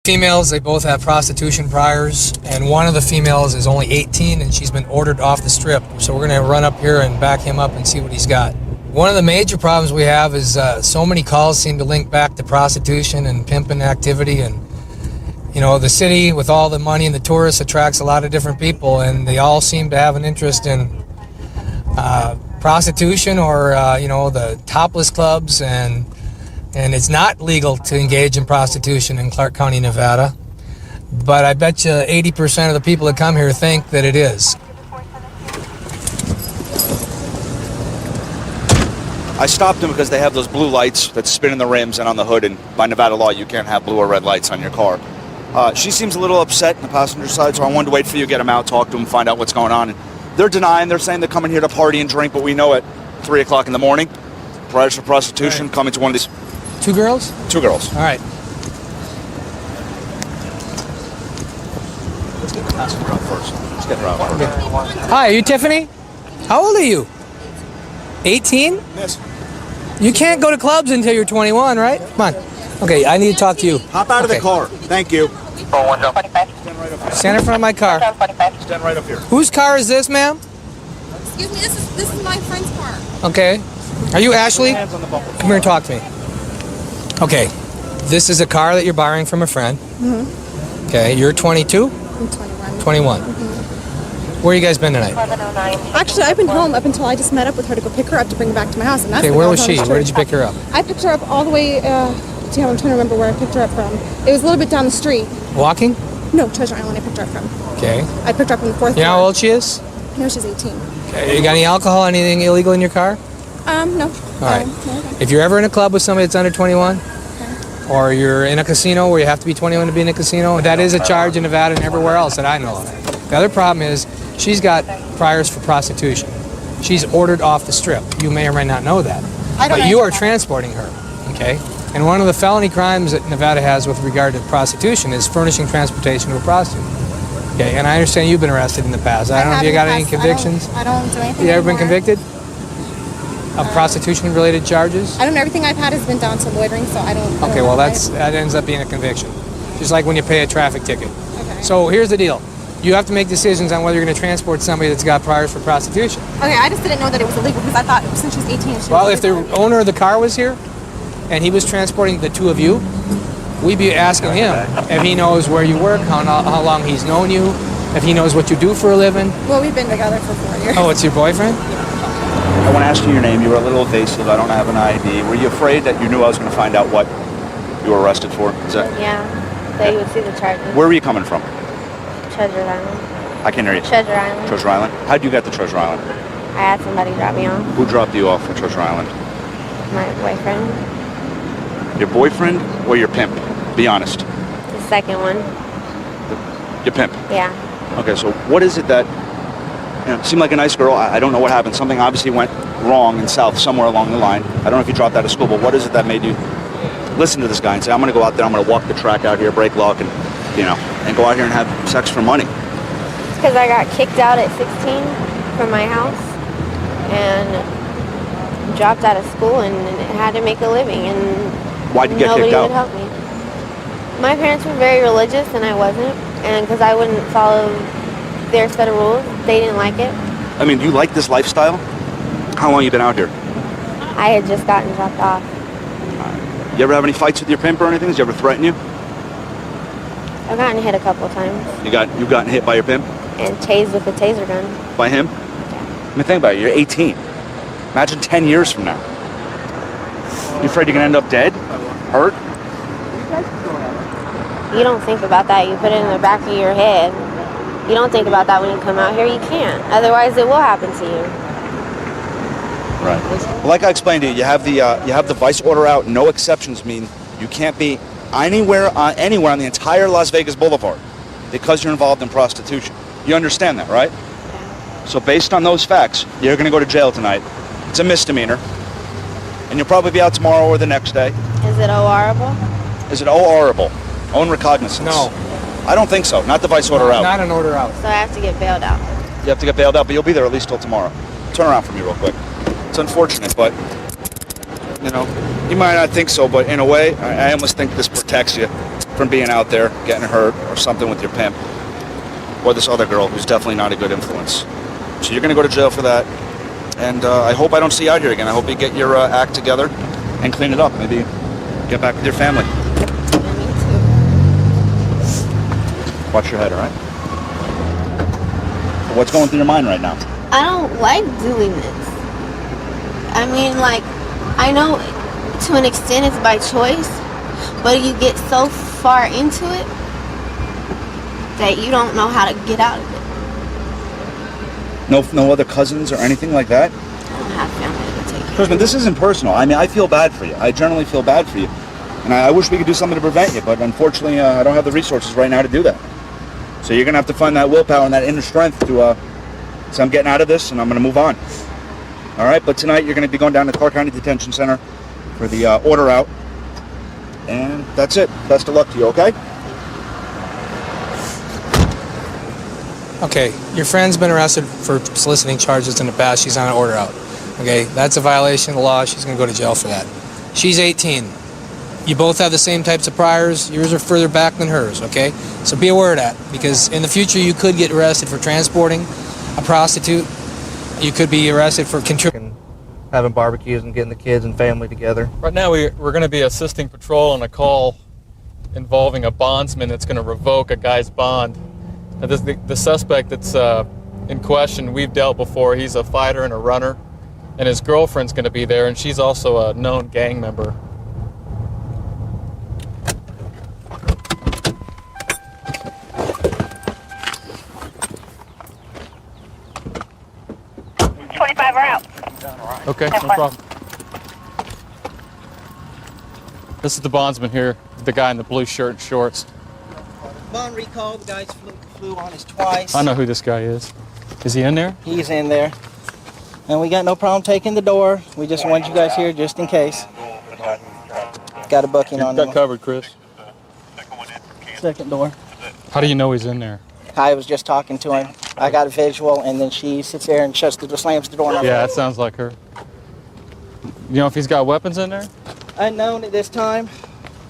Females, they both have prostitution priors, and one of the females is only 18 and she's been ordered off the strip. So we're going to run up here and back him up and see what he's got. One of the major problems we have is so many calls seem to link back to prostitution and pimping activity, and you know, the city with all the money and the tourists attracts a lot of different people, and they all seem to have an interest in prostitution or you know, the topless clubs, and it's not legal to engage in prostitution in Clark County, Nevada. But I bet you 80% of the people that come here think that it is. I stopped them because they have those blue lights that spin in the rims and on the hood, and by Nevada law, you can't have blue or red lights on your car. She seems a little upset on the passenger side, so I wanted to wait for you to get them out, talk to them, find out what's going on. And they're denying, they're saying they're coming here to party and drink, but we know at 3 o'clock in the morning, prior to prostitution, right, coming to one of these... 2 girls? 2 girls. All right. Let's get the passenger out first. Let's get her out first. Okay. Hi, are you Tiffany? How old are you? 18? Miss. You can't go to clubs until you're 21, right? Come on. Okay, I need to talk to you. Hop out of the car. Thank you. Stand right up here. Stand in front of my car. Stand right up here. Whose car is this, ma'am? Excuse me, this is my friend's car. Okay. Are you Ashley? Hands on the bumper. Come here and talk to me. Okay. This is a car that you're borrowing from a friend. Mm-hmm. Okay. You're 22? I'm 21. 21. Mm-hmm. Where you guys been tonight? Actually, I've been home up until I just met up with her to go pick her up to bring her back to my house. And that's Okay, the where girl was down the she? street. Where did you pick her up? I picked her up all the way, I'm trying to remember where I picked her up from. It was a little bit down the street. Walking? No, Treasure Island I picked her up from. Okay. I picked her up from the 4th You know how floor. old she is? No, she's 18. Okay. You got any alcohol, anything illegal in your car? No. All right. No, okay. If you're ever in a club with somebody that's under 21, or you're in a casino where you have to be 21 to be in a casino, that is a charge in Nevada and everywhere else that I know of. The other problem is she's got priors for prostitution. She's ordered off the strip. You may or may not know that. I don't But know you are that. transporting her, okay? And one of the felony crimes that Nevada has with regard to prostitution is furnishing transportation to a prostitute. Okay, and I understand you've been arrested in the past. I don't know if you got any convictions. I don't do anything You ever been anymore. convicted of prostitution-related charges? I don't know. Everything I've had has been down to loitering, so I don't. Okay, well that ends up being a conviction. Just like when you pay a traffic ticket. Okay. So here's the deal. You have to make decisions on whether you're going to transport somebody that's got priors for prostitution. Okay, I just didn't know that it was illegal because I thought since she was 18, she Well, was if the illegal. owner of the car was here and he was transporting the two of you, we'd be asking him if he knows where you work, how long he's known you, if he knows what you do for a living. Well, we've been together for 4 years. Oh, it's your boyfriend? I want to ask you your name. You were a little evasive. I don't have an ID. Were you afraid that you knew I was going to find out what you were arrested for? Is that... Yeah, that you would see the charges. Where were you coming from? Treasure Island. I can't hear you. Treasure Island. Treasure Island? How'd you get to Treasure Island? I had somebody drop me off. Who dropped you off at Treasure Island? My boyfriend. Your boyfriend or your pimp? Be honest. The second one. Your pimp. Yeah. Okay, so what is it that, you know, seemed like a nice girl. I don't know what happened. Something obviously went wrong in South somewhere along the line. I don't know if you dropped out of school, but what is it that made you listen to this guy and say, I'm going to go out there, I'm going to walk the track out here, break lock, and, you know, and go out here and have sex for money? Because I got kicked out at 16 from my house and dropped out of school and had to make a living, and Why'd you get nobody kicked out? would help me. My parents were very religious and I wasn't, and because I wouldn't follow their set of rules, they didn't like it. I mean, do you like this lifestyle? How long you been out here? I had just gotten dropped off. You ever have any fights with your pimp or anything? Does he ever threaten you? I've gotten hit a couple of times You've gotten hit by your pimp? and tased with a taser gun. By him? I mean, think about it. You're 18. Imagine 10 years from now. You afraid you're going to end up dead? Hurt? You don't think about that. You put it in the back of your head. You don't think about that when you come out here. You can't. Otherwise, it will happen to you. Right. Well, like I explained to you, you have the vice order out. No exceptions mean you can't be anywhere on the entire Las Vegas Boulevard because you're involved in prostitution. You understand that, right? So based on those facts, you're going to go to jail tonight. It's a misdemeanor, and you'll probably be out tomorrow or the next day. Is it horrible? Is it horrible? Own recognizance? No. I don't think so. Not the vice order out. Not an order out. So I have to get bailed out. You have to get bailed out, but you'll be there at least till tomorrow. Turn around for me real quick. It's unfortunate, but, you know, you might not think so, but in a way, I almost think this protects you. from being out there getting hurt or something with your pimp, or this other girl who's definitely not a good influence. So you're going to go to jail for that. And I hope I don't see you out here again. I hope you get your act together and clean it up. Maybe get back with your family. Me too. Watch your head, all right? What's going through your mind right now? I don't like doing this. I mean, like, I know to an extent it's by choice, but you get so far into it that you don't know how to get out of it. No other cousins or anything like that? I don't have family to take care of. Kristen, this isn't personal. I mean, I feel bad for you. I generally feel bad for you. And I wish we could do something to prevent you, but unfortunately, I don't have the resources right now to do that. So you're going to have to find that willpower and that inner strength to say, I'm getting out of this and I'm going to move on. All right, but tonight you're going to be going down to Clark County Detention Center for the order out. And that's it. Best of luck to you, okay? Okay, your friend's been arrested for soliciting charges in the past. She's on an order out. Okay, that's a violation of the law. She's going to go to jail for that. She's 18. You both have the same types of priors. Yours are further back than hers, okay? So be aware of that, because in the future you could get arrested for transporting a prostitute. You could be arrested for contributing. Having barbecues and getting the kids and family together. Right now we're going to be assisting patrol on a call involving a bondsman that's going to revoke a guy's bond. Now, the suspect that's in question, we've dealt before. He's a fighter and a runner, and his girlfriend's going to be there, and she's also a known gang member. Okay, no problem. This is the bondsman here, the guy in the blue shirt and shorts. Bond recall, the guy's flew on us twice. I know who this guy is. Is he in there? He's in there. And we got no problem taking the door. We just want you guys here just in case. Got a booking on Got him. covered, Chris. Second door. How do you know he's in there? I was just talking to him. I got a visual, and then she sits there and slams the door. Yeah, that sounds like her. You know if he's got weapons in there? Unknown at this time.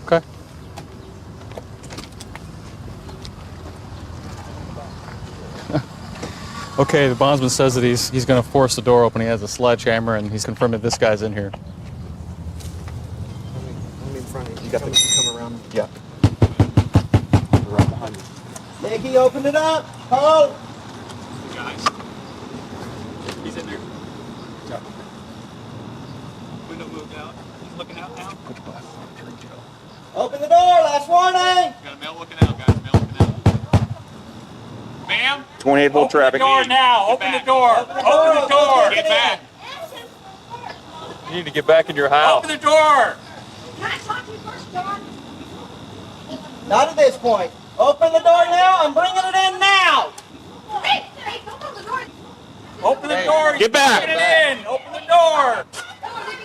Okay. Okay, the bondsman says that he's going to force the door open. He has a sledgehammer, and he's confirmed that this guy's in here. Let me in front of you. You got the come around. Yeah. Right behind you. Nicky, open it up. Hold. Guys, he's in there. Window moved out. He's looking out now. Open the door. Last warning. Got a male looking out, guys. Male looking out. Ma'am? 28 volt traffic. Open the door now. Open the door. Open the door. Get back. You need to get back in your house. Open the door. Can I talk to you first, John? Not at this point. Open the door now. I'm bringing it in now. Hey, don't open the door. Open the door. Get back. Get it in. Open the door.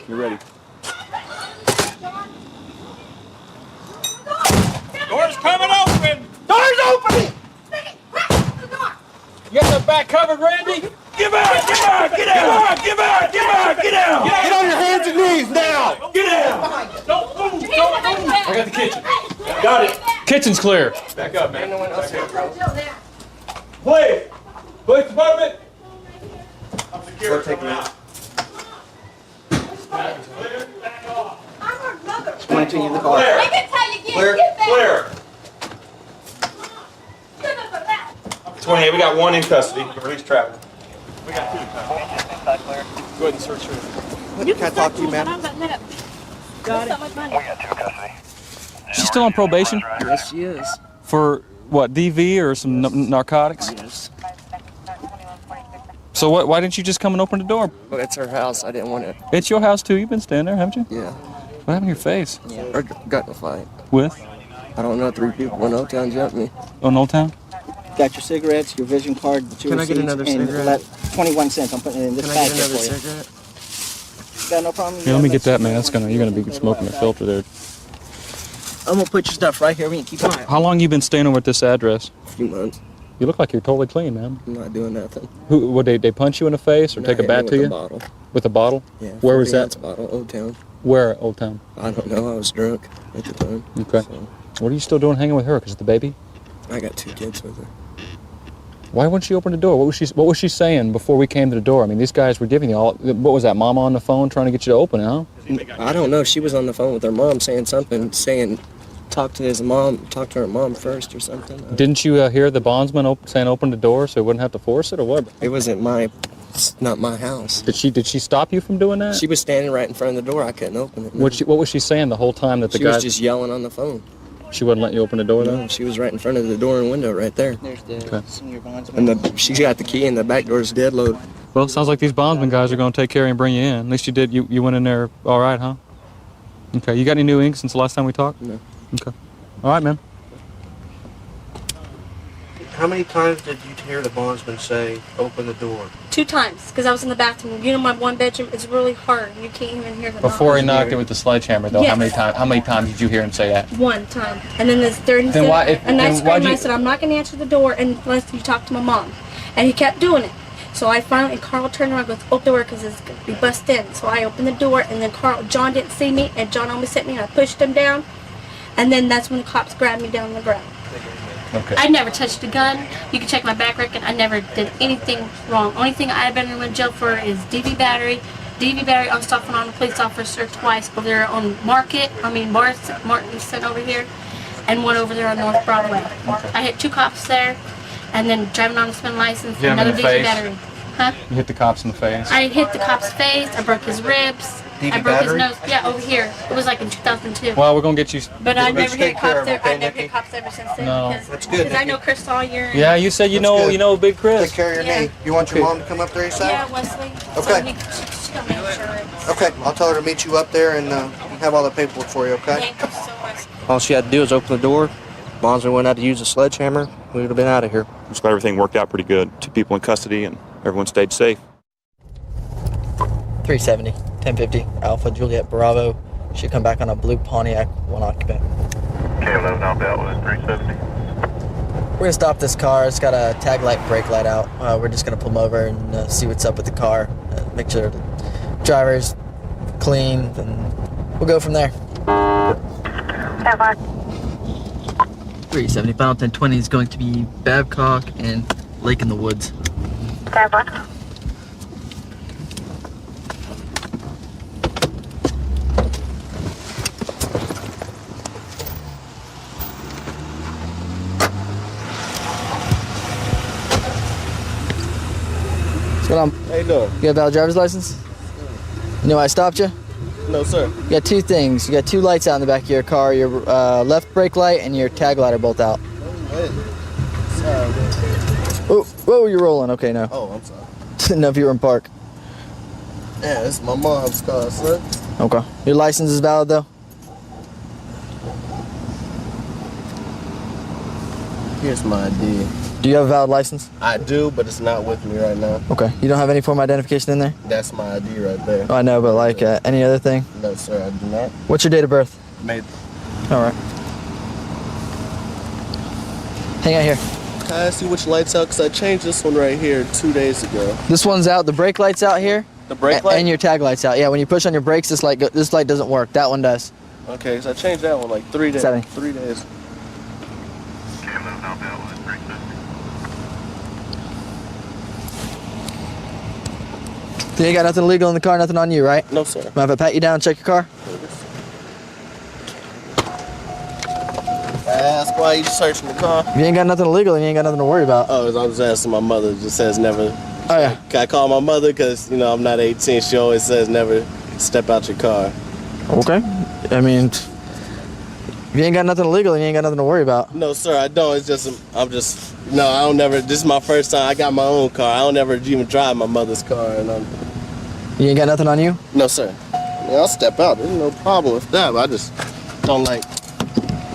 You're ready. Door's coming open. Door's opening. You got the back covered, Randy? Get out! Get out! Get out! Get out! Get out! Get out! Get on your hands and knees now. Get out! Don't move! Don't move! I got the kitchen. Got it. Kitchen's clear. Back up, man. Police! Police department! I'm secure. Taking out. Explain to you in the car. Let me tell you again. Clear. Get back. Clear. Give us a back. 28. We got one in custody. Release traffic. Go ahead and search her. Can I talk to you, ma'am? Got it. She's still on probation? Yes, she is. For what, DV or some narcotics? Yes. So why didn't you just come and open the door? Well, it's her house. I didn't want to. It's your house too. You've been staying there, haven't you? Yeah. What happened to your face? I got in a fight. With? I don't know. 3 people went up town, jumped me. On Old Town? Got your cigarettes, your vision card, the 2 Can I get receipts, another and cigarette? 21 cents. I'm putting it in this Can I bag get here another for you. cigarette? Got no problem? Yeah, let me get that, man. That's you're gonna be smoking a filter there. I'm gonna put your stuff right here. We can keep an eye. How long you been staying over at this address? A few months. You look like you're totally clean, man. I'm not doing nothing. Who? Would they punch you in the face or Not take a hit bat me to with you? a bottle. With a bottle? Yeah. Where was 40 that? ounce bottle, Old Town. Where at Old Town? I don't know. I was drunk at the time. Okay. So, What are you still doing hanging with her? Because of the baby? I got 2 kids with her. Why wouldn't she open the door? What was she saying before we came to the door? I mean, these guys were giving you all. What was that? Mama on the phone trying to get you to open it, huh? I don't know. She was on the phone with her mom saying something, saying, talk to her mom first or something. Didn't you hear the bondsman saying open the door so he wouldn't have to force it, or what? It wasn't it's not my house. Did she stop you from doing that? She was standing right in front of the door. I couldn't open it. What was she saying the whole time that the She guy? was just yelling on the phone. She wouldn't let you open the door though. No, she was right in front of the door and window right there. There's the Okay. senior bondsman. And she's got the key and the back door's dead load. Well, it sounds like these bondsman guys are going to take care of you and bring you in. At least you did. You went in there all right, huh? Okay. You got any new ink since the last time we talked? No. Okay. All right, man. How many times did you hear the bondsman say, open the door? 2 times, because I was in the bathroom. You know, my 1 bedroom is really hard. You can't even hear the Before he knock. knocked it with the sledgehammer, though, Yes. how many times did you hear him say that? 1 time. And then this third, he Then said, why- if- and I then screamed, why'd you- I said, I'm not going to answer the door unless you talk to my mom. And he kept doing it. So I finally, and Carl turned around and goes, open the door because it's going to be bust in. So I opened the door, and then John didn't see me, and John almost hit me, and I pushed him down. And then that's when the cops grabbed me down on the ground. Okay. I never touched a gun. You can check my back record. I never did anything wrong. Only thing I've been in jail for is DV battery on stuffing on a police officer twice over there on Martinson over here, and 1 over there on North Broadway. I hit 2 cops there, and then driving on a spin license, Hit him in another the DV face? battery. Huh? You hit the cops in the face. I hit the cop's face. I broke his ribs. I broke battery? his nose. Yeah, over here. It was like in 2002. Well, we're gonna get you. But I Let's never hit take care cops of there. him, okay, I never Nikki? hit cops ever since then. No. because, That's good, because I Nikki. know Chris Sawyer. And, Yeah, you said you That's good. know Big Chris. Take care of your Yeah. knee. You want your mom to come up there, you say? Yeah, Wesley. Okay. So she got my insurance. Okay, I'll tell her to meet you up there and have all the paperwork for you, okay? Thank you so much. All she had to do was open the door. Bondsman went out to use a sledgehammer. We would have been out of here. Just glad everything worked out pretty good. 2 people in custody and everyone stayed safe. 370, 1050, Alpha Juliet Bravo. Should come back on a blue Pontiac, 1 occupant. K11 outbound was 370. We're gonna stop this car. It's got a tag light, brake light out. We're just gonna pull them over and see what's up with the car. Make sure the driver's clean, and we'll go from there. 370, final 1020 is going to be Babcock and Lake in the Woods. What's going on? How you doing? You got a valid driver's license? You know why I stopped you? No, sir. You got 2 things. You got 2 lights out in the back of your car. Your left brake light and your tag light are both out. Oh, whoa, you're rolling. Okay, no. Oh, I'm sorry. Didn't know if you were in park. Yeah, it's my mom's car, sir. Okay. Your license is valid though? Here's my ID. Do you have a valid license? I do, but it's not with me right now. Okay. You don't have any form of identification in there? That's my ID right there. Oh, I know, but like any other thing? No, sir, I do not. What's your date of birth? Made. All right. Hang out here. Can I ask you which light's out? Because I changed this one right here 2 days ago. This one's out. The brake light's out here. The brake light? And your tag light's out. Yeah, when you push on your brakes, this light doesn't work. That one does. Okay, because I changed that one like 3 days. 70. 3 days. So you ain't got nothing illegal in the car, nothing on you, right? No, sir. Mind if I pat you down and check your car? Ask why you searching the car. If you ain't got nothing illegal, you ain't got nothing to worry about. Oh, I was asking my mother. It just says never. Oh, yeah. Can I call my mother? Because, you know, I'm not 18. She always says never step out your car. Okay. I mean, if you ain't got nothing illegal, you ain't got nothing to worry about. No, sir, I don't. It's just, no, I don't never, this is my first time. I got my own car. I don't ever even drive my mother's car. And You ain't got nothing on you? no, sir. I mean, I'll step out. There's no problem with that, but I just don't like.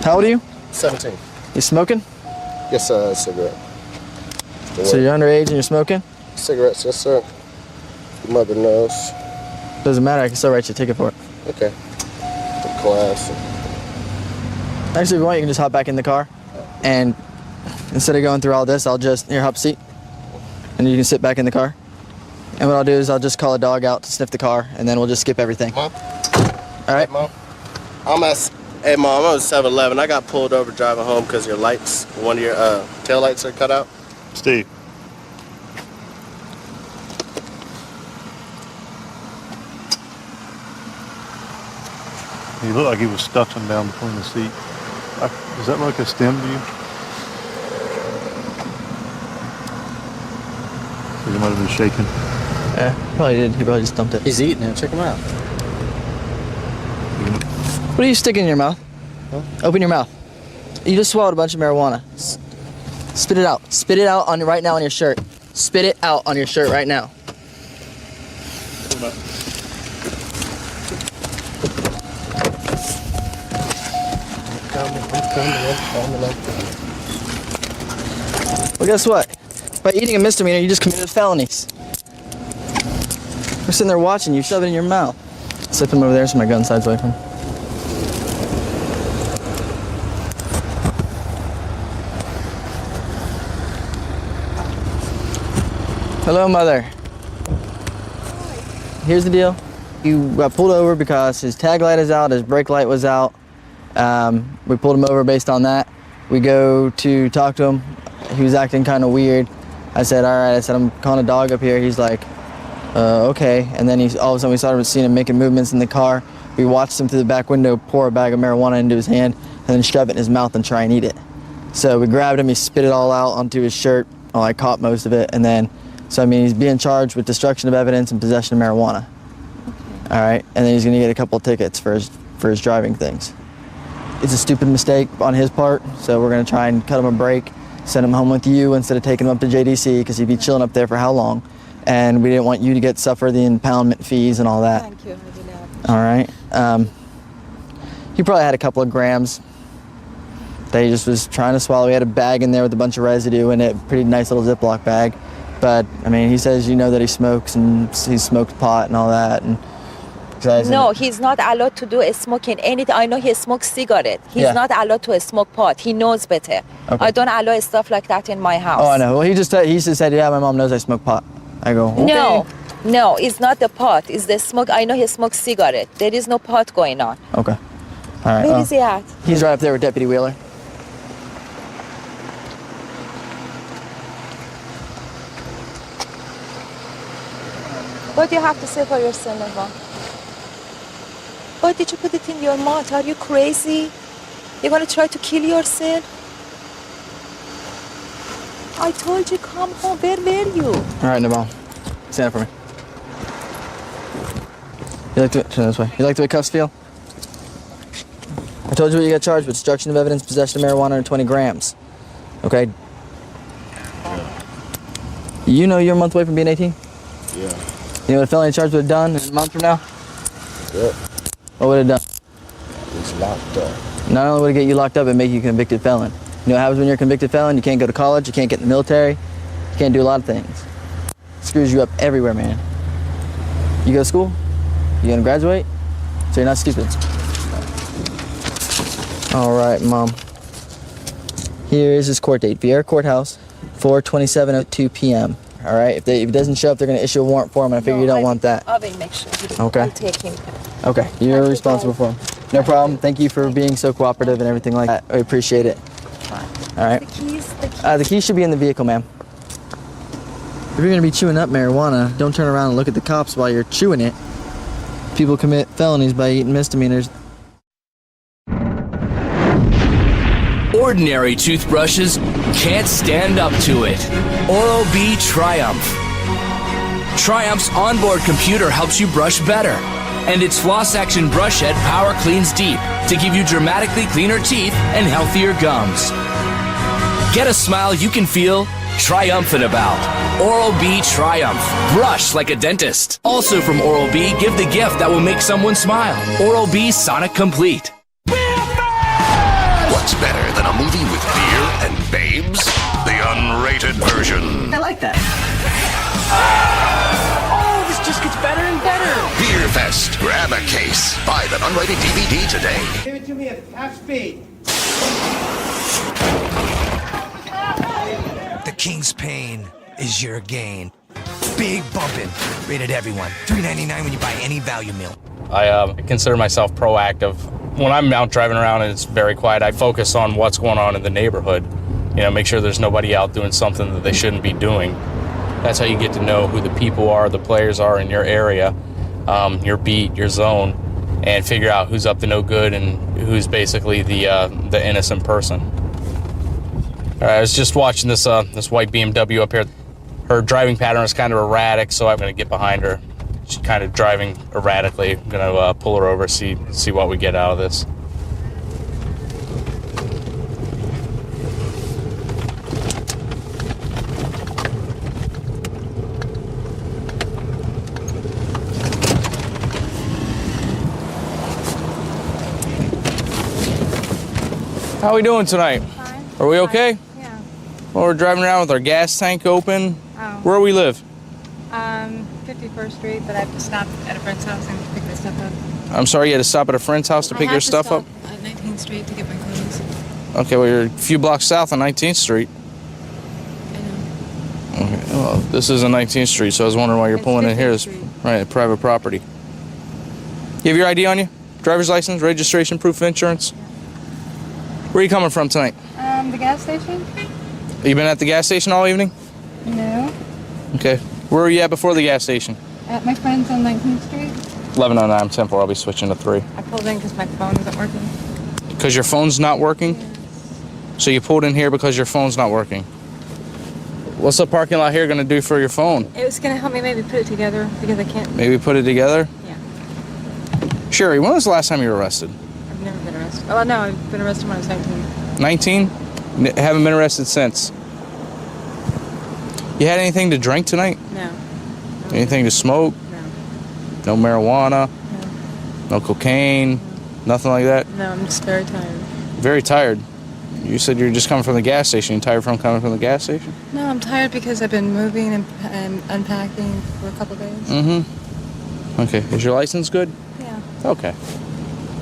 How old are you? 17. You smoking? Yes, sir, cigarette. So you're underage and you're smoking? Cigarettes, yes, sir. Your mother knows. Doesn't matter, I can still write you a ticket for it. Okay. The class. Actually, if you want, you can just hop back in the car. And instead of going through all this, I'll just, here, hop seat. And you can sit back in the car. And what I'll do is I'll just call a dog out to sniff the car, and then we'll just skip everything. Mom? All right? Mom? I'm at Hey, Mom, I'm at 7-Eleven. I got pulled over driving home because your lights, one of your tail lights are cut out. Steve. He looked like he was stuffing down between the seat. Does that look like a stem to you? He might have been shaking. Yeah, probably did. He probably just dumped it. He's eating it. Check him out. What are you sticking in your mouth? Huh? Open your mouth. You just swallowed a bunch of marijuana. Spit it out. Spit it out on right now on your shirt. Spit it out on your shirt right now. Well, guess what? By eating a misdemeanor, you just committed felonies. We're sitting there watching you shove it in your mouth. Slip him over there so my gun side's away from him. Hello, Mother. Here's the deal. You got pulled over because his tag light is out, his brake light was out. We pulled him over based on that. We go to talk to him. He was acting kind of weird. I said, all right, I said, I'm calling a dog up here. He's like, okay. And then all of a sudden we started seeing him making movements in the car. We watched him through the back window pour a bag of marijuana into his hand and then shove it in his mouth and try and eat it. So we grabbed him, he spit it all out onto his shirt. Oh, I caught most of it. And then, so I mean, he's being charged with destruction of evidence and possession of marijuana. Okay. All right, and then he's gonna get a couple of tickets for his driving things. It's a stupid mistake on his part, so we're gonna try and cut him a break, send him home with you instead of taking him up to JDC because he'd be chilling up there for how long? And we didn't want you to suffer the impoundment fees and all that. Thank you. All right. He probably had a couple of grams that he just was trying to swallow. He had a bag in there with a bunch of residue in it, pretty nice little Ziploc bag. But I mean, he says that he smokes and he smoked pot and all that. And no, he's not allowed to do smoking anything. I know he smokes cigarette. He's not allowed to smoke pot. He knows better. Okay. I don't allow stuff like that in my house. Oh, I know. Well, he just said, yeah, my mom knows I smoke pot. I go, okay. No, it's not the pot. It's the smoke. I know he smokes cigarette. There is no pot going on. Okay. All right. Where is he at? He's right up there with Deputy Wheeler. What do you have to say for yourself, Neva? Why did you put it in your mouth? Are you crazy? You're gonna try to kill yourself? I told you, come home. Where were you? All right, Nabal. Stand up for me. Turn this way. You like the way cuffs feel? I told you what you got charged with: destruction of evidence, possession of marijuana, and 20 grams. Okay? You know you're a month away from being 18? Yeah. You know what a felony charge would have done in a month from now? Yep. What would it have done? It's locked up. Not only would it get you locked up, it'd make you a convicted felon. You know what happens when you're a convicted felon? You can't go to college, you can't get in the military, you can't do a lot of things. It screws you up everywhere, man. You go to school, you gonna graduate, so you're not stupid. All right, Mom. Here is his court date, Viera Courthouse, 4/27:02 p.m. All right, if it doesn't show up, they're gonna issue a warrant for him, and I figure you don't want that. I will make sure. Okay. I'll take him. Okay, you're responsible for him. No problem. Thank you for being so cooperative and everything like that. I appreciate it. All right. The keys should be in the vehicle, ma'am. If you're gonna be chewing up marijuana, don't turn around and look at the cops while you're chewing it. People commit felonies by eating misdemeanors. Ordinary toothbrushes can't stand up to it. Oral-B Triumph. Triumph's onboard computer helps you brush better, and its floss action brush head power cleans deep to give you dramatically cleaner teeth and healthier gums. Get a smile you can feel triumphant about. Oral-B Triumph. Brush like a dentist. Also from Oral-B, give the gift that will make someone smile. Oral-B Sonic Complete. What's better than a movie with beer and babes? The unrated version. I like that. Oh, this just gets better and better. Beer Fest. Grab a case. Buy the unrated DVD today. Give it to me at half speed. The King's Pain is your gain. Big bumpin'. Rated everyone. $3.99 when you buy any value meal. I consider myself proactive. when I'm out driving around and it's very quiet, I focus on what's going on in the neighborhood. You know, make sure there's nobody out doing something that they shouldn't be doing. That's how you get to know who the people are, the players are in your area, your beat, your zone, and figure out who's up to no good and who's basically the innocent person. I was just watching this white BMW up here. Her driving pattern is kind of erratic, so I'm going to get behind her. She's kind of driving erratically. I'm going to pull her over, see what we get out of this. How are we doing tonight? Fine. Are we okay? Yeah. Well, we're driving around with our gas tank open. Oh. Where we live? 51st Street, but I have to stop at a friend's house and pick this stuff up. I'm sorry, you had to stop at a friend's house to pick your stuff up? At 19th Street to get my clothes. Okay, well, you're a few blocks south on 19th Street. I know. Okay, well, this isn't 19th Street, so I was wondering why you're pulling in here. Right, private property. You have your ID on you? Driver's license, registration, proof of insurance? Where are you coming from tonight? The gas station? You been at the gas station all evening? No. Okay. Where were you at before the gas station? At my friend's on 19th Street. 1109 Temple. I'll be switching to 3. I pulled in because my phone isn't working. Because your phone's not working? Yes. So you pulled in here because your phone's not working? What's the parking lot here going to do for your phone? It was going to help me maybe put it together because I can't. Maybe put it together? Yeah. Sherry, when was the last time you were arrested? I've never been arrested. Oh, no, I've been arrested when I was 19. 19? Haven't been arrested since. You had anything to drink tonight? No. Anything to smoke? No. No marijuana? No cocaine? Nothing like that? No, I'm just very tired. Very tired. You said you're just coming from the gas station. You tired from coming from the gas station? No, I'm tired because I've been moving and unpacking for a couple days. Mm-hmm. Okay. Is your license good? Yeah. Okay.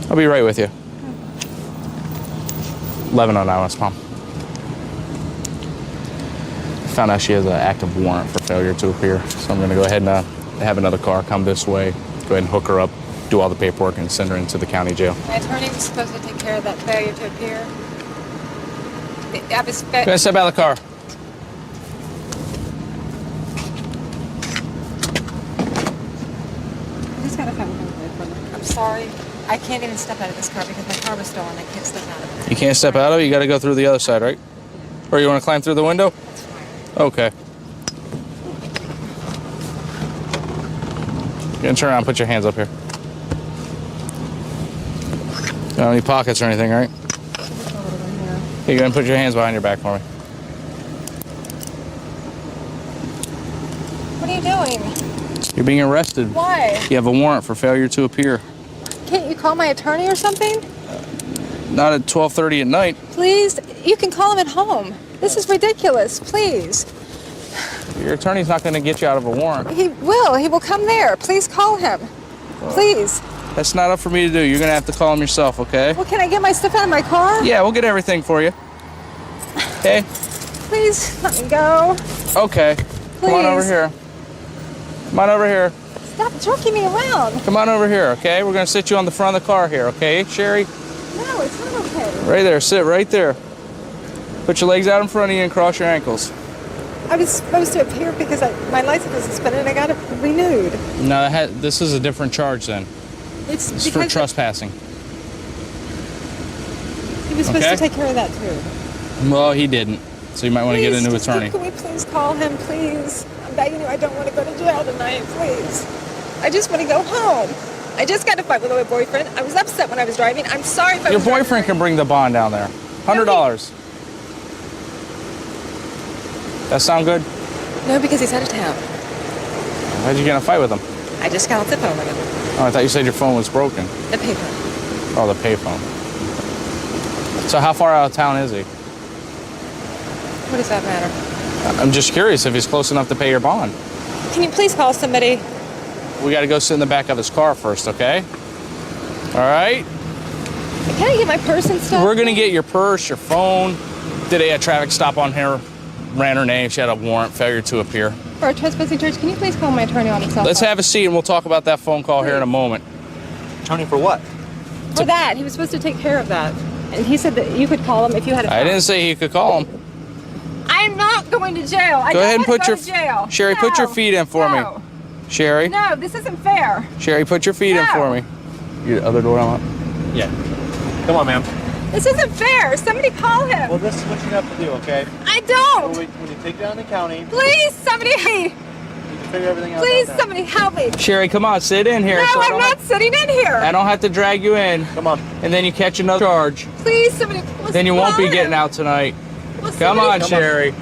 I'll be right with you. 1109 West Palm. Found out she has an active warrant for failure to appear, so I'm going to go ahead and have another car come this way, go ahead and hook her up, do all the paperwork, and send her into the county jail. My attorney was supposed to take care of that failure to appear. I was. Go ahead, step out of the car. I just gotta find a I'm sorry. I can't even step out of this car because my car was stolen. I can't step out of it. You can't step out of it? You got to go through the other side, right? Or you want to climb through the window? That's fine. Okay. You're going to turn around and put your hands up here. You don't have any pockets or anything, right? Here, you go and put your hands behind your back for me. What are you doing? You're being arrested. Why? You have a warrant for failure to appear. Can't you call my attorney or something? Not at 12:30 at night. Please, you can call him at home. This is ridiculous. Please. Your attorney's not going to get you out of a warrant. He will. He will come there. Please call him. Please. That's not up for me to do. You're going to have to call him yourself, okay? Well, can I get my stuff out of my car? Yeah, we'll get everything for you. Okay? Please let me go. Okay. Come on over Please. here. Come on over here. Stop jerking me around. Come on over here, okay? We're going to sit you on the front of the car here, okay, Sherry? No, it's not okay. Right there. Sit right there. Put your legs out in front of you and cross your ankles. I was supposed to appear because my license was suspended and I got it renewed. No, this is a different charge then. It's It's for because trespassing. he was supposed Okay. to take care of that too. Well, he didn't. So you might want to get a new attorney. Can we please call him, please? I'm begging you. I don't want to go to jail tonight, please. I just want to go home. I just got to fight with my boyfriend. I was upset when I was driving. I'm sorry if I Your was driving boyfriend can bring the bond down there. $100. That sound good? No, because he's out of town. How'd you get in a fight with him? I just got off the phone with him. Oh, I thought you said your phone was broken. The payphone. Oh, the payphone. So how far out of town is he? What does that matter? I'm just curious if he's close enough to pay your bond. Can you please call somebody? We got to go sit in the back of his car first, okay? All right? Can I get my purse and stuff? We're going to get your purse, your phone. Did a traffic stop on her. Ran her name. She had a warrant, failure to appear. For a trespassing charge, can you please call my attorney on the cell Let's phone? have a seat and we'll talk about that phone call here in a moment. Attorney for what? For that, he was supposed to take care of that. And he said that you could call him if you had a I didn't say he could call him. I'm not going to jail. I Go don't ahead and want put to your go to jail. Sherry, put your feet in for me. Sherry. No, this isn't fair. Sherry, put your feet in for me. Your other door unlocked? Yeah. Come on, ma'am. This isn't fair. Somebody call him. Well, this is what you have to do, okay? I don't. When you take down the county, Please, somebody. you can figure everything out. Please, down there. somebody help me. Sherry, come on, sit in here. No, so I I'm don't not sitting in here. I don't have to drag you in. Come on. And then you catch another charge. Please, somebody. Then you won't be getting out tonight. Come on, Sherry.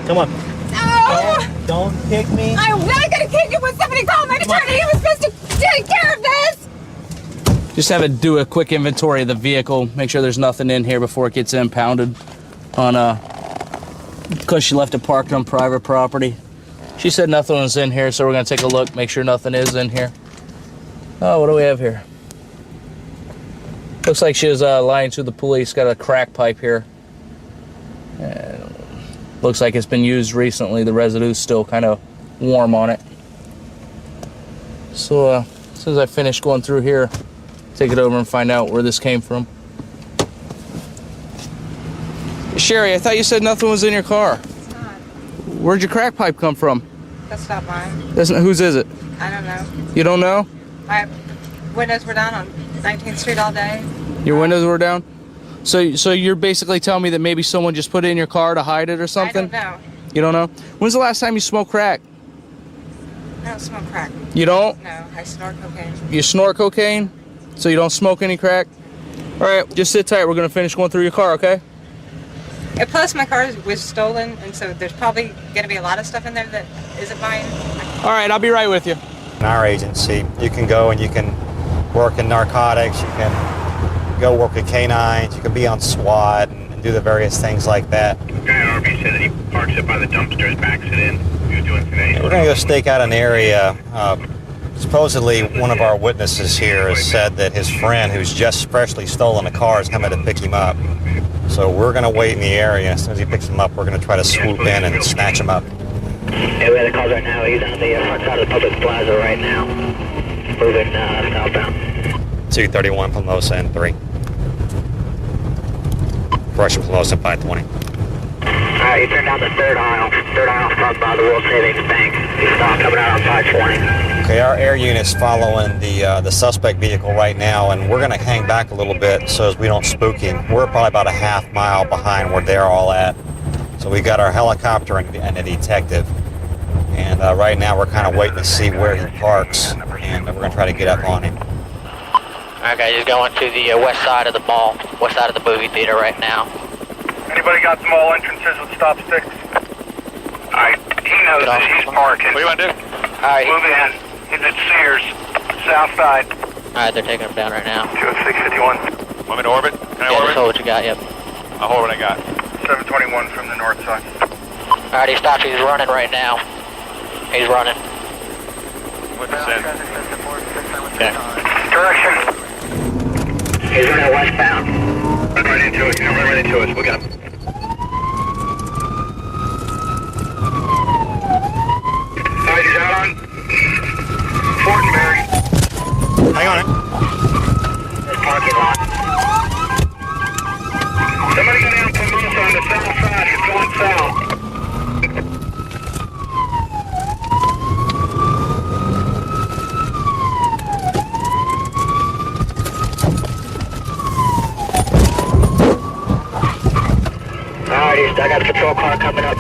Come on. No. Don't kick me. I'm not going to kick you when somebody called my attorney. He was supposed to take care of this. Just have it do a quick inventory of the vehicle. Make sure there's nothing in here before it gets impounded because she left it parked on private property. She said nothing was in here, so we're gonna take a look, make sure nothing is in here. Oh, what do we have here? Looks like she was lying to the police. Got a crack pipe here. And looks like it's been used recently. The residue's still kind of warm on it. So as soon as I finish going through here, take it over and find out where this came from. Sherry, I thought you said nothing was in your car. It's not. Where'd your crack pipe come from? That's not mine. Whose is it? I don't know. You don't know? My windows were down on 19th Street all day. Your windows were down? So you're basically telling me that maybe someone just put it in your car to hide it or something? I don't know. You don't know? When's the last time you smoked crack? I don't smoke crack. You don't? No, I snort cocaine. You snort cocaine? So you don't smoke any crack? All right, just sit tight. We're going to finish going through your car, okay? And plus, my car was stolen, and so there's probably going to be a lot of stuff in there that isn't mine. All right, I'll be right with you. In our agency, you can go and you can work in narcotics, you can go work at canines, you can be on SWAT and do the various things like that. The guy at RV said that he parks it by the dumpsters, backs it in. He was doing today. We're going to go stake out an area. Supposedly, one of our witnesses here has said that his friend, who's just freshly stolen a car, is coming to pick him up. So we're going to wait in the area. As soon as he picks him up, we're going to try to swoop in and snatch him up. Yeah, we have the cars right now. He's on the front side of the public plaza right now. Moving southbound. 231 Plumosa and 3. Russian Plumosa 520. Alright, you turn down the third aisle front by the World Savings Bank. You stop coming out on 520. Okay, our air unit's following the suspect vehicle right now, and we're going to hang back a little bit so as we don't spook him. We're probably about a half mile behind where they're all at. So we got our helicopter and a detective. And right now we're kind of waiting to see where he parks, and we're going to try to get up on him. Okay, just going to the west side of the mall, west side of the movie theater right now. Anybody got the mall entrances with stop sticks? Alright, he knows that he's parking. What do you want to do? Alright. Move in. He's at Sears, south side. Alright, they're taking him down right now. 20651. Want me to orbit? Can I orbit? Just hold what you got, yep. I'll hold what I got. 721 from the north side. Alright, he stopped. He's running right now. He's running. What's this in? Okay. Direction. He's running westbound. Run right into it. Run right into us. We got him. Alright, he's out on Fortenberry. Hang on it. Parking lot. Somebody go down Plumosa on the south side. He's going south. Alright, I got a patrol car coming up.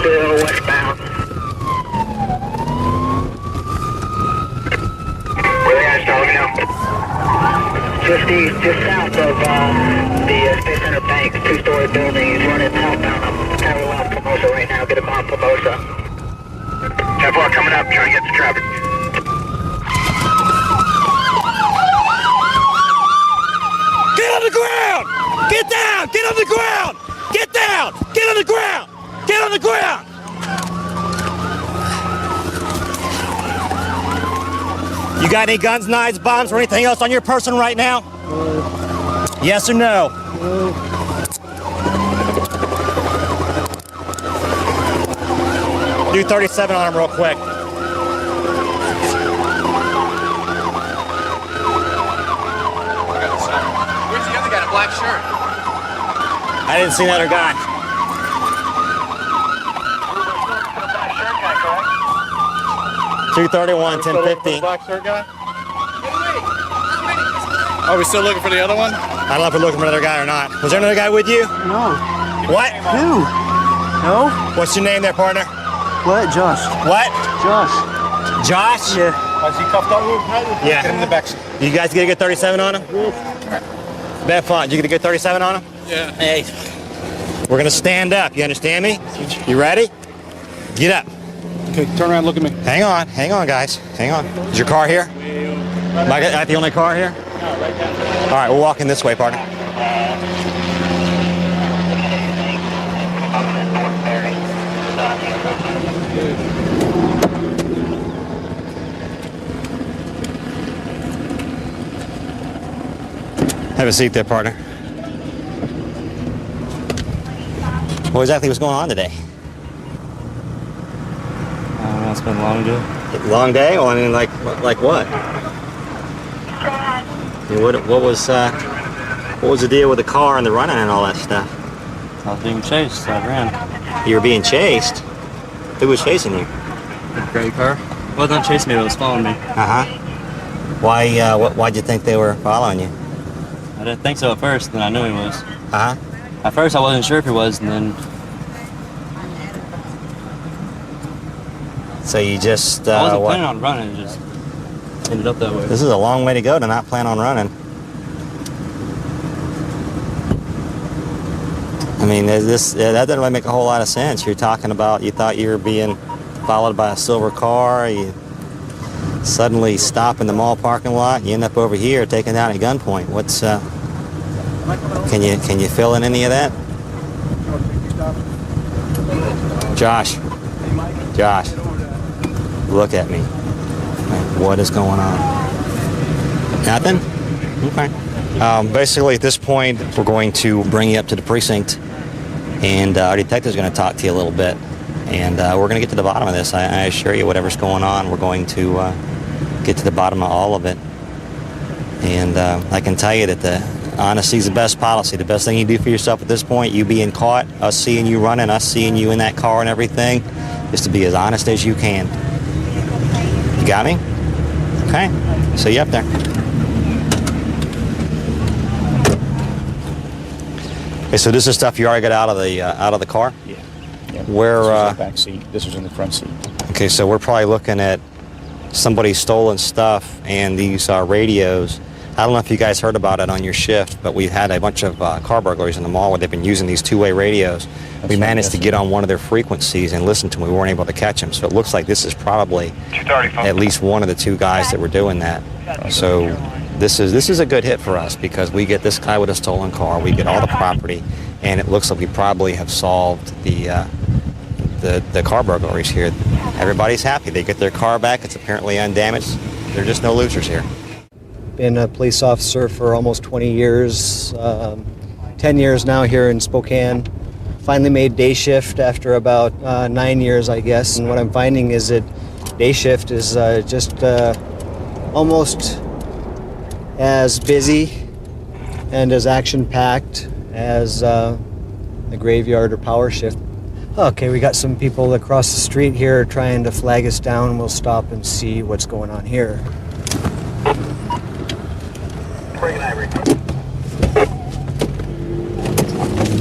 Still westbound. Where they at, Charlie, now? Just south of the Space Center Bank, two-story building. He's running southbound. I'm parallel on Plumosa right now. Get him on Plumosa. 10-4 coming up, trying to get the traffic. Get on the ground! Get down! Get on the ground! Get down! Get on the ground! Get on the ground! You got any guns, knives, bombs, or anything else on your person right now? Yes or no? Do 37 on him real quick. I got the black shirt. I didn't see that other guy. 231, 1015. Black shirt guy? Are we still looking for the other one? I don't know if we're looking for another guy or not. Was there another guy with you? No. What? Who? No? What's your name there, partner? What? Josh. What? Josh. Josh? Yeah. Was he cuffed up? Yeah. Get him in the back. You guys get a good 37 on him? Bad fun. You get a good 37 on him? Yeah. Hey. We're gonna stand up. You understand me? You ready? Get up. Okay, turn around, look at me. Hang on, guys. Hang on. Is your car here? Am I the only car here? All right, we're walking this way, partner. Have a seat there, partner. What exactly was going on today? It's been a long day. Long day? Well, I mean, like what? I mean, what was the deal with the car and the running and all that stuff? I was being chased, so I ran. You were being chased? Who was chasing you? The gray car. Well, don't chase me, but it was following me. Uh-huh. Why'd you think they were following you? I didn't think so at first, then I knew he was. Uh-huh. At first I wasn't sure if he was, and then... So you just, I wasn't planning on running, it just ended up that way. This is a long way to go to not plan on running. I mean, that doesn't really make a whole lot of sense. You're talking about, you thought you were being followed by a silver car, you suddenly stop in the mall parking lot, you end up over here taken down at gunpoint. What's, can you fill in any of that? Josh, look at me. What is going on? Nothing? Okay. Basically, at this point, we're going to bring you up to the precinct, and our detective's going to talk to you a little bit, and we're going to get to the bottom of this. I assure you, whatever's going on, we're going to get to the bottom of all of it. And I can tell you that the honesty is the best policy. The best thing you do for yourself at this point, you being caught, us seeing you running, us seeing you in that car and everything, is to be as honest as you can. You got me? Okay. See you up there. Okay, so this is stuff you already got out of the car? Yeah. Where? This was in the back seat. This was in the front seat. Okay, so we're probably looking at somebody stolen stuff and these radios. I don't know if you guys heard about it on your shift, but we've had a bunch of car burglaries in the mall where they've been using these two-way radios. We managed to get on one of their frequencies and listen to them. We weren't able to catch them, so it looks like this is probably at least one of the two guys that were doing that. So this is a good hit for us because we get this guy with a stolen car, we get all the property, and it looks like we probably have solved the car burglaries here. Everybody's happy. They get their car back. It's apparently undamaged. There are just no losers here. Been a police officer for almost 20 years, 10 years now here in Spokane. Finally made day shift after about 9 years, I guess. And what I'm finding is that day shift is just almost as busy and as action-packed as the graveyard or power shift. Okay, we got some people across the street here trying to flag us down. We'll stop and see what's going on here.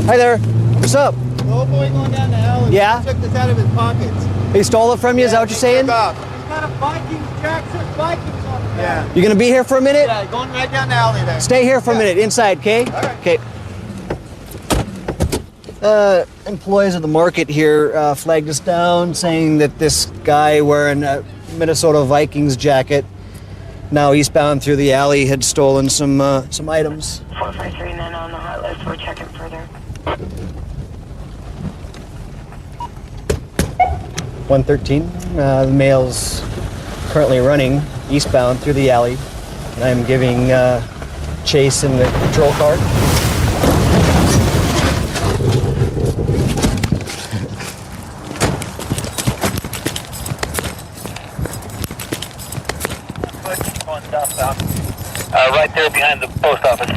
Hi there. What's up? Little boy going down the alley. Yeah? He took this out of his pockets. He stole it from you? Is that what you're saying? He's got a Vikings jacket, Vikings on the back. You gonna be here for a minute? Yeah, going right down the alley there. Stay here for a minute, inside, okay? Okay. Employees of the market here flagged us down, saying that this guy wearing a Minnesota Vikings jacket, now eastbound through the alley, had stolen some items. 453 on the hot list. We're checking further. 113. The male's currently running eastbound through the alley, and I'm giving chase in the patrol car. Right there behind the post office.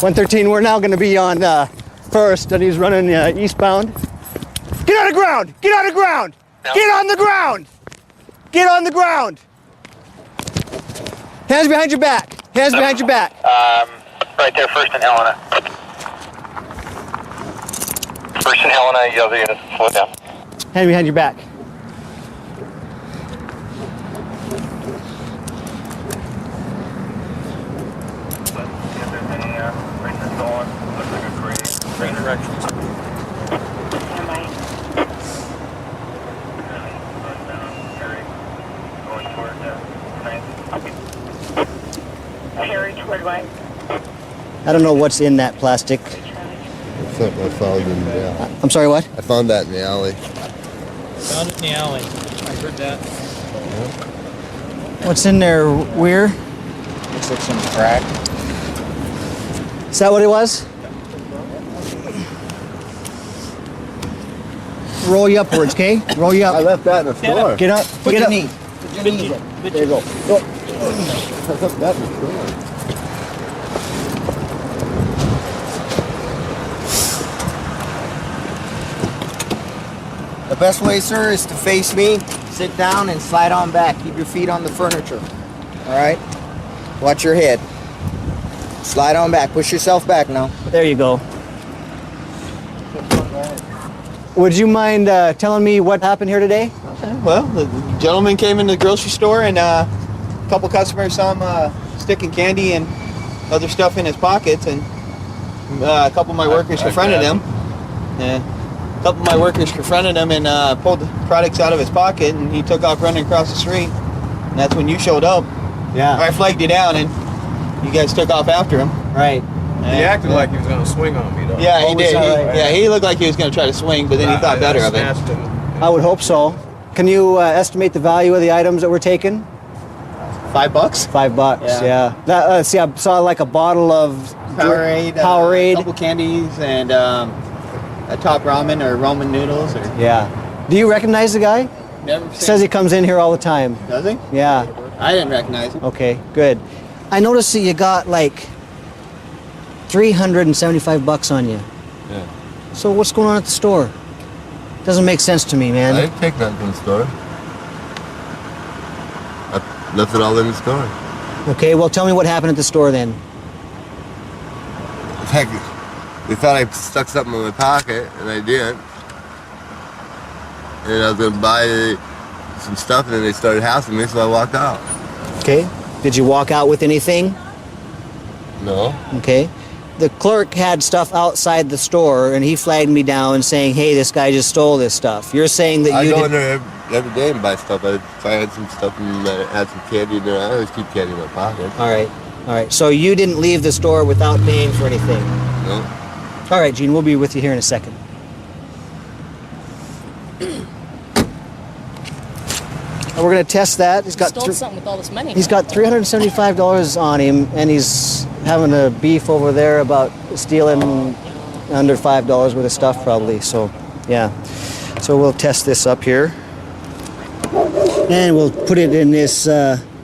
113, we're now going to be on First, and he's running eastbound. Get on the ground! Get on the ground! Get on the ground! Get on the ground! Hands behind your back. Hands behind your back. Right there, First and Helena. First and Helena, you have the unit. Slow down. Hand behind your back. I don't know what's in that plastic. Something I found in the alley. I'm sorry, what? I found that in the alley. Found it in the alley. I heard that. What's in there, Weir? Looks like some crack. Is that what it was? Roll you upwards, okay? Roll you up. I left that in the store. Get up. Put Get your up. knee. Put your knees in. There you go. Go. I left that in the store. The best way, sir, is to face me, sit down, and slide on back. Keep your feet on the furniture. All right? Watch your head. Slide on back. Push yourself back now. There you go. Would you mind telling me what happened here today? Okay. Well, the gentleman came in the grocery store, and a couple customers saw him sticking candy and other stuff in his pockets, and a couple of my workers confronted him. And a couple of my workers confronted him and pulled the products out of his pocket, and he took off running across the street. And that's when you showed up. Yeah. I flagged you down, and you guys took off after him. Right. He acted like he was going to swing on me, though. Yeah, he did. Right. Yeah, he looked like he was going to try to swing, but then he thought better of it. I would hope so. Can you estimate the value of the items that were taken? $5. $5, yeah. That, see, I saw like a bottle of Powerade, Powerade. a couple candies, and a top ramen or Roman noodles. Or Yeah. Do you recognize the guy? Never seen Says he comes in here all the time. Does he? Yeah. I didn't recognize him. Okay, good. I noticed that you got like $375 on you. Yeah. So what's going on at the store? Doesn't make sense to me, man. I didn't take nothing from the store. I left it all in the store. Okay, well tell me what happened at the store then. Heck, they thought I stuck something in my pocket, and I didn't. And I was going to buy some stuff, and then they started housing me, so I walked out. Okay. Did you walk out with anything? No. Okay. The clerk had stuff outside the store, and he flagged me down saying, hey, this guy just stole this stuff. You're saying that I you go did- in there every day and buy stuff. If I had some stuff and I had some candy in there, I always keep candy in my pocket. All right. All right. So you didn't leave the store without paying for anything? No. All right, Gene, we'll be with you here in a second. We're going to test that. He's got Stole something with all this money. He's got $375 on him, and he's having a beef over there about stealing under $5 worth of stuff, probably. So, yeah. So we'll test this up here, and we'll put it in this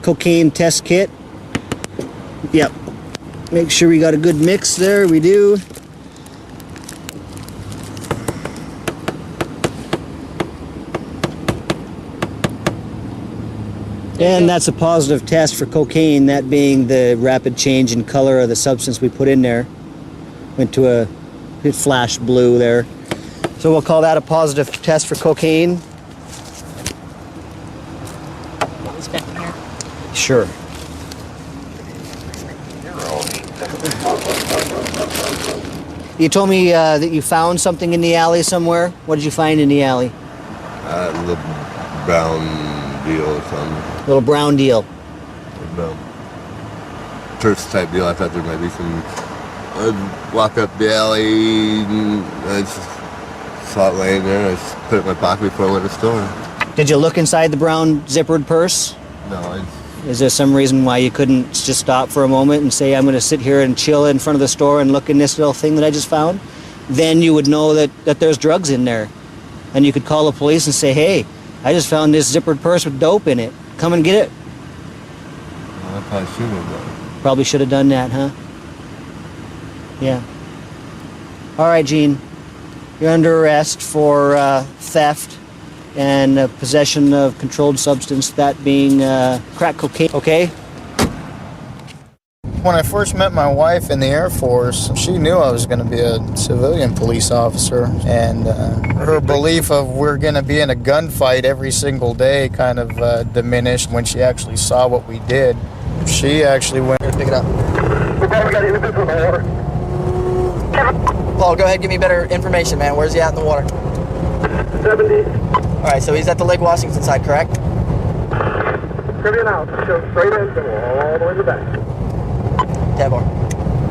cocaine test kit. Yep. Make sure we got a good mix there. We do. And that's a positive test for cocaine, that being the rapid change in color of the substance we put in there. Went to it flashed blue there. So we'll call that a positive test for cocaine. It's back in here. Sure. You told me that you found something in the alley somewhere. What did you find in the alley? A little brown deal or something. Little brown deal. Brown purse type deal. I thought there might be some. I'd walk up the alley and I just saw it laying there and I just put it in my pocket before I went to the store. Did you look inside the brown zippered purse? No, Is there some reason why you couldn't just stop for a moment and say, I'm going to sit here and chill in front of the store and look in this little thing that I just found? Then you would know that there's drugs in there. And you could call the police and say, hey, I just found this zippered purse with dope in it. Come and get it. I probably should have done. Probably should have done that, huh? Yeah. All right, Gene. You're under arrest for theft and possession of controlled substance, that being crack cocaine. Okay? When I first met my wife in the Air Force, she knew I was going to be a civilian police officer, and her belief of we're going to be in a gunfight every single day kind of diminished when she actually saw what we did. She actually went... Here, pick it up. Paul, go ahead, give me better information, man. Where's he at in the water? 70. All right, so he's at the Lake Washington side, correct? Caribbean out. Show straight in, go all the way to the back. Tabor.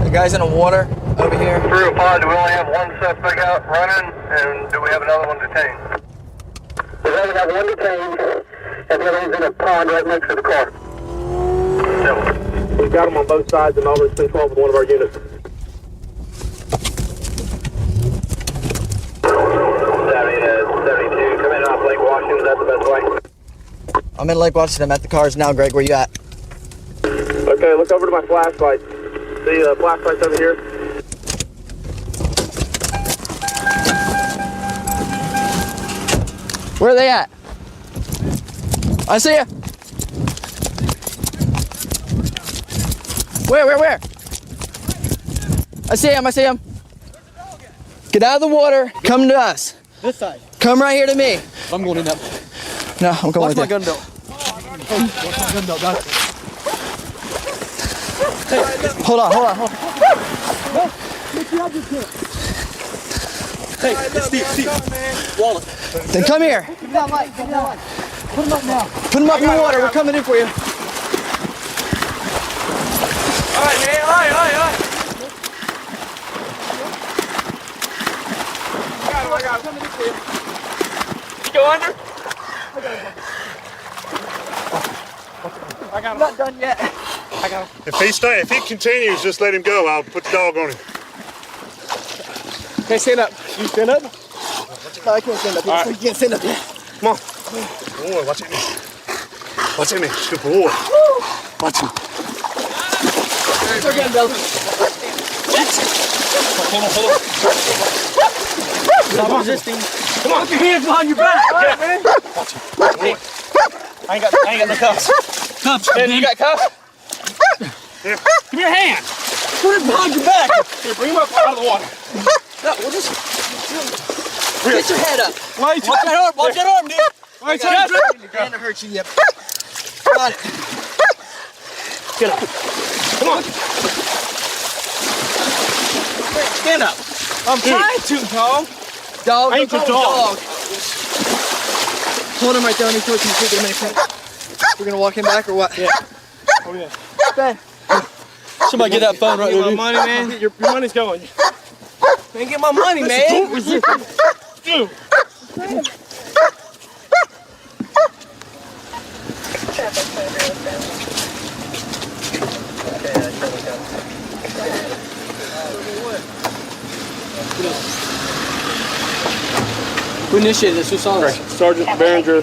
The guy's in the water over here. Through a pod, do we only have one suspect out running, and do we have another one detained? We only have one detained, and the other one's in a pond right next to the car. No. We've got them on both sides, and Auburn's been 12 with one of our units. 72, coming off Lake Washington, is that the best way? I'm in Lake Washington. I'm at the cars now, Greg. Where you at? Okay, look over to my flashlight. See the flashlights over here? Where are they at? I see ya. Where? I see him. Get out of the water. Come to us. This side. Come right here to me. I'm going in that. No, I'm going with you. gun belt. Watch my gun belt, guys. Hold on. Hey, Steve. Wallet. Then come here. Give me that light. Put him up now. Put them up in the water. We're coming in for you. All right, man. All right. I got him. Coming in for you. You go under? I got him. Not done yet. I got him. If he continues, just let him go. I'll put the dog on him. Okay, stand up. You stand up? No, I can't stand up. Right. You can't stand up yet. Come on. Boy, watch it. Watch him. Good boy. Watch him. We're getting Delta. Hold on. Stop resisting. Come on. Put your hands behind your back. All right, man. Watch him. Boy. I ain't got no cuffs. Man, you got cuffs? Here. Give me your hand. Put it behind your back. Here, bring him up out of the water. No, we'll just... Get your head up. Watch that arm, dude. Why you trying to hand hurt you yet. Got it. Get up. Come on. Stand up. I'm trying to, Tom. Dog. Ain't your dog. Hold him right there. Let me put you in a minute. We're gonna walk him back or what? Yeah. Oh yeah. Ben. Somebody get that phone right there. My money, man. Your money's going. Man, get my money, man. Don't resist. Dude. Who initiated this? Who saw this? Sergeant Behringer.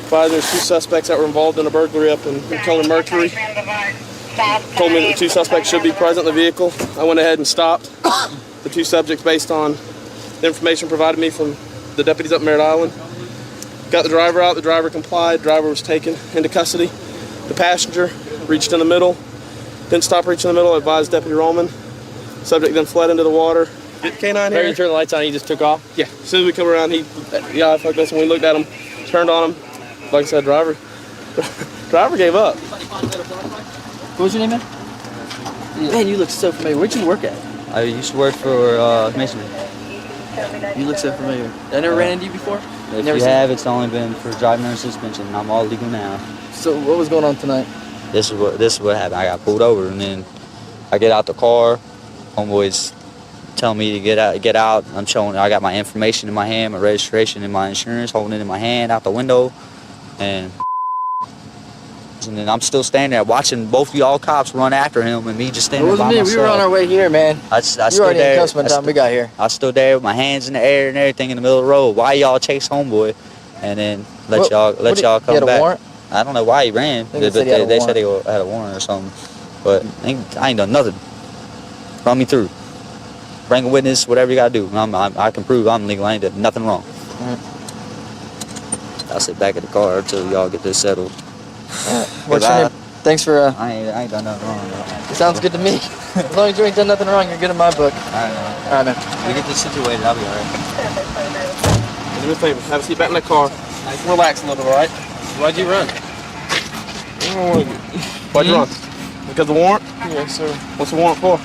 There's two suspects that were involved in a burglary up in Color Mercury. Told me the two suspects should be present in the vehicle. I went ahead and stopped the two subjects based on the information provided me from the deputies up Merritt Island. Got the driver out. The driver complied. The driver was taken into custody. The passenger reached in the middle. Didn't stop reaching in the middle. I advised Deputy Roman. Subject then fled into the water. Get K9 here. You turned the lights on, he just took off? Yeah. As soon as we come around, I fucked us when we looked at him, turned on him. Like I said, driver gave up. What was your name, man? Man, you look so familiar. Where'd you work at? I used to work for Masonry. You look so familiar. I never ran into you before? If you have, it's only been for driving under suspension. I'm all legal now. So what was going on tonight? This is what happened. I got pulled over, and then I get out the car. Homeboys tell me to get out. I'm showing. I got my information in my hand, my registration and my insurance, holding it in my hand out the window, and then I'm still standing there watching both of y'all cops run after him, and me just standing there by myself. We were on our way here, man. I you were already in cuffs by the time we got here. I stood there with my hands in the air and everything in the middle of the road. Why y'all chase homeboy, and then let y'all come he had back? A warrant? I don't know why he ran, but they said he had a warrant or something. But I ain't done nothing. Run me through. bring a witness, whatever you got to do. I can prove I'm legal. I ain't did nothing wrong. I'll sit back in the car until y'all get this settled. What's your name? Thanks for. I ain't done nothing wrong. It sounds good to me. As long as you ain't done nothing wrong, you're good in my book. All right, man. All right, man. We get this situated, I'll be all right. Do me a favor. Have a seat back in the car. Relax a little, all right? Why'd you run? Why'd you run? Because of the warrant? Yes, sir. What's the warrant for?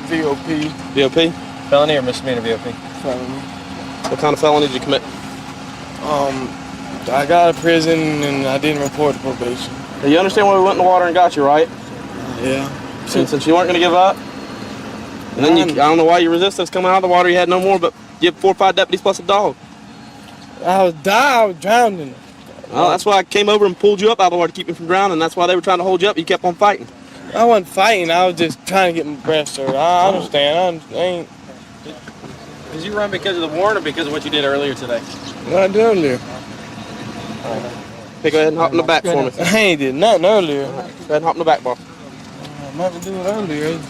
VOP. VOP? Felony or misdemeanor VOP? Felony. What kind of felony did you commit? I got out of prison and I didn't report to probation. Now, you understand why we went in the water and got you, right? Yeah. Since you weren't going to give up? And then I don't know why you resisted us coming out of the water. You had no more, but you had 4 or 5 deputies plus a dog. I was drowning. Well, that's why I came over and pulled you up out of the water to keep you from drowning. That's why they were trying to hold you up. You kept on fighting. I wasn't fighting. I was just trying to get my breath, sir. I understand. I ain't. Did you run because of the warrant or because of what you did earlier today? What I did earlier. Hey, go ahead and hop in the back for me. I ain't did nothing earlier. Go ahead and hop in the back bar. Nothing to do with earlier.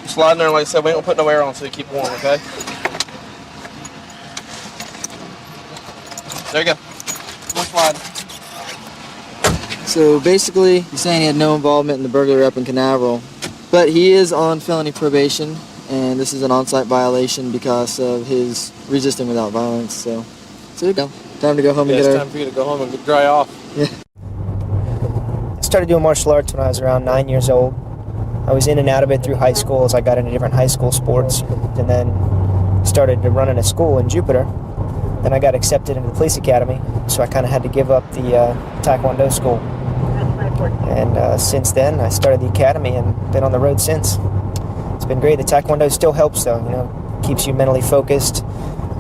Slide in there, like I said, we ain't gonna put no air on so you keep warm, okay? There you go. One slide. So basically, he's saying he had no involvement in the burglary up in Canaveral, but he is on felony probation, and this is an on-site violation because of his resisting without violence. So there you go. Time to go home and It's get our. time for you to go home and dry off. Yeah. I started doing martial arts when I was around 9 years old. I was in and out of it through high school as I got into different high school sports, and then started to run in a school in Jupiter. Then I got accepted into the police academy, so I kind of had to give up the Taekwondo school. And since then, I started the academy and been on the road since. It's been great. The Taekwondo still helps, though. You know, keeps you mentally focused.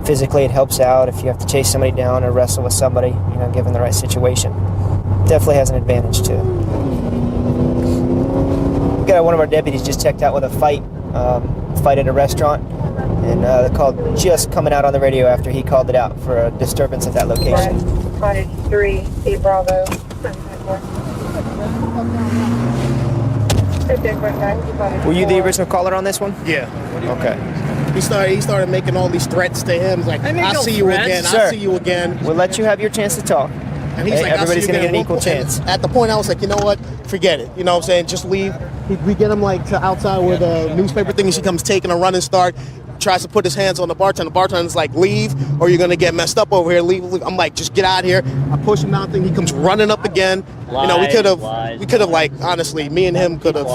Physically, it helps out if you have to chase somebody down or wrestle with somebody, you know, given the right situation. Definitely has an advantage to it. We got one of our deputies just checked out with a fight at a restaurant, and the call just coming out on the radio after he called it out for a disturbance at that location. Cottage 3, 8 Bravo. Were you the original caller on this one? Yeah. Okay. He started making all these threats to him. He's like, I'll see you again. Sir, I'll see you again. We'll let you have your chance to talk. And he's like, everybody's going to get an equal chance. At the point, I was like, you know what? Forget it. You know what I'm saying? Just leave. We get him like to outside where the newspaper thing is. He comes taking a running start, tries to put his hands on the bartender. The bartender's like, leave, or you're going to get messed up over here. Leave. I'm like, just get out of here. I push him out. Thing. He comes running up again. You know, we could have like, honestly, me and him could have,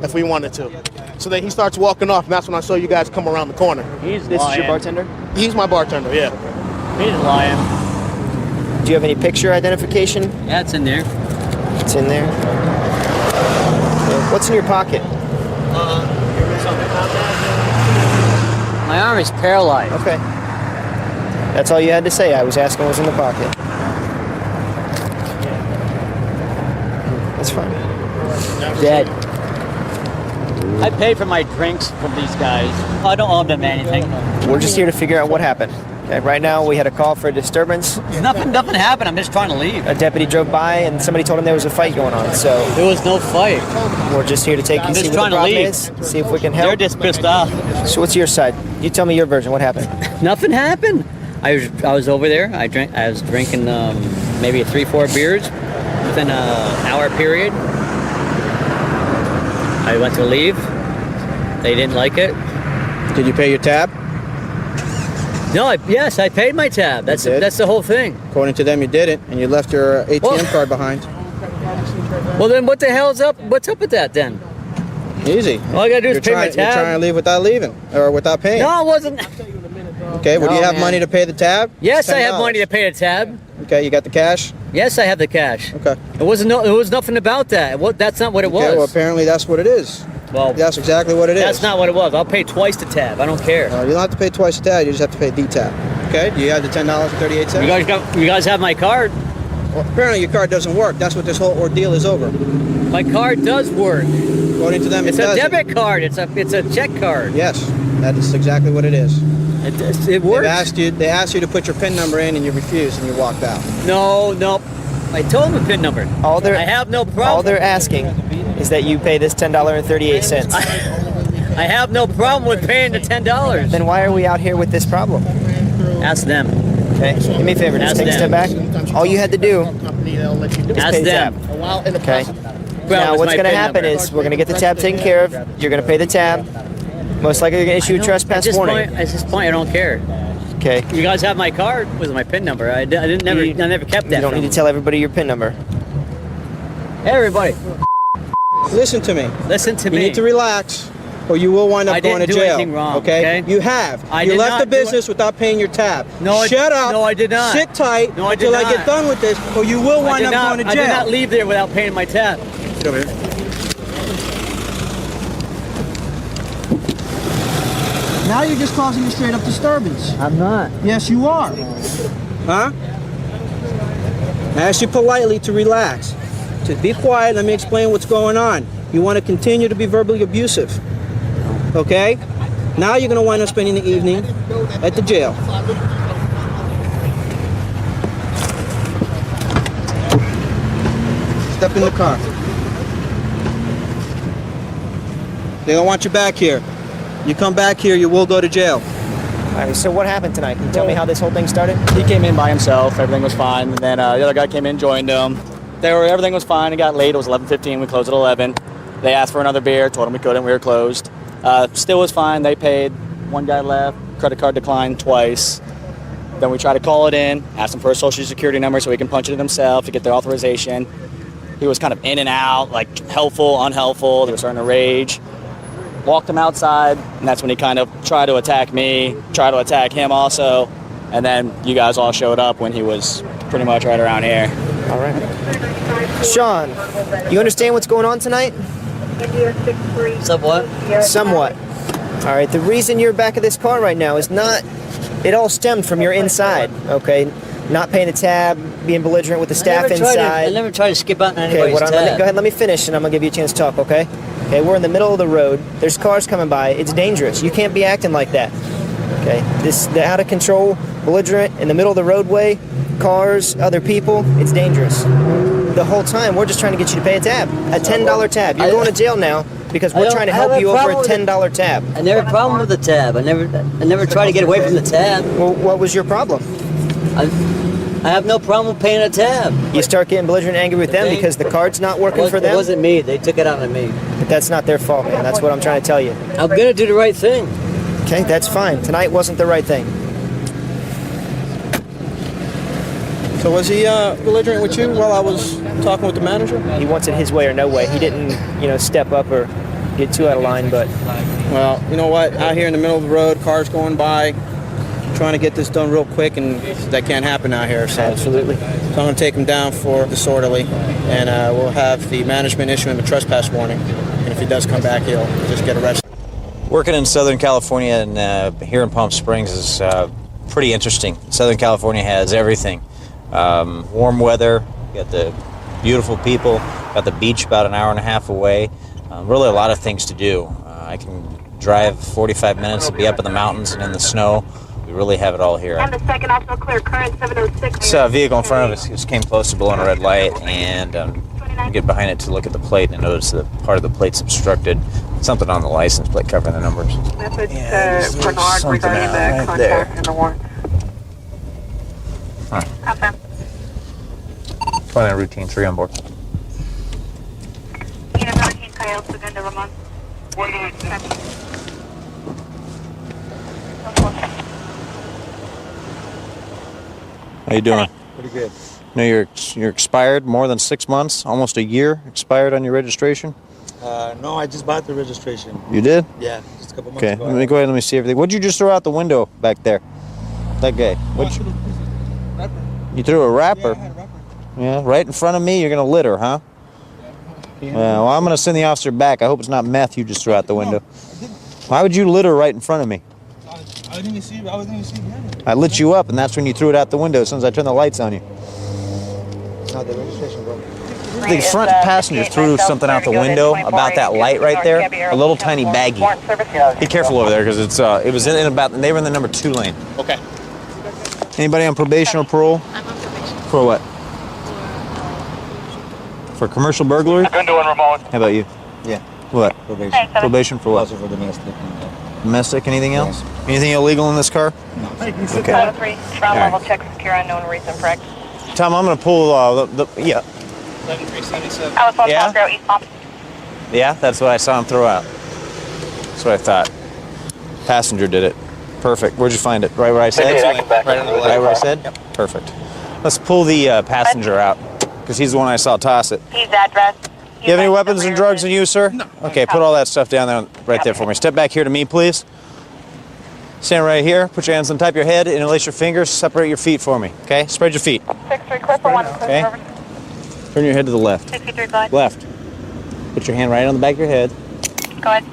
if we wanted to. So then he starts walking off, and that's when I saw you guys come around the corner. This is your bartender? He's my bartender, yeah. He's lying. Do you have any picture identification? Yeah, it's in there. It's in there. Okay. What's in your pocket? My arm is paralyzed. Okay. That's all you had to say. I was asking what's in the pocket. That's fine. Dead. I paid for my drinks from these guys. I don't owe them anything. We're just here to figure out what happened. Okay, right now, we had a call for a disturbance. Nothing happened. I'm just trying to leave. A deputy drove by, and somebody told him there was a fight going on. So there was no fight. We're just here to take you, see what the problem is, see if we can help. They're just pissed off. So what's your side? You tell me your version. What happened? Nothing happened. I was over there. I was drinking maybe 3-4 beers within an hour period. I went to leave. They didn't like it. Did you pay your tab? No, yes, I paid my tab. That's the whole thing. According to them, you didn't, and you left your ATM card behind. Well, then what the hell's up? What's up with that then? Easy. All I gotta do is pay my tab. You're trying to leave without leaving, or without paying. No, I wasn't. Okay, well, do you have man. money to pay the tab? Yes, $10. I have money to pay the tab. Okay, you got the cash? Yes, I have the cash. Okay. It was nothing about that. That's not what it was. Okay, well, apparently that's what it is. Well, that's exactly what it is. That's not what it was. I'll pay twice the tab. I don't care. You don't have to pay twice the tab. You just have to pay the tab. Okay. Do you have the $10.38? You guys have my card. Well, apparently your card doesn't work. That's what this whole ordeal is over. My card does work. According to them, it's a debit card. It's a check card. Yes, that is exactly what it is. It works. They asked you to put your PIN number in, and you refused, and you walked out. No. I told them the PIN number. I have no problem. All they're asking is that you pay this $10.38. I have no problem with paying the $10. Then why are we out here with this problem? Ask them. Okay, do me a favor, just Ask take a step back. All you had to do is Ask pay the them. tab. Okay. Well, Now it's what's my going to PIN happen number. is we're going to get the tab taken care of. You're going to pay the tab. Most likely, they're going to issue a trespass warning. At this point, I don't care. Okay. You guys have my card with my PIN number. I never kept that. You don't from need to tell everybody your PIN number. Hey, everybody. Listen to me. Listen to You me. need to relax, or you will wind up I going didn't to do jail. anything wrong, okay? okay? You have. I You did left not the do it. business without paying your tab. No, Shut up. No, I did not. Sit tight No, I did until I not. get done with this, or you will wind up going to jail. I did not leave there without paying my tab. Get over here. Now you're just causing a straight up disturbance. I'm not. Yes, you are. Huh? I asked you politely to relax. To be quiet, let me explain what's going on. You want to continue to be verbally abusive. Okay? Now you're going to wind up spending the evening at the jail. Step in the car. They don't want you back here. You come back here, you will go to jail. All right, so what happened tonight? Can you tell me how this whole thing started? He came in by himself. Everything was fine. And then the other guy came in, joined him. Everything was fine. It got late. It was 11:15. We closed at 11. They asked for another beer. Told them we couldn't. We were closed. Still was fine. They paid. One guy left. Credit card declined twice. Then we tried to call it in. Asked him for a social security number so he can punch it in himself to get their authorization. He was kind of in and out, like helpful, unhelpful. They were starting to rage. Walked him outside, and that's when he kind of tried to attack me, tried to attack him also, and then you guys all showed up when he was pretty much right around here. All right. Sean, you understand what's going on tonight? Somewhat. Somewhat. All right, the reason you're back of this car right now is not, it all stemmed from your inside, okay? Not paying the tab, being belligerent with the staff inside. I never tried to skip out on Okay, anybody's tab. go ahead, let me finish, and I'm gonna give you a chance to talk, okay? Okay, we're in the middle of the road. There's cars coming by. It's dangerous. You can't be acting like that. Okay, the out of control, belligerent in the middle of the roadway, cars, other people. It's dangerous. The whole time we're just trying to get you to pay a tab, a $10 tab. You're going to jail now because we're trying to help you over a $10 tab. I never had a problem with the tab. I never tried to get away from the tab. Well, what was your problem? I have no problem with paying a tab. You start getting belligerent and angry with them because the card's not working for them? It wasn't me. They took it out on me. But that's not their fault, man. That's what I'm trying to tell you. I'm going to do the right thing. Okay, that's fine. Tonight wasn't the right thing. So was he belligerent with you while I was talking with the manager? He wants it his way or no way. He didn't, step up or get too out of line, but... Well, you know what? Out here in the middle of the road, cars going by, trying to get this done real quick, and that can't happen out here. So. Absolutely. So I'm going to take him down for disorderly, and we'll have the management issue him a trespass warning. And if he does come back, he'll just get arrested. Working in Southern California and here in Palm Springs is pretty interesting. Southern California has everything. Warm weather, got the beautiful people, got the beach about an hour and a half away. Really a lot of things to do. I can drive 45 minutes and be up in the mountains and in the snow. We really have it all here. And the second also clear current 706. This vehicle in front of us just came close to blowing a red light, and I get behind it to look at the plate and notice that part of the plate's obstructed. Something on the license plate covering the numbers. Message Bernard regarding the contact and the warrant. Huh. Okay. Flying routine 3 on board. Unit 13 Coyote, Segunda, Ramon. How you doing? Pretty good. No, you're expired more than 6 months, almost a year expired on your registration. No, I just bought the registration. You did? Yeah, just a couple months Okay, ago. let me go ahead and let me see everything. What'd you just throw out the window back there? That guy. You threw a wrapper? Yeah, right in front of me. You're gonna litter, huh? Well, I'm gonna send the officer back. I hope it's not meth you just threw out the window. Why would you litter right in front of me? I didn't even see behind you. I lit you up, and that's when you threw it out the window as soon as I turned the lights on you. It's not the registration, bro. The front passenger threw something out the window about that light right there, a little tiny baggie. Be careful over there because it was in about, they were in the number 2 lane. Okay. Anybody on probation or parole? I'm on probation. For what? For commercial burglary? Window and Ramon. How about you? Yeah. What? Probation. Probation for what? Also for domestic. Domestic, anything else? Anything illegal in this car? No. Okay. 503, ground level check, secure, unknown reason for X. Tom, I'm going to pull yeah. 11377. Alice 1 Yeah? 0 East Palm. Yeah, that's what I saw him throw out. That's what I thought. Passenger did it. Perfect. Where'd you find it? Right where I said? Right on the left. Right where I said? Yep. Perfect. Let's pull the passenger out, because he's the one I saw toss it. He's address. You have any weapons and drugs in you, sir? No. Okay, put all that stuff down there, right there for me. Step back here to me, please. Stand right here. Put your hands on top of your head. Interlace your fingers. Separate your feet for me. Okay? Spread your feet. 63 Clipper 1. Okay? Turn your head to the left. 63 glide. Left. Put your hand right on the back of your head. Go ahead.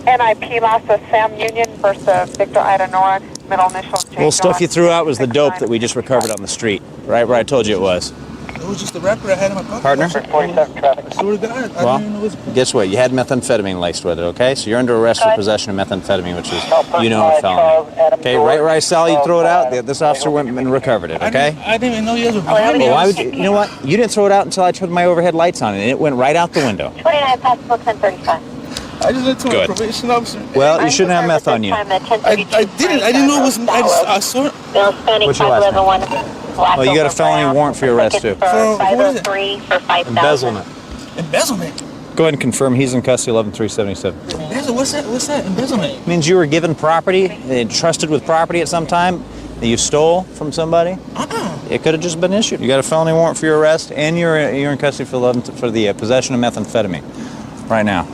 NIP lost with Sam Union versus Victor Ida Nora. Middle initial J. Little stuff you threw out was the dope that we just recovered on the street. Right where I told you it was. It was just the wrapper I had in my pocket. Partner? 47 traffic. I swear to God, I didn't even know it was. Well, guess what? You had methamphetamine laced with it, okay? So you're under arrest for possession of methamphetamine, which is, a felony. Okay, right where I saw you throw it out, this officer went and recovered it, okay? I didn't even know you guys were behind me. Well, why would you know what? You didn't throw it out until I turned my overhead lights on, and it went right out the window. 29 possible 1035. I just went to Good. a probation officer. Well, you shouldn't have meth on you. I didn't. I didn't know it was. I saw it. What's your last name? Well, you got a felony warrant for your arrest, too. For what is it? For 5,000. Embezzlement. Embezzlement. Go ahead and confirm he's in custody, 11377. Embezzlement. What's that? What's that? Embezzlement. Means you were given property, entrusted with property at some time that you stole from somebody. It could have just been issued. You got a felony warrant for your arrest, and you're in custody for the possession of methamphetamine right now.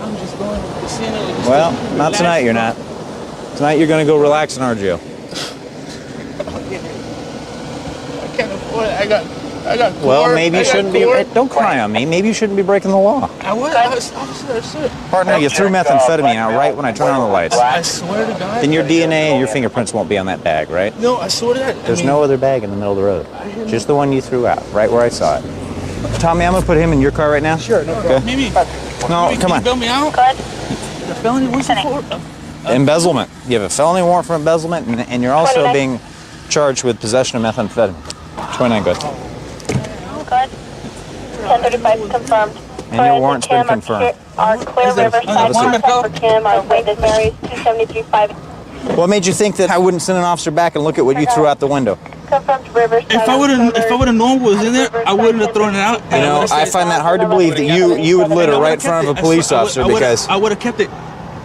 I'm just going to the casino. Well, not tonight. You're not. Tonight you're going to go relax in our jail. I can't afford it. I got. Well, maybe you shouldn't be. Don't cry on me. Maybe you shouldn't be breaking the law. I was officer. Partner, you threw methamphetamine out right when I turned on the lights. I swear to God. Then your DNA and your fingerprints won't be on that bag, right? No, I swear to God. There's no other bag in the middle of the road. Just the one you threw out, right where I saw it. Tommy, I'm going to put him in your car right now. Sure, no problem. Mimi. No, come on. Can you bail me out? The felony, what's it for? Embezzlement. You have a felony warrant for embezzlement, and you're also being charged with possession of methamphetamine. 29, good. Good. 1035 confirmed. And your warrant's been confirmed. Our Clear Riverside for Kim, our Wayne Mary's 273.5. What made you think that I wouldn't send an officer back and look at what you threw out the window? Confirmed Riverside. If I would have known what was in there, I wouldn't have thrown it out. You know, I find that hard to believe that you would litter right in front of a police officer because I would have kept it.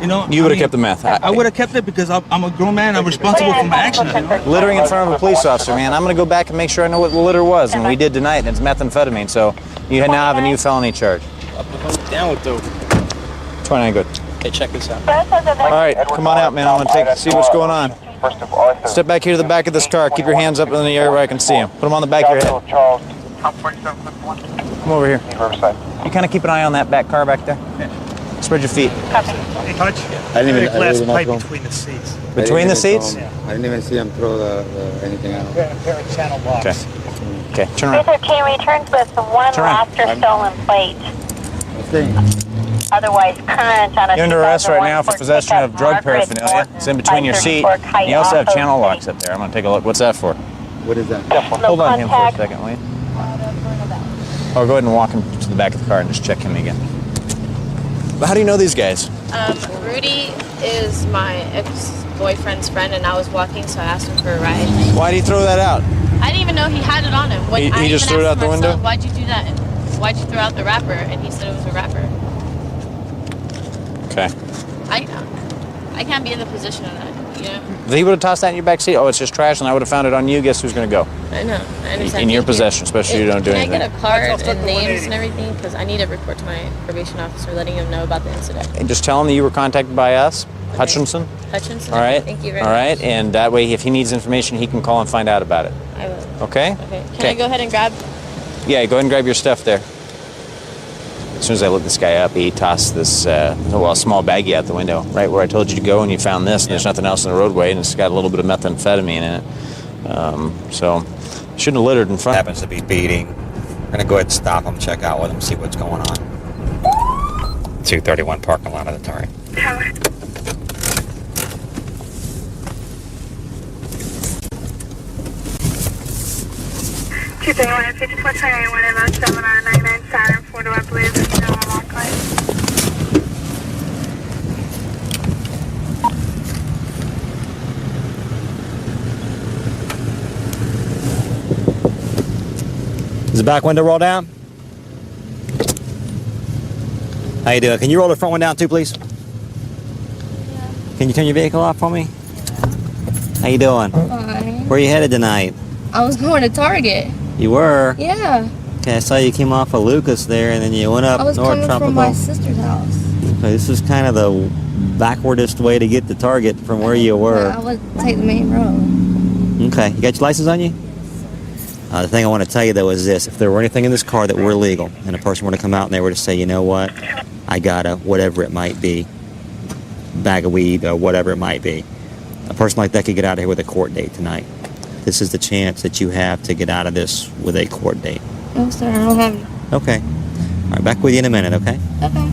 You know, you would have kept the meth. I would have kept it because I'm a grown man. I'm responsible for my actions. You know? Littering in front of a police officer, man. I'm going to go back and make sure I know what the litter was, and we did tonight, and it's methamphetamine. So you now have a new felony charge. Down with the. 29, good. Hey, check this out. All right, come on out, man. I want to see what's going on. Step back here to the back of this car. Keep your hands up in the air where I can see them. Put them on the back of your head. Come over here. You kind of keep an eye on that back car back there. Spread your feet. Hey, Hutch. I didn't even. Glass pipe between the seats. Between the seats? Yeah. I didn't even see him throw anything out. Pair of channel blocks. Okay. Okay, turn around. Mr. King returns with one Turn around. lost or stolen plate. Otherwise current on a You're under arrest right now for 2001 possession of drug Margaret paraphernalia. It's in between your seat. 534 You also have Kite channel Auto locks up there. I'm going to take a look. What's that for? What is that? Hold on him for a second, will you? Oh, go ahead and walk him to the back of the car and just check him again. But how do you know these guys? Rudy is my ex-boyfriend's friend, and I was walking, so I asked him for a ride. Why did he throw that out? I didn't even know he had it on him. He I just even threw it asked out the Marcel, window? Why'd you do that? Why'd you throw out the wrapper? And he said it was a wrapper. Okay. I can't be in the position of that, you know? If he would have tossed that in your back seat, oh, it's just trash, and I would have found it on you, guess who's going to go? I know. I understand. In your possession, especially if you don't do anything. Can I get a card and names and everything? Because I need to report to my probation officer, letting him know about the incident. And just tell him that you were contacted by us, Hutchinson. Hutchinson? All right. Thank you very All much. right, and that way, if he needs information, he can call and find out about it. I will. Okay? Okay. Can I go ahead and grab? Yeah, go ahead and grab your stuff there. As soon as I looked this guy up, he tossed this, small baggie out the window, right where I told you to go, and you found this, and there's nothing else in the roadway, and it's got a little bit of methamphetamine in it. So, shouldn't have littered in front. Happens to be beating. We're going to go ahead and stop him, check out with him, see what's going on. 231 parking lot of the Target. 231 5428 about 7999 Saturn 4 I believe is still on lock line. Is the back window roll down? How you doing? Can you roll the front one down too, please? Can you turn your vehicle off for me? How you doing? Fine. Where are you headed tonight? I was going to Target. You were? Yeah. Okay, I saw you came off of Lucas there, and then you went up I was North coming Tropical. from my sister's house. Okay, this is kind of the backwardest way to get to Target from where you were. I would take the main road. Okay, you got your license on you? The thing I want to tell you though is this: if there were anything in this car that were illegal, and a person were to come out and they were to say, you know what, I got a whatever it might be, bag of weed or whatever it might be, a person like that could get out of here with a court date tonight. This is the chance that you have to get out of this with a court date. No, sir, I don't have any. Okay. All right, back with you in a minute, okay? Okay.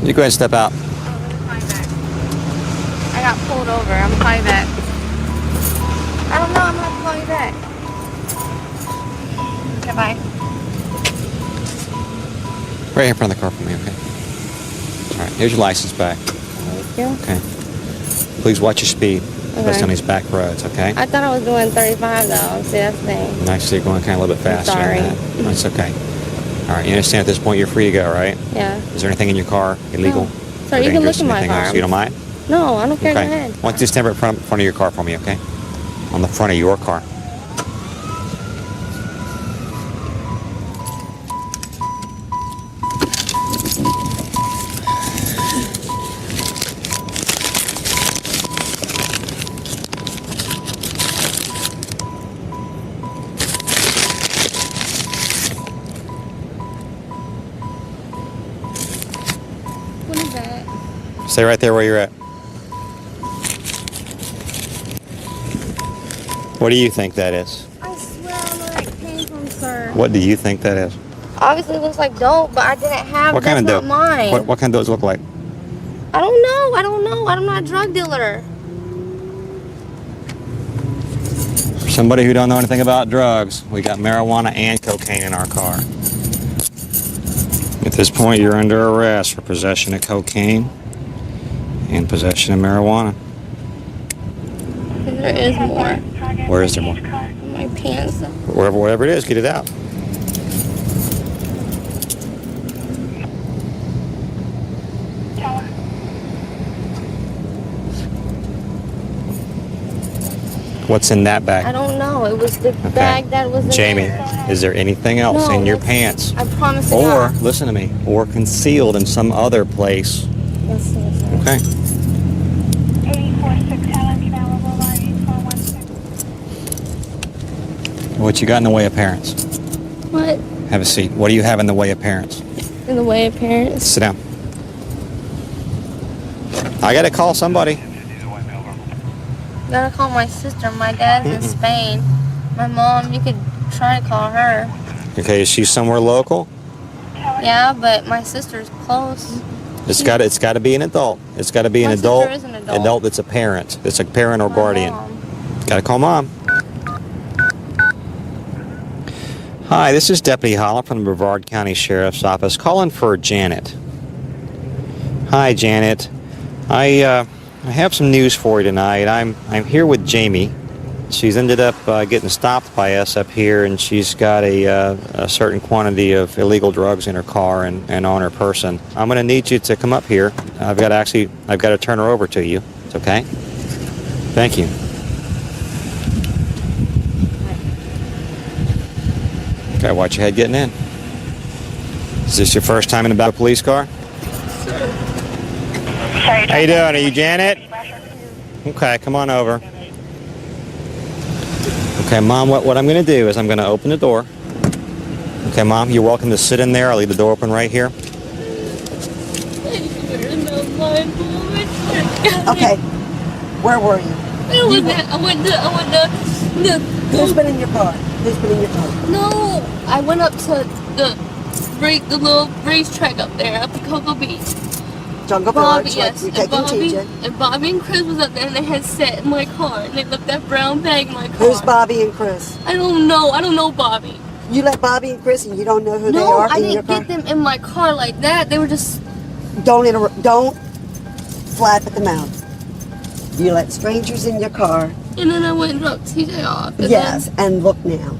You go ahead and step out. I got pulled over. I'm gonna call you back. I don't know. I'm gonna have to call you back. Okay, bye. Right here in front of the car for me, okay? All right, here's your license back. Thank you. Okay. Please watch your speed. Especially on these back roads, okay? I thought I was doing 35 though. See, that's the thing. Actually, you're going kind of a little bit faster sorry. than that. That's okay. All right, you understand at this point you're free to go, right? Yeah. Is there anything in your car illegal? No. Sir, you can look in my Anything car. else? You don't mind? No, I don't care. Okay. Go ahead. Why don't you just stand right in front of your car for me, okay? On the front of your car. What is that? Stay right there where you're at. What do you think that is? I swear I know where it came from, sir. What do you think that is? Obviously, it looks like dope, but I didn't have. What That's kind of not dope? mine. What kind of dope does it look like? I don't know. I don't know. I'm not a drug dealer. For somebody who don't know anything about drugs, we got marijuana and cocaine in our car. At this point, you're under arrest for possession of cocaine and possession of marijuana. There is more. Where is there more? In my pants. Wherever it is, get it out. What's in that bag? I don't know. It was the bag that was in Jamie, there. is there anything else No, in your that's- pants? I promise you Or, not. listen to me, or concealed in some other place? Yes, yes, yes. Okay. 846 Helen, available line 8416. What you got in the way of parents? What? Have a seat. What do you have in the way of parents? In the way of parents? Sit down. I gotta call somebody. Gotta call my sister. My dad's in Spain. My mom, you could try to call her. Okay, is she somewhere local? Yeah, but my sister's close. It's got to be an adult. It's got to be an My adult. sister is an adult. that's a parent. It's a parent or My guardian. mom. Gotta call mom. Hi, this is Deputy Holla from the Brevard County Sheriff's Office calling for Janet. Hi, Janet. I have some news for you tonight. I'm here with Jamie. She's ended up getting stopped by us up here, and she's got a certain quantity of illegal drugs in her car and on her person. I'm going to need you to come up here. I've got to turn her over to you. It's okay? Thank you. Okay, watch your head getting in. Is this your first time in the back of a police car? How you doing? Are you Janet? Okay, come on over. Okay, Mom, what I'm going to do is I'm going to open the door. Okay, Mom, you're welcome to sit in there. I'll leave the door open right here. Okay, where were you? I went to Who's been in your car? Who's been in your car? No, I went up to the little racetrack up there, up to Cocoa Beach. Jungle Bobby, Village, yes. like you're taking TJ. And Bobby and Chris was up there and they had sat in my car and they left that brown bag in my car. Who's Bobby and Chris? I don't know. I don't know Bobby. You let Bobby and Chris and you don't know who they No, are I in your didn't car? get them in my car like that. They were just... Don't flap at the mouth. You let strangers in your car. And then I went and dropped TJ off. And Yes, and look now.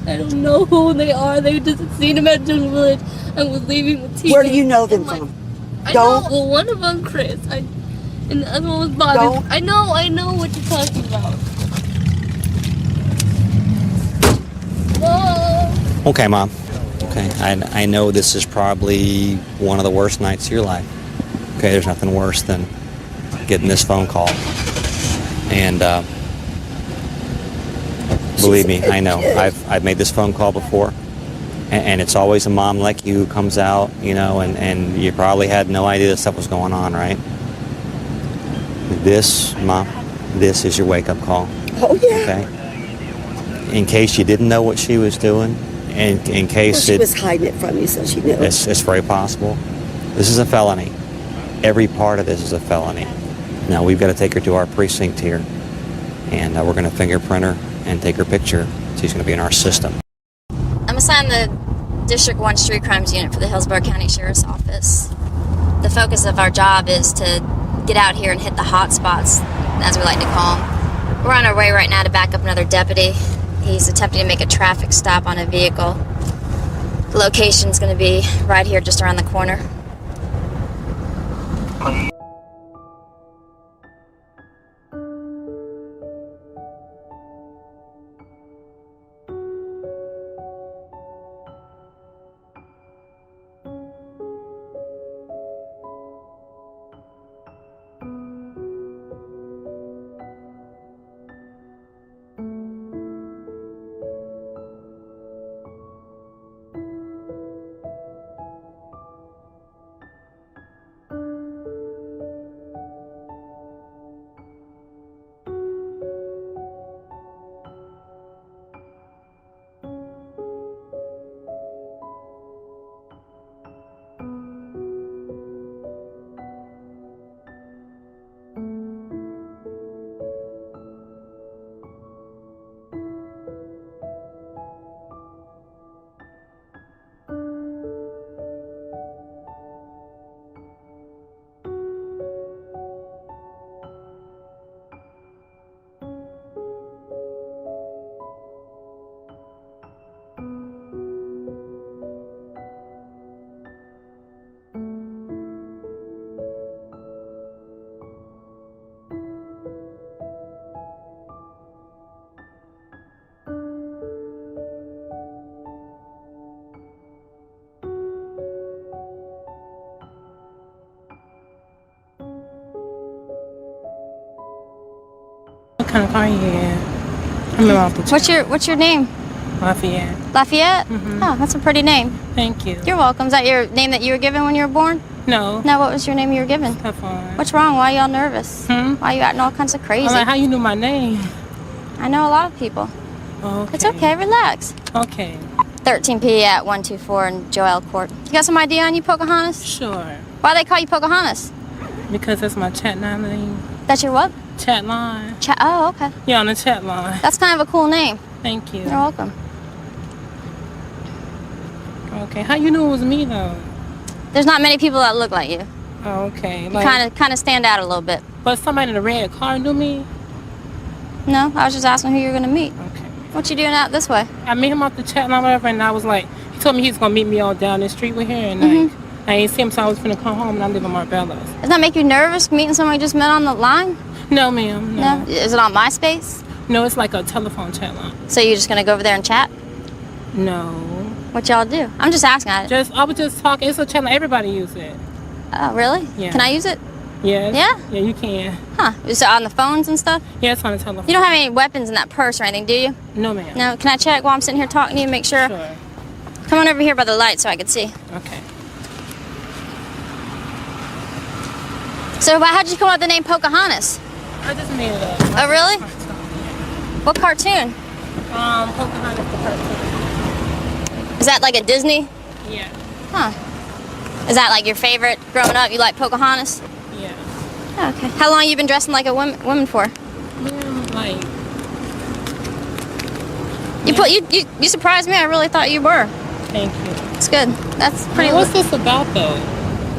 I don't know who they are. They just seen them at Jungle Village and was leaving with TJ. Where do you know them from? I Don't- know. Well, one of them, Chris. And the other one was Bobby. Don't- I know what you're talking about. Whoa. Okay, Mom. Okay, I know this is probably one of the worst nights of your life. Okay, there's nothing worse than getting this phone call. And believe me, I know. I've made this phone call before. And it's always a mom like you who comes out, you know, and you probably had no idea this stuff was going on, right? This, Mom, this is your wake-up call. Oh, yeah. Okay? In case you didn't know what she was doing, and in case Well, she was hiding it from you, so she knew. it's very possible. This is a felony. Every part of this is a felony. Now, we've got to take her to our precinct here, and we're going to fingerprint her and take her picture. She's going to be in our system. I'm assigned the District 1 Street Crimes Unit for the Hillsborough County Sheriff's Office. The focus of our job is to get out here and hit the hot spots, as we like to call them. We're on our way right now to back up another deputy. He's attempting to make a traffic stop on a vehicle. The location's going to be right here just around the corner. What kind of car you in? I'm off the What's your name? Lafayette. Lafayette? Oh, that's a pretty name. Thank you. You're welcome. Is that your name that you were given when you were born? No. No, what was your name you were given? Stephon. What's wrong? Why are you all nervous? Why are you acting all kinds of crazy? I'm like, how you knew my name? I know a lot of people. Okay. It's okay, relax. Okay. 13P at 124 in Joel Court. You got some idea on you, Pocahontas? Sure. Why they call you Pocahontas? Because that's my chat line name. That's your what? Chat line. Oh, okay. Yeah, on the chat line. That's kind of a cool name. Thank you. You're welcome. Okay. How you knew it was me though? There's not many people that look like you. Oh, okay. You kind of stand out a little bit. But somebody in a red car knew me? No, I was just asking who you were gonna meet. Okay. What you doing out this way? I met him off the chat line, whatever, and I was like, he told me he was gonna meet me all down the street with her, and I ain't see him, so I was gonna come home, and I live in Marbella. Does that make you nervous meeting someone you just met on the line? No, ma'am. No. Is it on MySpace? No, it's like a telephone chat line. So you're just gonna go over there and chat? No. What y'all do? I'm just asking. I was just talking. It's a channel. Everybody use it. Oh, really? Yeah. Can I use it? Yes. Yeah? Yeah, you can. Huh. Is it on the phones and stuff? Yeah, it's on the telephone. You don't have any weapons in that purse or anything, do you? No, ma'am. No. Can I check while I'm sitting here talking to you? Make sure. Sure. Come on over here by the light so I can see. Okay. So how'd you come up with the name Pocahontas? I just made it up. Oh, really? What cartoon? Pocahontas the cartoon. Is that like a Disney? Yeah. Huh. Is that like your favorite growing up? You like Pocahontas? Yeah. Oh, okay. How long you been dressing like a woman for? Yeah, like. You surprised me. I really thought you were. Thank you. It's good. That's pretty. What's this about, though?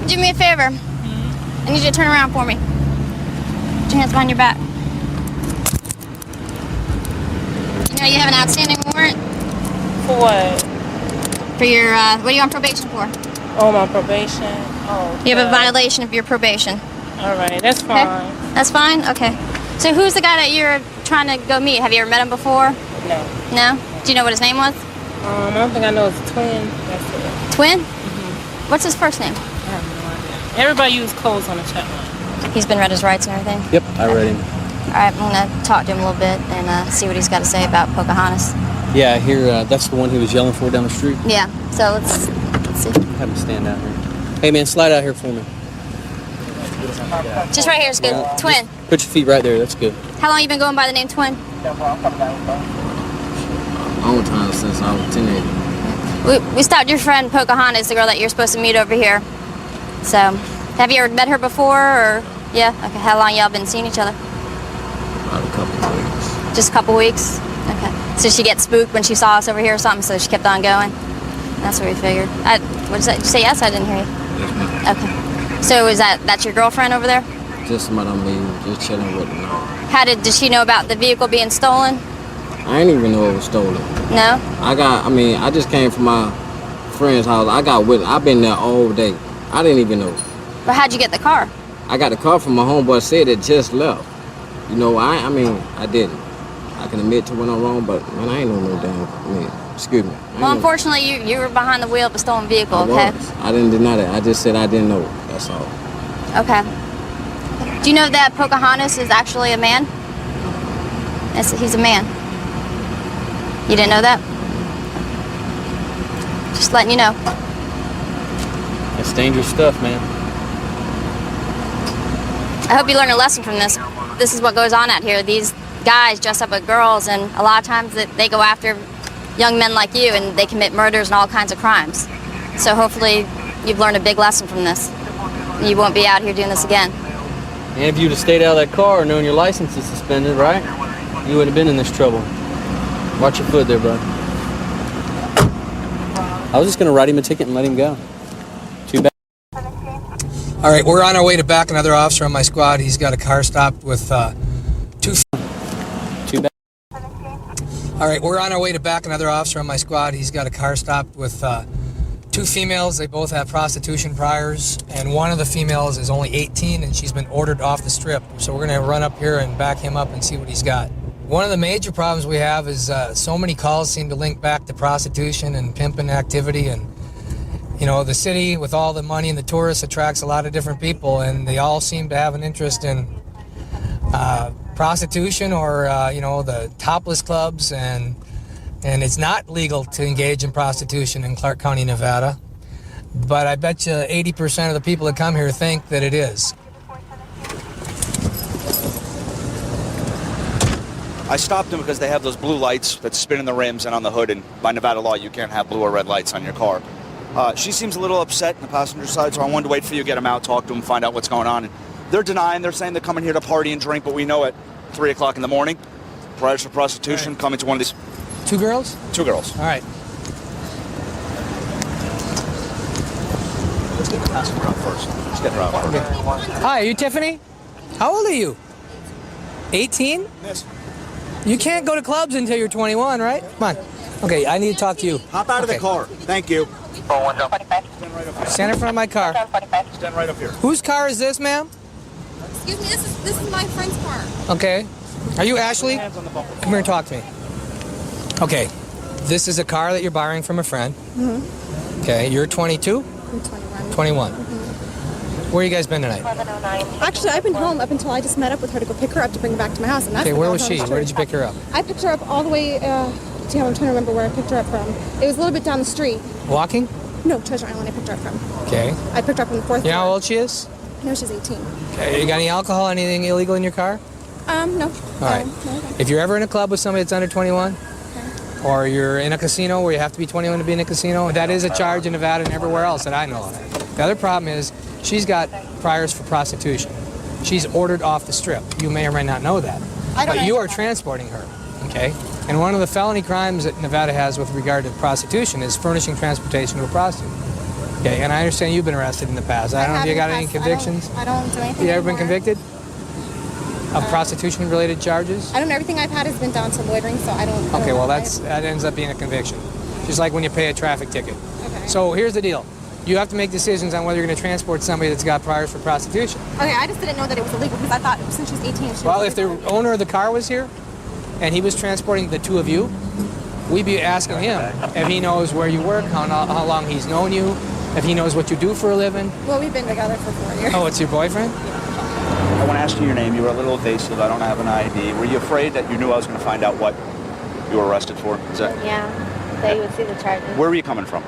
Do me a favor. I need you to turn around for me. Put your hands behind your back. You know you have an outstanding warrant? For what? For your, what are you on probation for? Oh, my probation. Oh. You have a violation of your probation. All right, that's fine. Okay. That's fine? Okay. So who's the guy that you're trying to go meet? Have you ever met him before? No. No? Do you know what his name was? I don't think I know. It's a twin. That's it. Twin? What's his first name? I have no idea. Everybody uses codes on the chat line. He's been read his rights and everything? Yep, I read him. All right, I'm going to talk to him a little bit and see what he's got to say about Pocahontas. Yeah, I hear that's the one he was yelling for down the street. Yeah, so let's see. Have him stand out here. Hey, man, slide out here for me. Just right here is good. Twin. Put your feet right there. That's good. How long you been going by the name Twin? Long time since I was a teenager. We stopped your friend Pocahontas, the girl that you're supposed to meet over here. So, have you ever met her before, or yeah? Okay. How long y'all been seeing each other? About a couple of weeks. Just a couple weeks. Okay. So she get spooked when she saw us over here or something, so she kept on going. That's what we figured. What did you say? Yes, I didn't hear you. Yes, ma'am. Okay. So is that's your girlfriend over there? Just somebody I mean, just chilling with her. How did she know about the vehicle being stolen? I didn't even know it was stolen. No? I just came from my friend's house. I've been there all day. I didn't even know. But how'd you get the car? I got the car from my homeboy, said it just left. You know, I didn't. I can admit to when I'm wrong, but man, I ain't know no damn, excuse me. Well, unfortunately, you were behind the wheel of a stolen vehicle, okay? I didn't deny that. I just said I didn't know. That's all. Okay. Do you know that Pocahontas is actually a man? He's a man. You didn't know that? Just letting you know. That's dangerous stuff, man. I hope you learn a lesson from this. This is what goes on out here. These guys dress up as girls, and a lot of times they go after young men like you, and they commit murders and all kinds of crimes. So hopefully you've learned a big lesson from this. You won't be out here doing this again. And if you'd have stayed out of that car knowing your license is suspended, right? You wouldn't have been in this trouble. Watch your foot there, bud. I was just going to write him a ticket and let him go. Too bad. All right, we're on our way to back another officer on my squad. He's got a car stopped with two. Too bad. All right, we're on our way to back another officer on my squad. He's got a car stopped with two females. They both have prostitution priors, and one of the females is only 18, and she's been ordered off the strip. So we're going to run up here and back him up and see what he's got. One of the major problems we have is so many calls seem to link back to prostitution and pimping activity, and you know, the city with all the money and the tourists attracts a lot of different people, and they all seem to have an interest in prostitution or you know, the topless clubs, and it's not legal to engage in prostitution in Clark County, Nevada. But I bet you 80% of the people that come here think that it is. I stopped them because they have those blue lights that spin in the rims and on the hood, and by Nevada law, you can't have blue or red lights on your car. She seems a little upset in the passenger side, so I wanted to wait for you to get them out, talk to them, find out what's going on. And they're denying, they're saying they're coming here to party and drink, but we know at 3 o'clock in the morning, prior to prostitution, coming to one of these. Two girls? Two girls. All right. Let's get the passenger out first. Let's get her out first. Hi, are you Tiffany? How old are you? 18? Yes. You can't go to clubs until you're 21, right? Come on. Okay, I need to talk to you. Hop out of the car. Thank you. Stand in front of my car. Stand right up here. Whose car is this, ma'am? Excuse me, this is my friend's car. Okay. Are you Ashley? Come here and talk to me. Okay. This is a car that you're borrowing from a friend. Mm-hmm. Okay. You're 22? I'm 21. 21. Mm-hmm. Where you guys been tonight? Actually, I've been home up until I just met up with her to go pick her up to bring her back to my house. And that's Okay, the where girl was down she? the street. Where did you pick her up? I picked her up all the way, I'm trying to remember where I picked her up from. It was a little bit down the street. Walking? No, Treasure Island I picked her up from. Okay. I picked her up on the 4th You know how floor. old she is? No, she's 18. Okay. You got any alcohol, anything illegal in your car? No. All right. No. If you're ever in a club with somebody that's under 21, or you're in a casino where you have to be 21 to be in a casino, that is a charge in Nevada and everywhere else that I know of. The other problem is she's got priors for prostitution. She's ordered off the strip. You may or may not know that. But you are transporting her, okay? And one of the felony crimes that Nevada has with regard to prostitution is furnishing transportation to a prostitute. Okay, and I understand you've been arrested in the past. I don't know if you got any convictions. I don't do anything. You ever been anymore. convicted of prostitution-related charges? I don't know. Everything I've had has been down to loitering, so I don't. Okay, well that ends up being a conviction. Just like when you pay a traffic ticket. Okay. So here's the deal. You have to make decisions on whether you're going to transport somebody that's got priors for prostitution. Okay, I just didn't know that it was illegal because I thought since she's 18, she Well, was if the owner of the car was here and he was transporting the two of you, we'd be asking him if he knows where you work, how long he's known you, if he knows what you do for a living. Well, we've been together for 4 years. Oh, it's your boyfriend? I want to ask you your name. You were a little evasive. I don't have an ID. Were you afraid that you knew I was going to find out what you were arrested for? Is that? Yeah, that you would see the charges. Where were you coming from?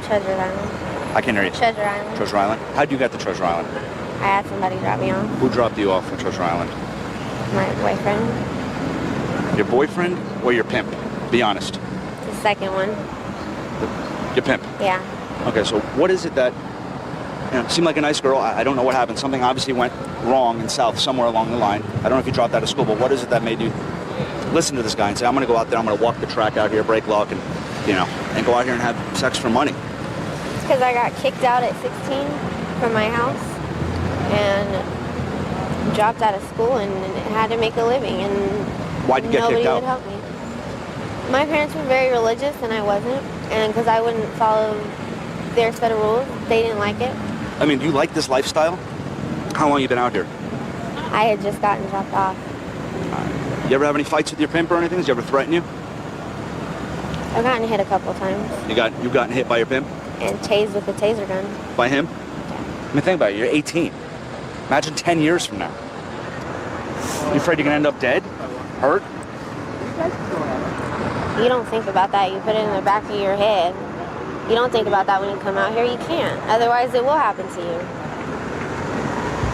Treasure Island. I can't hear you. Treasure Island. Treasure Island. How'd you get to Treasure Island? I had somebody drop me off. Who dropped you off at Treasure Island? My boyfriend. Your boyfriend or your pimp? Be honest. The second one. Your pimp. Yeah. Okay, so what is it that, seemed like a nice girl. I don't know what happened. Something obviously went wrong in South somewhere along the line. I don't know if you dropped out of school, but what is it that made you listen to this guy and say, I'm going to go out there, I'm going to walk the track out here, break lock, and, and go out here and have sex for money? It's because I got kicked out at 16 from my house and dropped out of school and had to make a living. And Why'd you get nobody kicked out? would help me. My parents were very religious and I wasn't. And because I wouldn't follow their set of rules, they didn't like it. I mean, do you like this lifestyle? How long you been out here? I had just gotten dropped off. You ever have any fights with your pimp or anything? Does he ever threaten you? I've gotten hit a couple times You've gotten hit by your pimp? and tased with a taser gun. By him? I mean, think about it. You're 18. Imagine 10 years from now. You afraid you're going to end up dead? Hurt? You don't think about that. You put it in the back of your head. You don't think about that when you come out here. You can't. Otherwise, it will happen to you.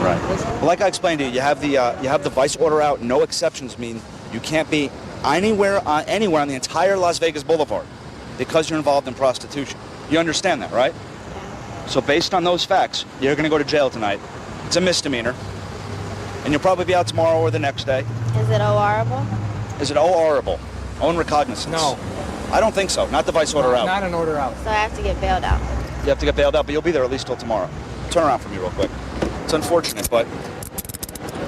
Right. Well, like I explained to you, you have the vice order out. No exceptions mean you can't be anywhere on the entire Las Vegas Boulevard because you're involved in prostitution. You understand that, right? So based on those facts, you're going to go to jail tonight. It's a misdemeanor, and you'll probably be out tomorrow or the next day. Is it horrible? Is it horrible? Own recognizance? No. I don't think so. Not the vice order out. Not an order out. So I have to get bailed out. You have to get bailed out, but you'll be there at least till tomorrow. Turn around for me real quick. It's unfortunate, but,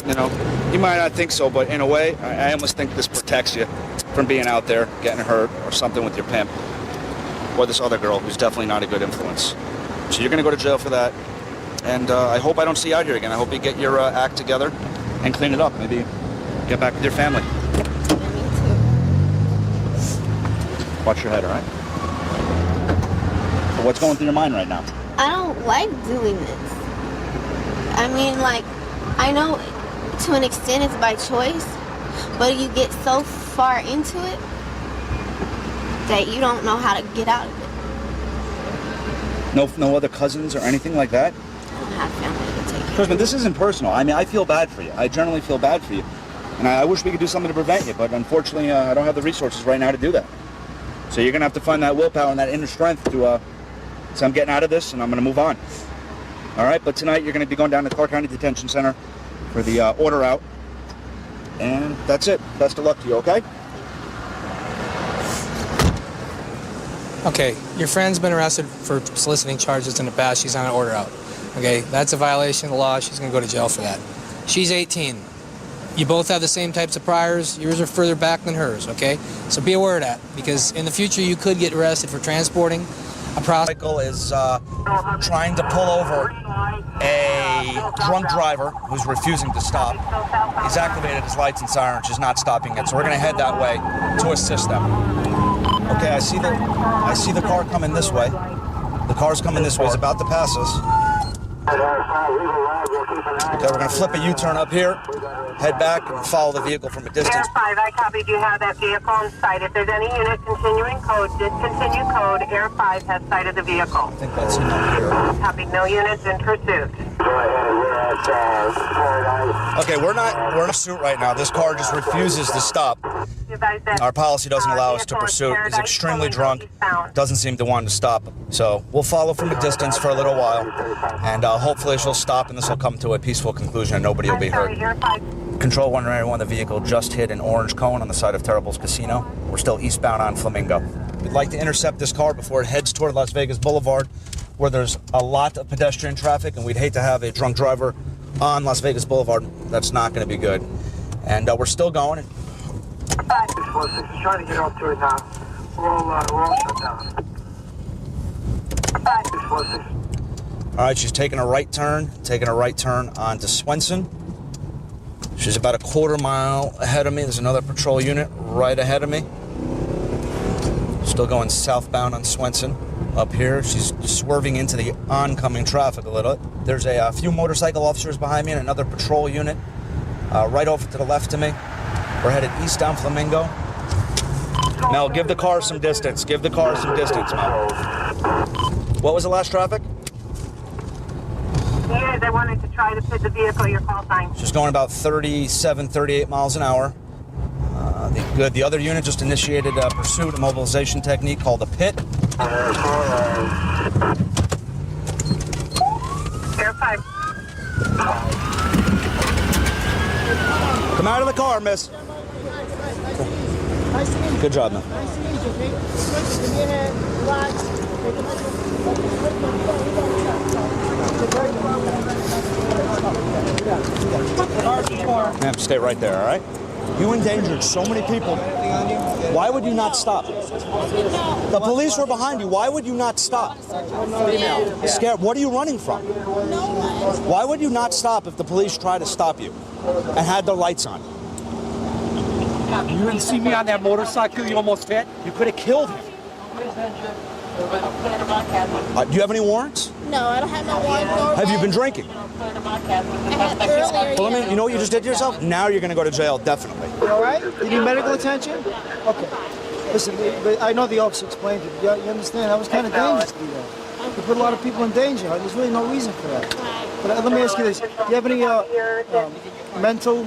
you might not think so, but in a way, I almost think this protects you from being out there, getting hurt, or something with your pimp, or this other girl who's definitely not a good influence. So you're going to go to jail for that, and I hope I don't see you out here again. I hope you get your act together and clean it up. Maybe get back with your family. Watch your head, all right? So what's going through your mind right now? I don't like doing this. I mean, I know to an extent it's by choice, but you get so far into it that you don't know how to get out of it. No other cousins or anything like that? I don't have family to take care Trust me, this isn't personal. I mean, I feel bad for you. I generally feel bad for you. And I wish we could do something to prevent you, but unfortunately, I don't have the resources right now to do that. So you're going to have to find that willpower and that inner strength to say, I'm getting out of this and I'm going to move on. All right, but tonight you're going to be going down to Clark County Detention Center for the order out. And that's it. Best of luck to you, okay? Okay, your friend's been arrested for soliciting charges in the past. She's on an order out. Okay, that's a violation of the law. She's going to go to jail for that. She's 18. You both have the same types of priors. Yours are further back than hers, okay? So be aware of that, because in the future you could get arrested for transporting a prostitute. Michael is trying to pull over a drunk driver who's refusing to stop. He's activated his lights and sirens, just not stopping it. So we're going to head that way to assist them. Okay, I see the car coming this way. The car's coming this way. It's about to pass us. Okay, we're going to flip a U-turn up here, head back, and follow the vehicle from a distance. Air 5, I copy. Do you have that vehicle in sight? If there's any unit continuing code, discontinue code, Air 5 has sighted the vehicle. I think that's enough here. Copy. No units in pursuit. Okay, we're not in pursuit right now. This car just refuses to stop. Our policy doesn't allow us to pursue. He's extremely drunk, doesn't seem to want to stop. So we'll follow from a distance for a little while, and hopefully she'll stop and this will come to a peaceful conclusion and nobody will be hurt. Control 191, the vehicle just hit an orange cone on the side of Terrible's Casino. We're still eastbound on Flamingo. We'd like to intercept this car before it heads toward Las Vegas Boulevard, where there's a lot of pedestrian traffic, and we'd hate to have a drunk driver on Las Vegas Boulevard. That's not going to be good. And we're still going. 646 is trying to get up to it now. We're all shut down. 646. All right, she's taking a right turn onto Swenson. She's about a quarter mile ahead of me. There's another patrol unit right ahead of me. Still going southbound on Swenson. Up here, she's swerving into the oncoming traffic a little. There's a few motorcycle officers behind me and another patrol unit right over to the left of me. We're headed east down Flamingo. Mel, give the car some distance. Give the car some distance, Mel. What was the last traffic? Yeah, they wanted to try to pit the vehicle, your call sign. She's going about 37, 38 miles an hour. The other unit just initiated a pursuit, a mobilization technique called the pit. Air 5. Come out of the car, miss. Good job, man. Ma'am, stay right there, all right? You endangered so many people. Why would you not stop? The police were behind you. Why would you not stop? Scared. What are you running from? Why would you not stop if the police tried to stop you and had their lights on? You didn't see me on that motorcycle you almost hit? You could have killed him. Do you have any warrants? No, I don't have no warrant. Have you been drinking? I had earlier. Well, you know what you just did to yourself? Now you're going to go to jail, definitely. You all right? You need medical attention? Okay. Listen, but I know the officer explained it. You understand? That was kind of dangerous to do that. You put a lot of people in danger. There's really no reason for that. But let me ask you this. Do you have any mental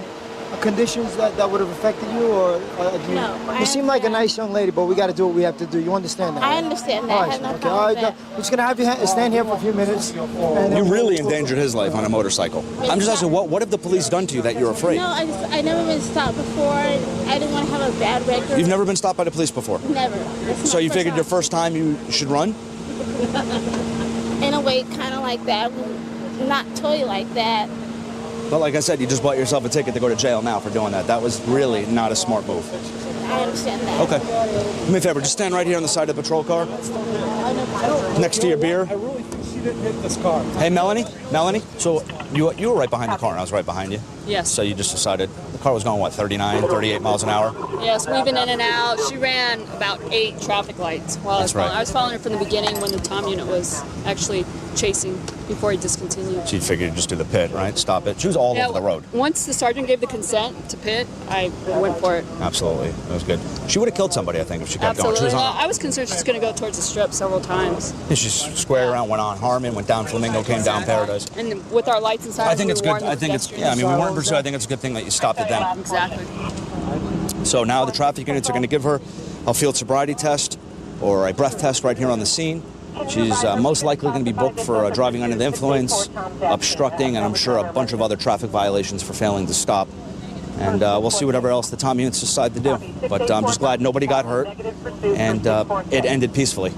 conditions that would have affected you? Or No. You seem like a nice young lady, but we got to do what we have to do. You understand that? I right? understand that. All I right, have no okay. problem All with right, that. we're just going to have you stand here for a few minutes. And You really endangered his life on a motorcycle. I'm just asking, what have the police done to you that you're afraid? No, I never been stopped before. I didn't want to have a bad record. You've never been stopped by the police before? Never. So you figured your first time you should run? In a way, kind of like that. Not totally like that. But like I said, you just bought yourself a ticket to go to jail now for doing that. That was really not a smart move. I understand that. Okay. Do me a favor, just stand right here on the side of the patrol car. Next to your beer. I really think she didn't hit this car. Hey, Melanie? So you were right behind the car and I was right behind you? Yes. So you just decided, the car was going, what, 39, 38 miles an hour? Yes, weaving in and out. She ran about 8 traffic lights while That's right. I was following her from the beginning when the Tom unit was actually chasing before he discontinued. She figured you'd just do the pit, right? Stop it. She was all over the road. Once the sergeant gave the consent to pit, I went for it. Absolutely. That was good. She would have killed somebody, I think, if she kept Absolutely. going. She was Well, I was concerned she was going to go towards the strip several times. She squared around, went on Harmon, went down Flamingo, came down Paradise. And with our lights inside, I think it's good. I think it's, we weren't pursuing. I think it's a good thing that you stopped it then. Exactly. So now the traffic units are going to give her a field sobriety test or a breath test right here on the scene. She's most likely going to be booked for driving under the influence, obstructing, and I'm sure a bunch of other traffic violations for failing to stop. And we'll see whatever else the Tom units decide to do. But I'm just glad nobody got hurt, and it ended peacefully.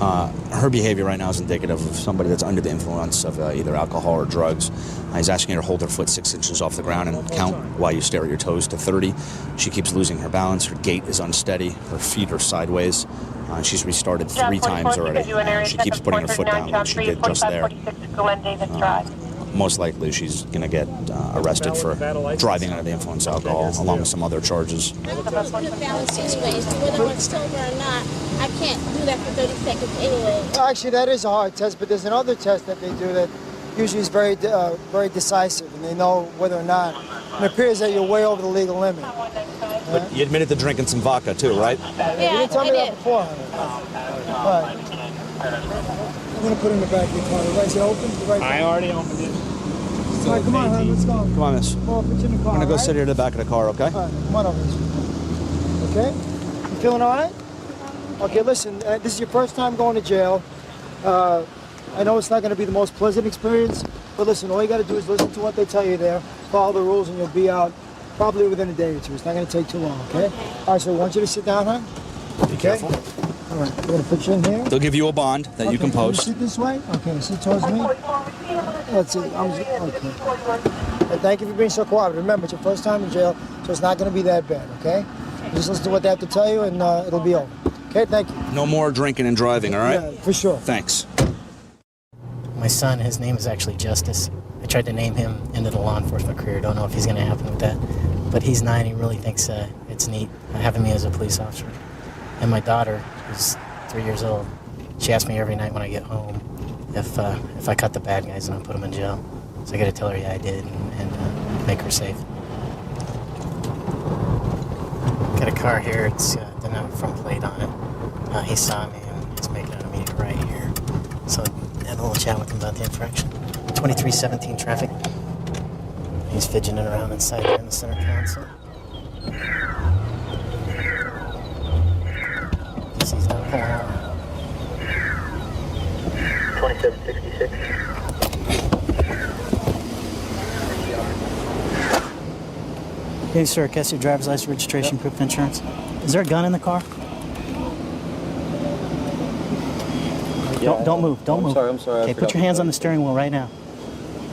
Her behavior right now is indicative of somebody that's under the influence of either alcohol or drugs. He's asking her to hold her foot 6 inches off the ground and count while you stare at your toes to 30. She keeps losing her balance. Her gait is unsteady. Her feet are sideways. She's restarted 3 times already. She keeps putting her foot down like she did just there. Most likely she's going to get arrested for driving under the influence of alcohol, along with some other charges. I'm supposed to put balance anyways. Whether I'm sober or not, I can't do that for 30 seconds anyway. Actually, that is a hard test, but there's another test that they do that usually is very decisive, and they know whether or not it appears that you're way over the legal limit. But you admitted to drinking some vodka too, right? Yeah, you didn't tell me that before, honey. Right. I'm going to put it in the back of your car. Is it open? I already opened it. All right, come on, honey, let's go. Come on, miss. Come on, put you in the car. I'm going to go all sit here in the back of the car, okay? right? All right, come on over. Okay? You feeling all right? Okay, listen, this is your first time going to jail. I know it's not going to be the most pleasant experience, but listen, all you got to do is listen to what they tell you there, follow the rules, and you'll be out probably within a day or two. It's not going to take too long, okay? All right, so I want you to sit down, huh? Be careful. All right, we're going to put you in here. They'll give you a bond that you can post. Sit this way? Okay, sit towards me. That's it. Okay. Thank you for being so cooperative. Remember, it's your first time in jail, so it's not going to be that bad, okay? Just listen to what they have to tell you, and it'll be over. Okay, thank you. No more drinking and driving, all right? Yeah, for sure. Thanks. My son, his name is actually Justice. I tried to name him into the law enforcement career. Don't know if he's going to happen with that. But he's 9. He really thinks it's neat having me as a police officer. And my daughter, who's 3 years old, she asks me every night when I get home if I caught the bad guys and I put them in jail. So I got to tell her, yeah, I did, and make her safe. Got a car here. It's doesn't have a front plate on it. He saw me and he's making an immediate right here. So I had a little chat with him about the infraction. 2317 traffic. He's fidgeting around inside there in the center console. He's not pulling out. 2766. Hey, sir, can I see your driver's license, registration, proof of insurance? Is there a gun in the car? Don't move. Don't move. I'm sorry. Okay, put your hands on the steering wheel right now.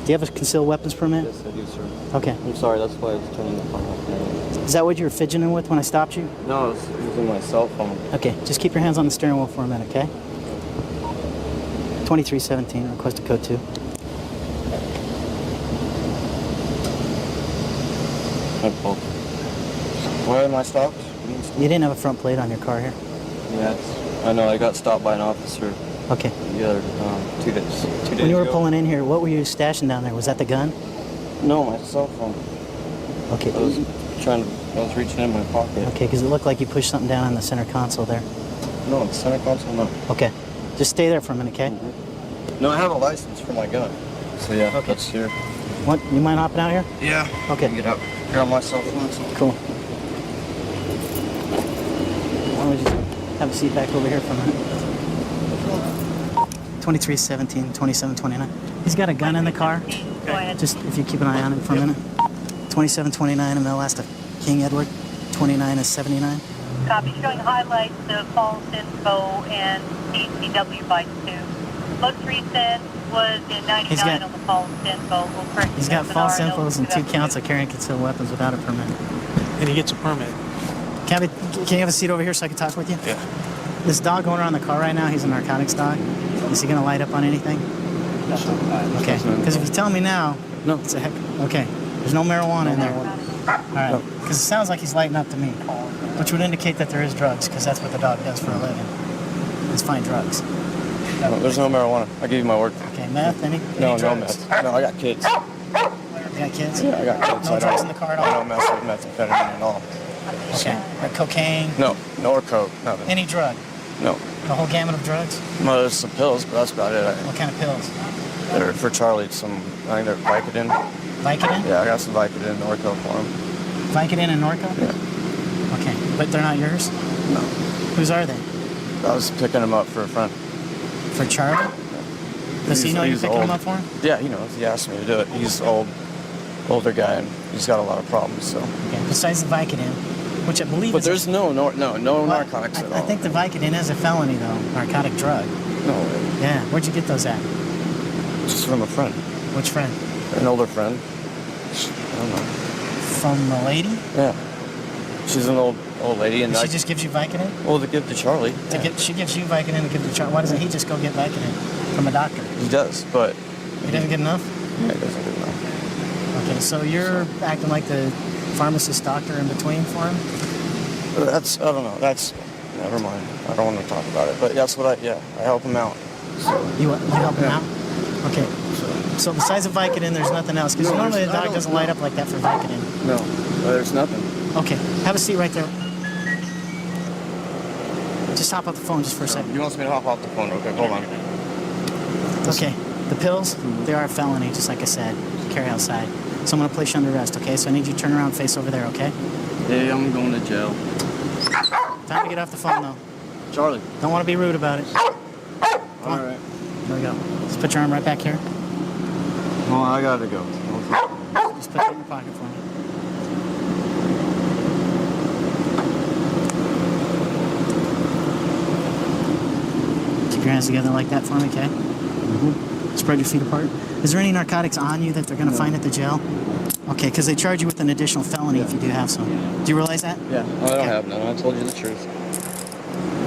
Do you have a concealed weapons permit? Yes, I do, sir. Okay. I'm sorry, that's why I was turning the phone off. Is that what you were fidgeting with when I stopped you? No, I was using my cell phone. Okay, just keep your hands on the steering wheel for a minute, okay? 2317, request a code 2. Where am I stopped? You didn't have a front plate on your car here? Yeah, I know. I got stopped by an officer. Okay. The other 2 days. 2 days When you were ago. pulling in here, what were you stashing down there? Was that the gun? No, my cell phone. Okay. I was reaching in my pocket. Okay, because it looked like you pushed something down on the center console there. No, the center console, no. Okay. Just stay there for a minute, okay? No, I have a license for my gun. So yeah, that's here. What? You mind hopping out here? Yeah. Okay. Get up. Here on my cell phone. Cool. Why don't we just have a seat back over here for a minute? 2317, 2729. He's got a gun in the car. Go ahead. Just if you keep an eye on him for a minute. 2729, and they'll ask to King Edward. 29 is 79. Copy. Showing highlights of false info and DCW by 2. Most recent was in 99 on the false info. He's got false infos and 2 counts of carrying concealed weapons without a permit. And he gets a permit. Can you have a seat over here so I can talk with you? Yeah. This dog going around the car right now, he's a narcotics dog. Is he going to light up on anything? Okay. Because if you tell me now, no, it's a heck. Okay. There's no marijuana in there. All right. Because it sounds like he's lighting up to me, which would indicate that there is drugs, because that's what the dog does for a living. Is find drugs. No, there's no marijuana. I'll give you my word. Okay. Meth? Any No drugs? meth. No, I got kids. You got kids? Yeah, I got kids. No drugs in the car at all? I don't mess with methamphetamine at all. Okay. Or cocaine? No, or coke. Nothing. Any drug? No. The whole gamut of drugs? No, there's some pills, but that's about it. What kind of pills? They're for Charlie. I think they're Vicodin. Vicodin? Yeah, I got some Vicodin and Norco for him. Vicodin and Norco? Yeah. Okay. But they're not yours? No. Whose are they? I was picking them up for a friend. For Charlie? Does he know you're picking them up for him? Yeah, he knows. He asked me to do it. He's older guy, and he's got a lot of problems. So. Okay. Besides the Vicodin, which I believe But is there's no narcotics at all. I think the Vicodin is a felony, though. Narcotic drug. No way. Yeah. Where'd you get those at? Just from a friend. Which friend? An older friend. I don't know. From the lady? Yeah. She's an old lady, and she just gives you Vicodin? Well, to give to Charlie. She gives you Vicodin to give to Charlie. Why doesn't he just go get Vicodin from a doctor? He does, but he doesn't get enough. Yeah, he doesn't get enough. Okay, so you're acting like the pharmacist doctor in between for him? I don't know. Never mind. I don't want to talk about it. But that's what I help him out. So. You help him out? Okay. So besides the Vicodin, there's nothing else? Because normally the dog doesn't light up like that for Vicodin. No, there's nothing. Okay. Have a seat right there. Just hop off the phone just for a second. You want me to hop off the phone? Okay, hold on. Okay. The pills, they are a felony, just like I said. Carry outside. So I'm going to place you under arrest, okay? So I need you to turn around and face over there, okay? Yeah, I'm going to jail. Time to get off the phone, though. Charlie. Don't want to be rude about it. Come on. All right. There we go. Just put your arm right back here. Oh, I gotta go. Just put it in your pocket for me. Keep your hands together like that for me, okay? Spread your feet apart. Is there any narcotics on you that they're going to find at the jail? Okay, because they charge you with an additional felony if you do have some. Do you realize that? Yeah. I don't have none. I told you the truth.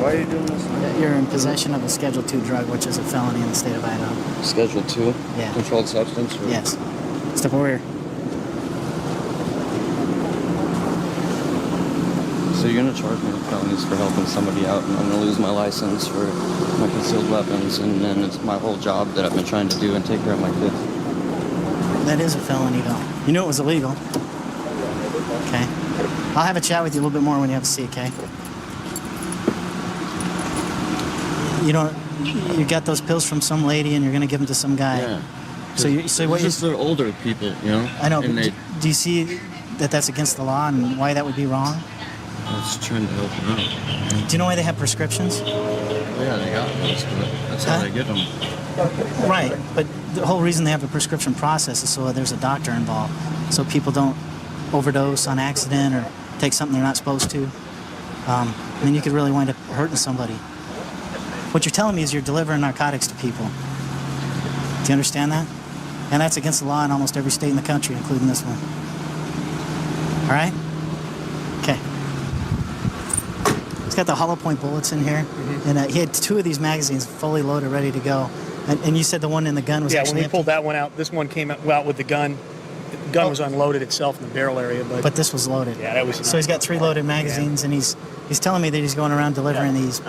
Why are you doing this? You're in possession of a Schedule II drug, which is a felony in the state of Idaho. Schedule 2? Yeah. Controlled substance? Or? Yes. Step over here. So you're gonna charge me with felonies for helping somebody out, and I'm gonna lose my license for my concealed weapons, and then it's my whole job that I've been trying to do and take care of my kids. That is a felony, though. You knew it was illegal. Okay. I'll have a chat with you a little bit more when you have a seat, okay? You know, you got those pills from some lady, and you're gonna give them to some guy. Yeah. So what? Just they're older people, you know. I know. And But do you see that that's against the law, and why that would be wrong? I was trying to help them out. Do you know why they have prescriptions? Yeah, they got those, but that's how they get them. Right, but the whole reason they have a prescription process is so there's a doctor involved, so people don't overdose on accident or take something they're not supposed to. And then you could really wind up hurting somebody. What you're telling me is you're delivering narcotics to people. Do you understand that? And that's against the law in almost every state in the country, including this one. All right? Okay. It's got the hollow point bullets in here, and he had 2 of these magazines fully loaded, ready to go. And you said the one in the gun was actually when we pulled that one out, this one came out with the gun. The gun was unloaded itself in the barrel area, but this was loaded. Yeah, that was. So he's got 3 loaded magazines, and he's telling me that he's going around delivering these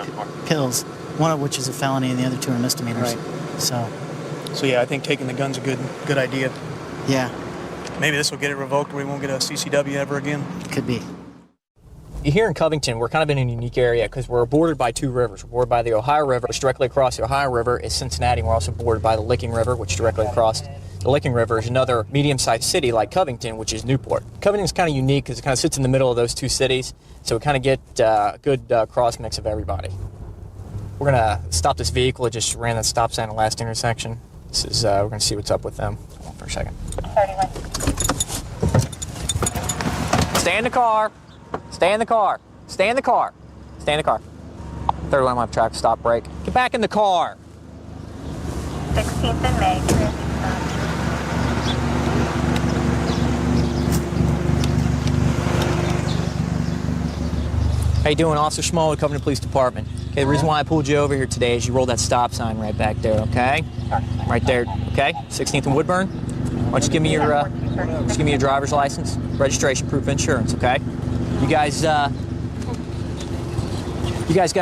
pills, one of which is a felony, and the other 2 are misdemeanors. Right. So yeah, I think taking the gun's a good idea. Yeah. Maybe this will get it revoked, or we won't get a CCW ever again. Could be. Here in Covington, we're kind of in a unique area because we're bordered by 2 rivers. We're bordered by the Ohio River, which directly across the Ohio River is Cincinnati. We're also bordered by the Licking River, which directly across the Licking River is another medium-sized city like Covington, which is Newport. Covington is kind of unique because it kind of sits in the middle of those 2 cities, so we kind of get a good cross mix of everybody. We're going to stop this vehicle. It just ran that stop sign at the last intersection. This is we're going to see what's up with them. Hold on for a second. 31. Stay in the car. Stay in the car. Stay in the car. Stay in the car. 31 left track, stop, brake. Get back in the car. 16th and May. How you doing, Officer Schmoll with Covington Police Department? Okay, the reason why I pulled you over here today is you rolled that stop sign right back there, okay? Right there, okay? 16th and Woodburn. Why don't you give me your driver's license, registration, proof of insurance, okay? You guys got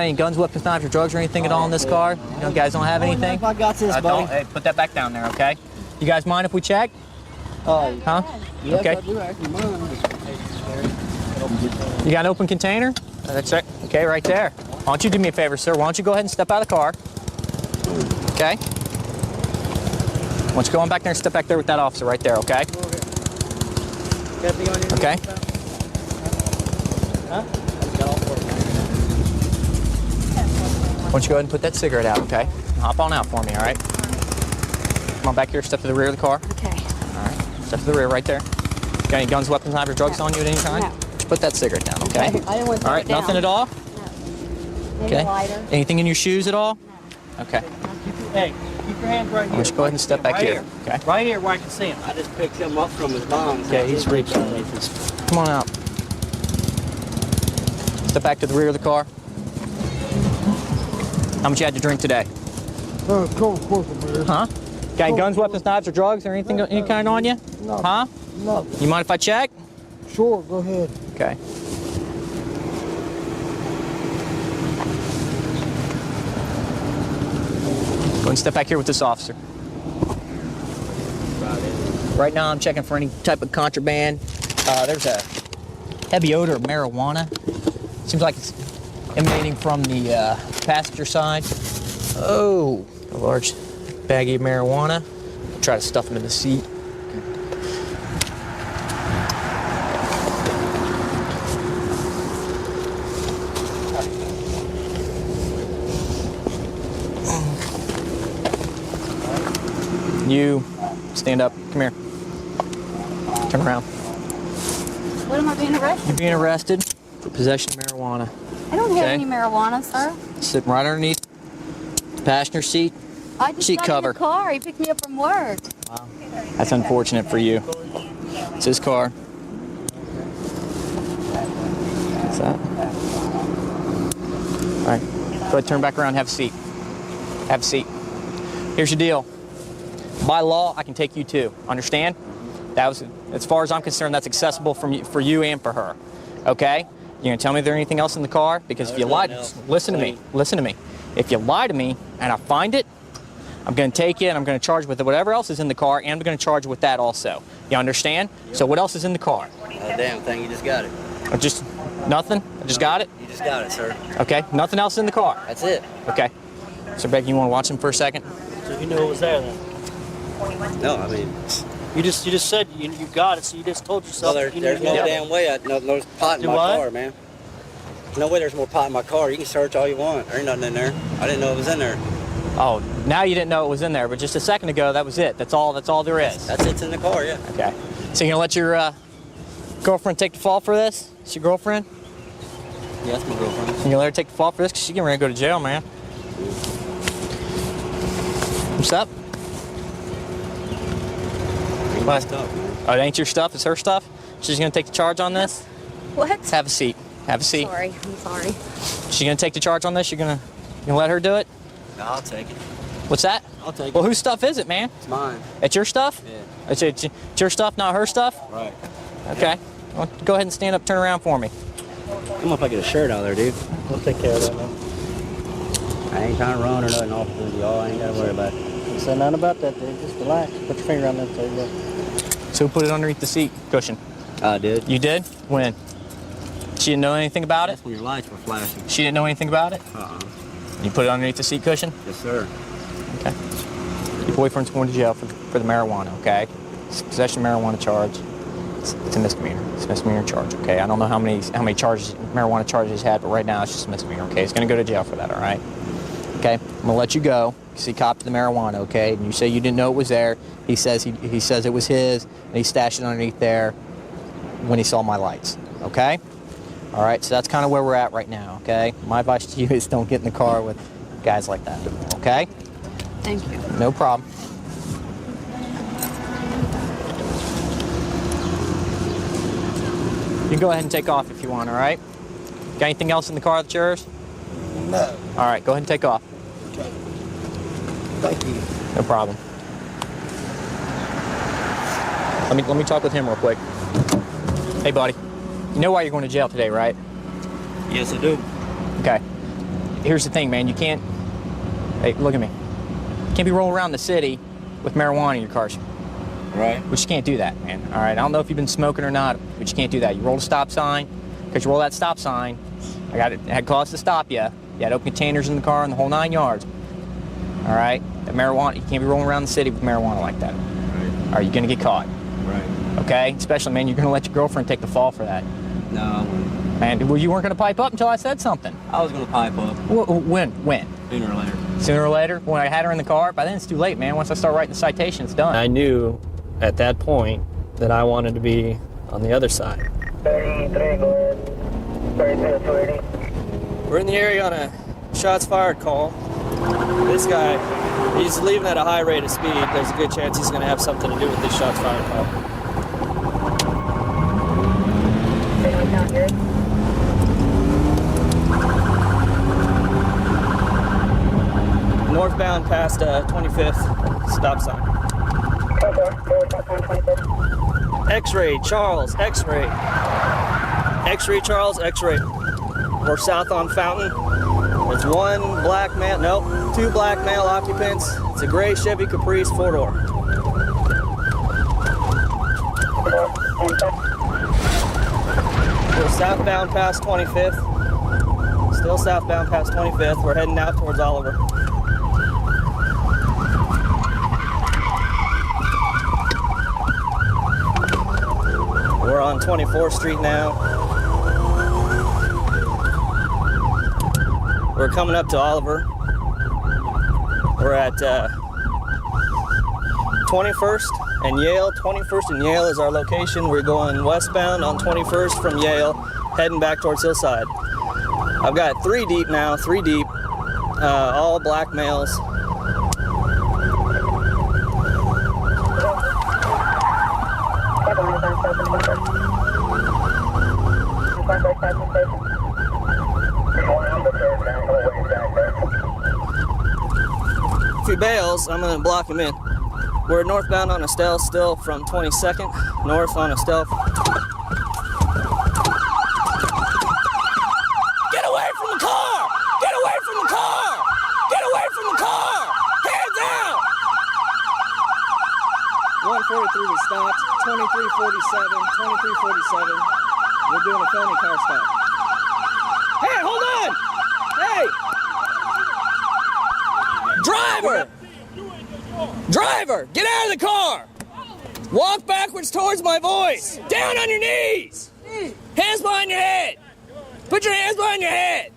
any guns, weapons, knives, or drugs, or anything at all in this car? You know, guys don't have anything? I got this, buddy. Hey, put that back down there, okay? You guys mind if we check? Huh? Yes, Okay. I do actually mind. You got an open container? That's right. Okay, right there. Why don't you do me a favor, sir? Why don't you go ahead and step out of the car? Okay? Why don't you go on back there and step back there with that officer right there, okay? Okay? Huh? Why don't you go ahead and put that cigarette out, okay? Hop on out for me, all right? Come on back here, step to the rear of the car. Okay. All right, step to the rear right there. Got any guns, weapons, knives, or drugs on you at any time? No. Just put that cigarette down, okay? I didn't want to All right, put it down. nothing at all? No. Maybe Okay. a lighter. Anything in your shoes at all? Okay. Hey, keep your hands right Why don't you go ahead and step back here, okay? Right here where I can see him. I just picked him up from his mom's. Okay, he's reaching. Come on out. Step back to the rear of the car. How much you had to drink today? Huh? Got any guns, weapons, knives, or drugs, or anything, any kind on you? No. Huh? No. You mind if I check? Sure, go ahead. Okay. Go ahead and step back here with this officer. Right now I'm checking for any type of contraband. There's a heavy odor of marijuana. Seems like it's emanating from the passenger side. Oh, a large baggie of marijuana. Try to stuff him in the seat. You stand up. Come here. Turn around. What am I being arrested? You're being arrested for possession of marijuana. I don't have Okay. any marijuana, sir. Sitting right underneath the passenger seat. I just Seat got cover. in the car. He picked me up from work. Wow. That's unfortunate for you. It's his car. What's that? All right. Go ahead, turn back around. Have a seat. Have a seat. Here's your deal. By law, I can take you too. Understand? That was, as far as I'm concerned, that's accessible for you and for her. Okay? You gonna tell me there's anything else in the car? Because if you lie, listen to me. Listen to me. If you lie to me and I find it, I'm gonna take it and I'm gonna charge with it whatever else is in the car, and I'm gonna charge with that also. You understand? So what else is in the car? Damn thing, you just got it. Just nothing? I just got it? You just got it, sir. Okay. Nothing else in the car? That's it. Okay. So Becky, you wanna watch him for a second? So you knew it was there then? No, I mean, You just said you got it, so you just told yourself. well, there's no damn way there's pot in Do my what? car, man. There's no way there's more pot in my car. You can search all you want. There ain't nothing in there. I didn't know it was in there. Oh, now you didn't know it was in there, but just a second ago, that was it. That's all there is. That's it's in the car, yeah. Okay. So you're gonna let your girlfriend take the fall for this? It's your girlfriend? Yeah, that's my girlfriend. You gonna let her take the fall for this? Because she's getting ready to go to jail, man. What's up? My stuff, man. Oh, it ain't your stuff, it's her stuff? She's gonna take the charge on this? What? Have a seat. Have a seat. Sorry, I'm sorry. She's gonna take the charge on this? You gonna let her do it? No, I'll take it. What's that? I'll take Well, it. whose stuff is it, man? It's mine. It's your stuff? Yeah. It's your stuff, not her stuff? Right. Okay. Well, go ahead and stand up, turn around for me. Come on, if I get a shirt out of there, dude. We'll take care of that, man. I ain't trying to run or nothing off with y'all. I ain't got to worry about it. Don't say nothing about that, dude. Just relax. Put your finger on that table. So put it underneath the seat cushion. I did. You did? When? She didn't know anything about it? That's when your lights were flashing. She didn't know anything about it? Uh-uh. You put it underneath the seat cushion? Yes, sir. Okay. Your boyfriend's going to jail for the marijuana, okay? It's a possession of marijuana charge. It's a misdemeanor. It's a misdemeanor charge, okay? I don't know how many charges, marijuana charges he's had, but right now it's just a misdemeanor, okay? He's going to go to jail for that, all right? Okay? I'm going to let you go. He copped the marijuana, okay? And you say you didn't know it was there. He says he says it was his, and he stashed it underneath there when he saw my lights, okay? All right, so that's kind of where we're at right now, okay? My advice to you is don't get in the car with guys like that, okay? Thank you. No problem. You can go ahead and take off if you want, all right? Got anything else in the car that's yours? No. All right, go ahead and take off. Okay. Thank you. No problem. Let me talk with him real quick. Hey, buddy. You know why you're going to jail today, right? Yes, I do. Okay. Here's the thing, man. You can't... Hey, look at me. You can't be rolling around the city with marijuana in your car. Right. But you can't do that, man. All right? I don't know if you've been smoking or not, but you can't do that. You roll a stop sign. Because you roll that stop sign, it had cause to stop you. You had open containers in the car and the whole 9 yards. All right? The marijuana, you can't be rolling around the city with marijuana like that. Right. Or you're going to get caught. Right. Okay? Especially, man, you're going to let your girlfriend take the fall for that. No, I wouldn't. Man, well, you weren't going to pipe up until I said something. I was going to pipe up. When? Sooner or later. Sooner or later? When I had her in the car? By then it's too late, man. Once I start writing the citation, it's done. I knew at that point that I wanted to be on the other side. 33, go ahead. 32, 280. We're in the area on a shots fired call. This guy, he's leaving at a high rate of speed. There's a good chance he's going to have something to do with this shots fired call. Northbound past 25th stop sign. X-ray, Charles, X-ray. X-ray, Charles, X-ray. We're south on Fountain. There's one black male, nope, two black male occupants. It's a gray Chevy Caprice 4-door. We're southbound past 25th. Still southbound past 25th. We're heading out towards Oliver. We're on 24th Street now. We're coming up to Oliver. We're at 21st and Yale. 21st and Yale is our location. We're going westbound on 21st from Yale, heading back towards Hillside. I've got 3 deep now, 3 deep, all black males. If he bails, I'm gonna block him in. We're northbound on Estelle still from 22nd, north on Estelle. Get away from the car! Get away from the car! Get away from the car! Hands out! 143 we stopped, 2347, 2347. We're doing a felony car stop. Hey, hold on! Hey! Driver! Driver, get out of the car! Walk backwards towards my voice! Down on your knees! Hands behind your head! Put your hands behind your head!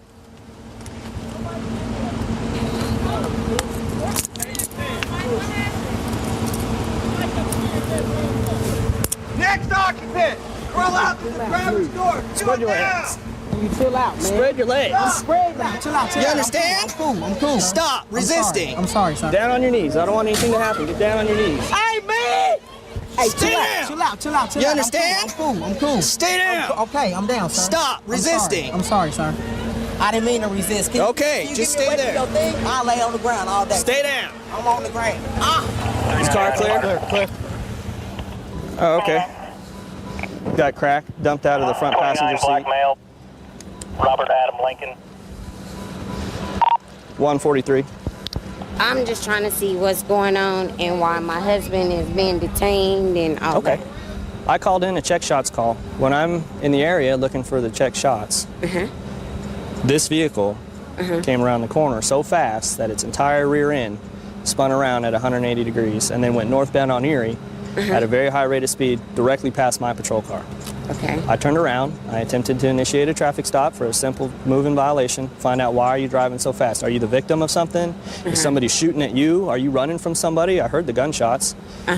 Next occupant! Roll out to the driver's door! Spread your legs. You chill out, man. Spread your legs. Spread out, chill out. You understand? I'm cool. Stop resisting. I'm sorry, sir. Down on your knees. I don't want anything to happen. Get down on your knees. Hey, man! Hey, Stay down. Chill out. You understand? I'm cool. Stay down. Okay, I'm down, sir. Stop resisting. I'm sorry, sir. I didn't mean to resist. Okay, just stay there. I'll lay on the ground all day. Stay down. I'm on the ground. Is car clear? Clear. Oh, okay. Got crack dumped out of the front passenger seat. Black male, Robert Adam Lincoln. 143. I'm just trying to see what's going on and why my husband is being detained and all Okay. that. I called in a check shots call. When I'm in the area looking for the check shots, this vehicle came around the corner so fast that its entire rear end spun around at 180 degrees and then went northbound on Erie at a very high rate of speed directly past my patrol car. Okay. I turned around. I attempted to initiate a traffic stop for a simple moving violation. Find out why are you driving so fast? Are you the victim of something? Is somebody shooting at you? Are you running from somebody? I heard the gunshots.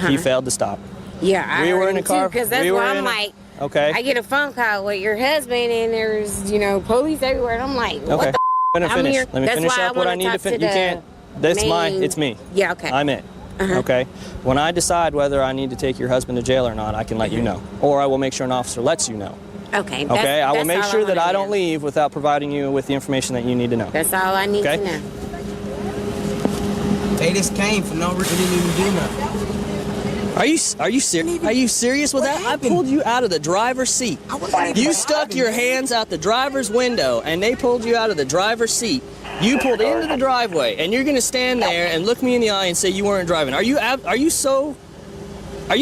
He failed to stop. Yeah, I We heard were in him a car. because that's we were why in I'm a- like, Okay. I get a phone call with your husband and there's, police everywhere. And I'm like, what Okay. the Let me I'm finish. here- Let me that's finish why up what I wanna need to talk finish. to You can't. That's main- it's me. Yeah, okay. I'm it. Okay. When I decide whether I need to take your husband to jail or not, I can let you know, or I will make sure an officer lets you know. Okay. Okay. I will that's make all sure that wanna I don't know. leave without providing you with the information that you need to know. That's all I need Okay. to know. They just came for no reason. They didn't even do nothing. Are you serious? Are you serious with that? I pulled you out of the driver's seat. You stuck your hands out the driver's window, and they pulled you out of the driver's seat. You pulled into the driveway, and you're gonna stand there and look me in the eye and say you weren't driving. Are you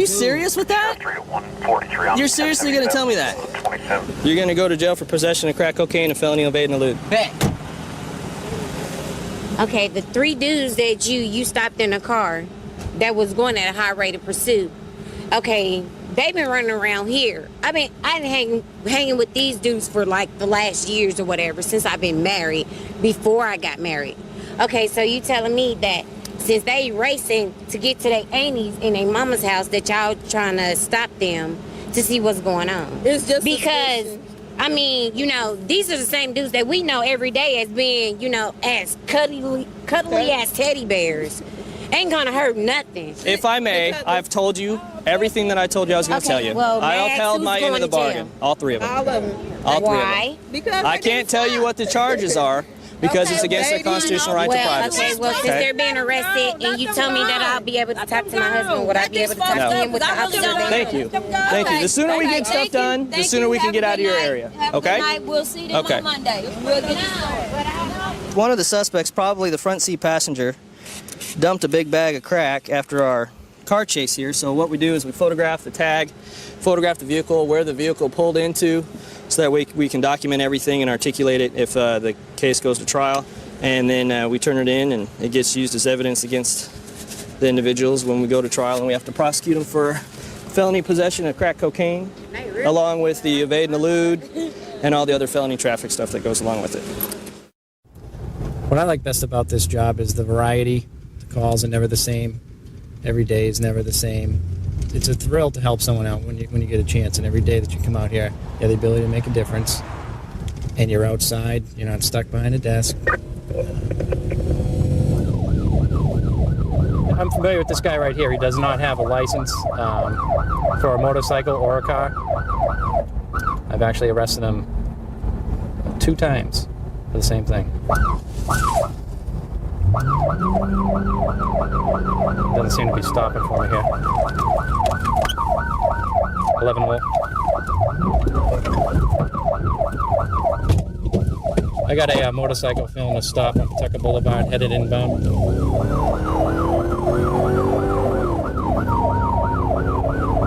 serious with that? You're seriously gonna tell me that? You're gonna go to jail for possession of crack cocaine and felony evade and elude. Okay, the 3 dudes that you stopped in a car that was going at a high rate of pursuit. Okay, they've been running around here. I've been hanging with these dudes for like the last years or whatever since I've been married, before I got married. Okay, so you telling me that since they racing to get to their aunties in their mama's house that y'all trying to stop them to see what's going on? It's just because I mean, these are the same dudes that we know every day as being, as cuddly as teddy bears. Ain't gonna hurt nothing. If I may, I've told you everything that I told you I was going to tell you. well, I Max, upheld who's my end of going the to jail? bargain. All 3 of them. All of them. All 3 Why? of them. Because I can't tell you what the charges are because it's against their constitutional right to privacy. Okay, well, since they're being arrested and you tell me that I'll be able to talk to my husband, would I be able to talk No. to him with the officer? Thank you. Thank you. The sooner we get stuff done, the sooner we can get out of your area. Okay? We'll see them Okay. on Monday. We'll get you started. One of the suspects, probably the front seat passenger, dumped a big bag of crack after our car chase here. So what we do is we photograph the tag, photograph the vehicle, where the vehicle pulled into, so that we can document everything and articulate it if the case goes to trial. And then we turn it in and it gets used as evidence against the individuals when we go to trial, and we have to prosecute them for felony possession of crack cocaine, along with the evade and elude and all the other felony traffic stuff that goes along with it. What I like best about this job is the variety. The calls are never the same. Every day is never the same. It's a thrill to help someone out when you get a chance, and every day that you come out here, you have the ability to make a difference. And you're outside. You're not stuck behind a desk. I'm familiar with this guy right here. He does not have a license for a motorcycle or a car. I've actually arrested him 2 times for the same thing. Doesn't seem to be stopping for me here. 11 hole. I got a motorcycle filling a stop on Pawtucket Boulevard, headed inbound.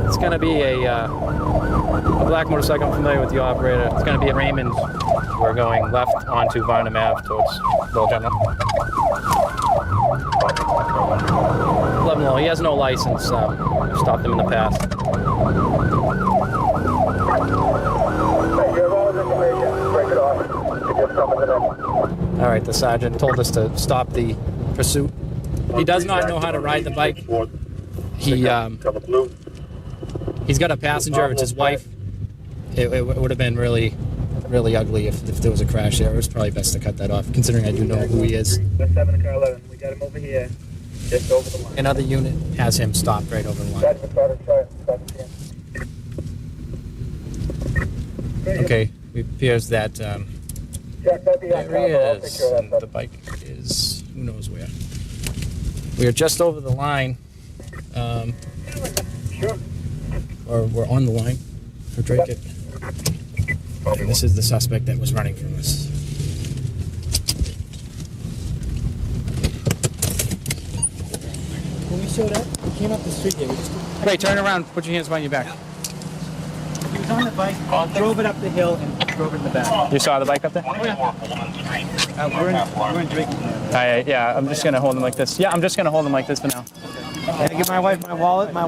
It's going to be a black motorcycle. I'm familiar with the operator. It's going to be at Raymond. We're going left onto Varnum Ave towards Little General. 11 low. He has no license. Stopped him in the past. All right, the sergeant told us to stop the pursuit. He does not know how to ride the bike. He's got a passenger. It's his wife. It would have been really ugly if there was a crash there. It was probably best to cut that off, considering I do know who he is. That's 7 car 11. We got him over here, just over the line. Another unit has him stopped right over the line. Okay, it appears that there he is, and the bike is who knows where. We are just over the line, or we're on the line for Drake. And this is the suspect that was running from us. When we showed up, we came up the street here. Wait, turn around. Put your hands behind your back. He was on the bike, drove it up the hill, and drove it in the back. You saw the bike up there? We're in Drake. Yeah, I'm just gonna hold him like this. Yeah, I'm just gonna hold him like this for now. Can I give my wife my wallet, my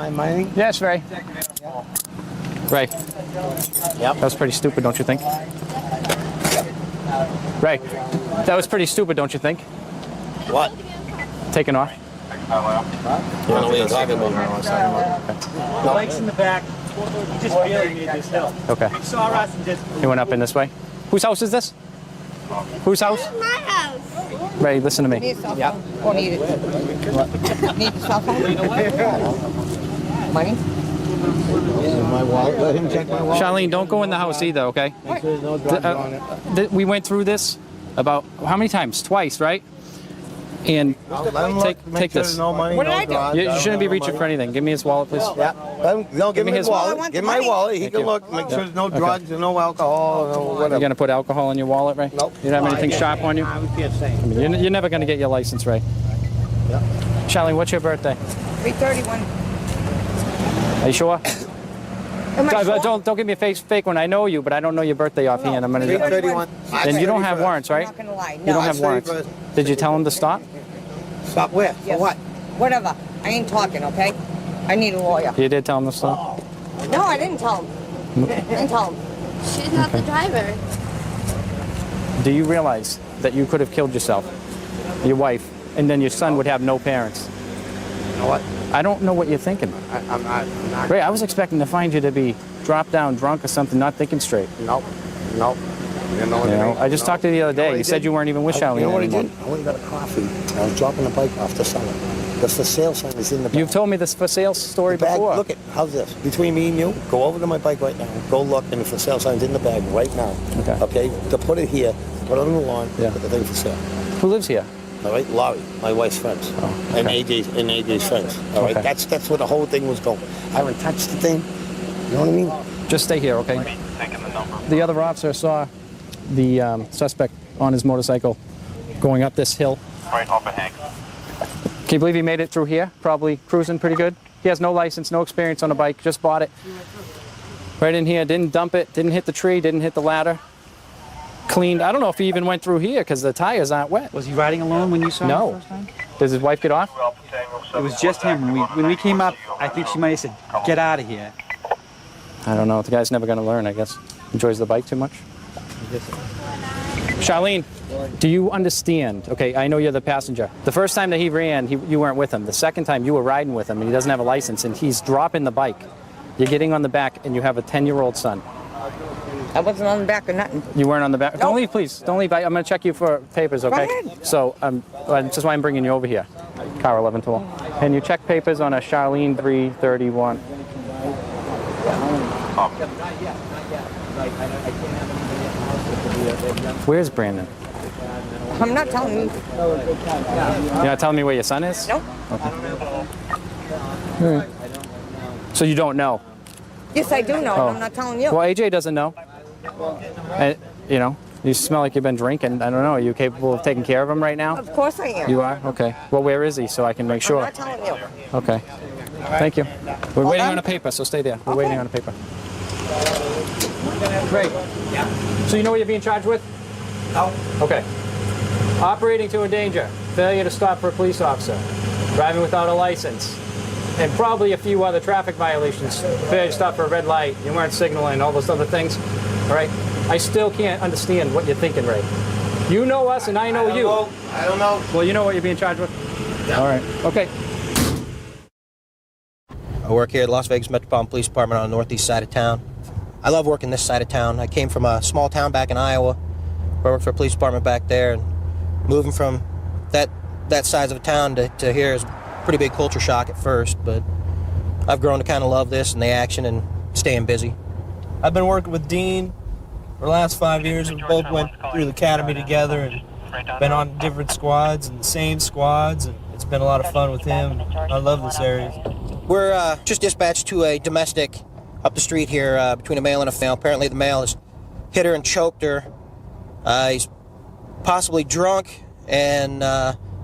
money? Yes, Ray. Ray. Yep. That was pretty stupid, don't you think? Ray, that was pretty stupid, don't you think? What? Taking off. I don't know what you're talking about. The bike's in the back. He just barely made this hill. Okay. He saw us and just... He went up in this way. Whose house is this? Whose house? My house. Ray, listen to me. Yep. Or need it. Need the cell phone? Money? My wallet. Let him check my wallet. Charlene, don't go in the house either, okay? There's no drugs on it. We went through this about how many times? Twice, right? And take this. No money, What did I do? drugs. You shouldn't be reaching for anything. Give me his wallet, please. Yeah. No, give me his wallet. Give my wallet. He Thank can you. look. Make sure there's no Okay. drugs and no alcohol, no You're whatever. gonna put alcohol in your wallet, Ray? Nope. You don't have anything sharp on you? I can't say. I mean, you're never gonna get your license, Ray. Yep. Charlene, what's your birthday? 331. Are you sure? Am I sure? Don't give me a fake one. I know you, but I don't know your birthday offhand. I'm gonna. 331. Then you don't have warrants, right? I'm not gonna lie. You No. don't have warrants. Did you tell him to stop? Stop where? Yes. For what? Whatever. I ain't talking, okay? I need a lawyer. You did tell him to stop. No, I didn't tell him. I didn't tell him. She's not the driver. Do you realize that you could have killed yourself, your wife, and then your son would have no parents? You know what? I don't know what you're thinking. I'm not. Ray, I was expecting to find you to be dropped down, drunk or something, not thinking straight. Nope. Nope. You know what You I know, mean? I just talked to you the other day. You said you weren't even with Charlene You know what I anymore. did? I went and got a coffee. I was dropping the bike off to sell it. The for sale sign is in the back. You've told me this for sale story The bag, before. look at, how's this? Between me and you, go over to my bike right now. Go look, and the for sale sign's in the bag right now. Okay. Okay? To put it here, put it on the lawn, Yeah. put the thing for sale. Who lives here? All right? Laurie, my wife's friends. And AJ's friends. All right? Okay. That's where the whole thing was going. I haven't touched the thing. You know what I mean? Just stay here, okay? The other officer saw the suspect on his motorcycle going up this hill. Right off of Hank. Can you believe he made it through here? Probably cruising pretty good. He has no license, no experience on a bike, just bought it. Right in here, didn't dump it, didn't hit the tree, didn't hit the ladder. Cleaned. I don't know if he even went through here because the tires aren't wet. Was he riding alone when you saw him No. the first time? Does his wife get off? It was just him. When we came up, I think she might have said, "Get out of here." I don't know. The guy's never going to learn, I guess. Enjoys the bike too much. Charlene, do you understand? Okay, I know you're the passenger. The first time that he ran, you weren't with him. The second time, you were riding with him, and he doesn't have a license, and he's dropping the bike. You're getting on the back, and you have a 10-year-old son. I wasn't on the back or nothing. You weren't on the back? Nope. Don't leave, please. Don't leave. I'm going to check you for papers, okay? Go ahead. So, this is why I'm bringing you over here. Car 1112. Can you check papers on a Charlene 331? Where's Brandon? I'm not telling you. You're not telling me where your son is? Nope. Okay. So you don't know? Yes, I do know. Oh. I'm not telling you. Well, AJ doesn't know. And, you know, you smell like you've been drinking. I don't know. Are you capable of taking care of him right now? Of course I am. You are? Okay. Well, where is he so I can make sure? I'm not telling you. Okay. Thank you. We're waiting on a paper, so stay there. We're waiting on a paper. Great. So you know what you're being charged with? No. Okay. Operating to endanger, failure to stop for a police officer, driving without a license, and probably a few other traffic violations. Failure to stop for a red light, you weren't signaling, all those other things. All right? I still can't understand what you're thinking, Ray. You know us and I know you. I don't know. Well, you know what you're being charged with? Yeah. All right. Okay. I work here at Las Vegas Metropolitan Police Department on the northeast side of town. I love working this side of town. I came from a small town back in Iowa. I worked for a police department back there, and moving from that size of a town to here is a pretty big culture shock at first, but I've grown to kind of love this and the action and staying busy. I've been working with Dean for the last 5 years. We both went through the academy together and been on different squads and the same squads, and it's been a lot of fun with him. I love this area. We're just dispatched to a domestic up the street here between a male and a female. Apparently the male has hit her and choked her. He's possibly drunk, and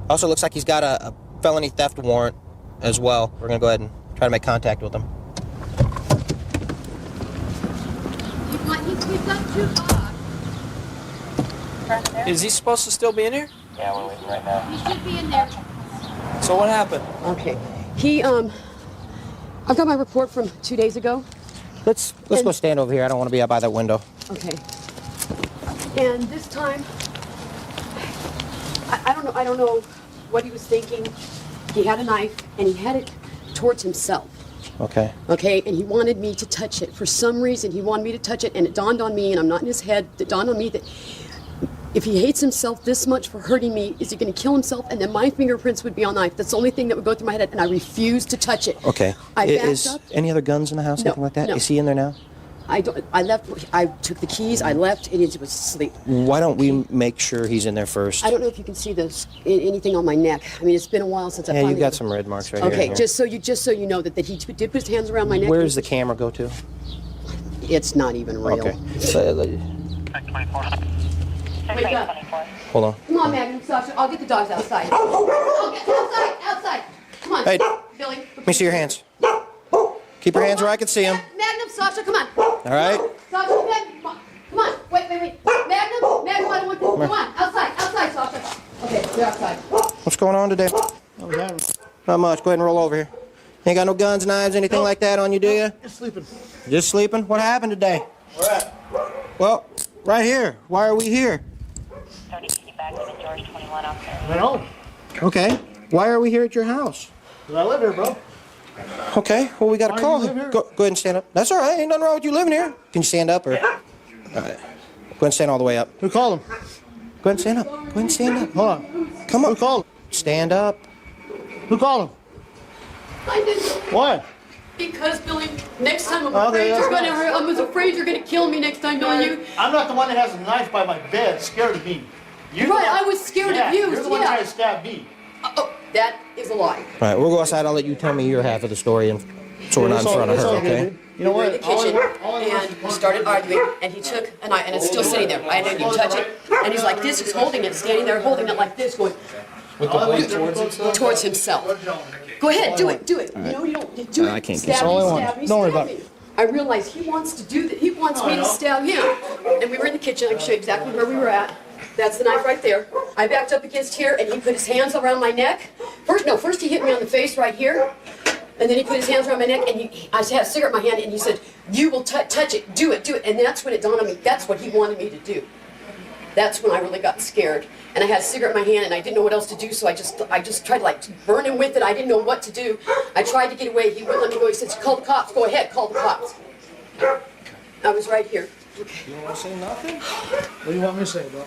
also looks like he's got a felony theft warrant as well. We're going to go ahead and try to make contact with him. Is he supposed to still be in here? Yeah, we're waiting right now. He should be in there. So what happened? Okay. I've got my report from 2 days ago. Let's go stand over here. I don't want to be out by that window. Okay. And this time, I don't know what he was thinking. He had a knife and he had it towards himself. Okay. Okay, and he wanted me to touch it. For some reason, he wanted me to touch it, and it dawned on me, and I'm not in his head, it dawned on me that if he hates himself this much for hurting me, is he going to kill himself? And then my fingerprints would be on the knife. That's the only thing that would go through my head, and I refused to touch it. Okay. I backed Is up. any other guns in the house, No, anything like that? no. Is he in there now? I took the keys, I left, and he was asleep. Why don't we make sure he's in there first? I don't know if you can see anything on my neck. I mean, it's been a while since I Yeah, finally... you've got some red marks right Okay, here. just so you know that he did put his hands around my neck. Where does the camera go to? It's not even real. Okay. Wake up. Hold on. Come on, Magnum, Sasha. I'll get the dogs outside. I'll get outside. Come on. Hey, Billy. let me see your hands. Keep your hands where I can see them. Magnum, Sasha, come on. All right. Sasha, Magnum, come on. Wait. Magnum, I don't want to... Come on, outside, Sasha. Okay, you're outside. What's going on today? Not much. Go ahead and roll over here. You ain't got no guns, knives, anything like that on you, do you? Just sleeping. Just sleeping? What happened today? Where at? Well, right here. Why are we here? At home. Okay. Why are we here at your house? 'Cause I live here, bro. Okay. Well, we got a Why call. do you live here? Go ahead and stand up. That's all right. Ain't nothing wrong with you living here. Can you stand up or? All right. Go ahead and stand all the way up. Who called him? Go ahead and stand up. Go ahead and stand up. Hold on. Come on. Who called him? Stand up. Who called him? I didn't. Why? Because, Billy, next time I'm Okay, afraid that's you're going to fine. hurt. I'm afraid you're going to kill me next time, Billy. I'm not the one that has a knife by my bed, scared of me. You're the Right, one- I was scared Yeah, of you. You're the one yeah. trying to stab me. That is a lie. All right. We'll go outside. I'll let you tell me your half of the story, and so we're not in front of her. Okay. You know what? In the kitchen, and we started arguing, and he took a knife, and it's still sitting there. I didn't even touch it, and he's like this, he's holding it, standing there, holding it like this, going With the blade towards himself? towards himself. Go ahead, do it. No, you don't. Do it. I can't Stab get me, it. stab me, Don't worry stab about me. I realize he wants to do that. He wants me to stab him. And we were in the kitchen. I can show you exactly where we were at. That's the knife right there. I backed up against here, and he put his hands around my neck. First he hit me on the face right here, and then he put his hands around my neck, and I had a cigarette in my hand, and he said, "You will touch it, do it." And that's when it dawned on me. That's what he wanted me to do. That's when I really got scared. And I had a cigarette in my hand and I didn't know what else to do, so I just tried to like burn him with it. I didn't know what to do. I tried to get away. He wouldn't let me go. He said, call the cops. Go ahead, call the cops. I was right here. You don't want to say nothing? What do you want me to say, bro?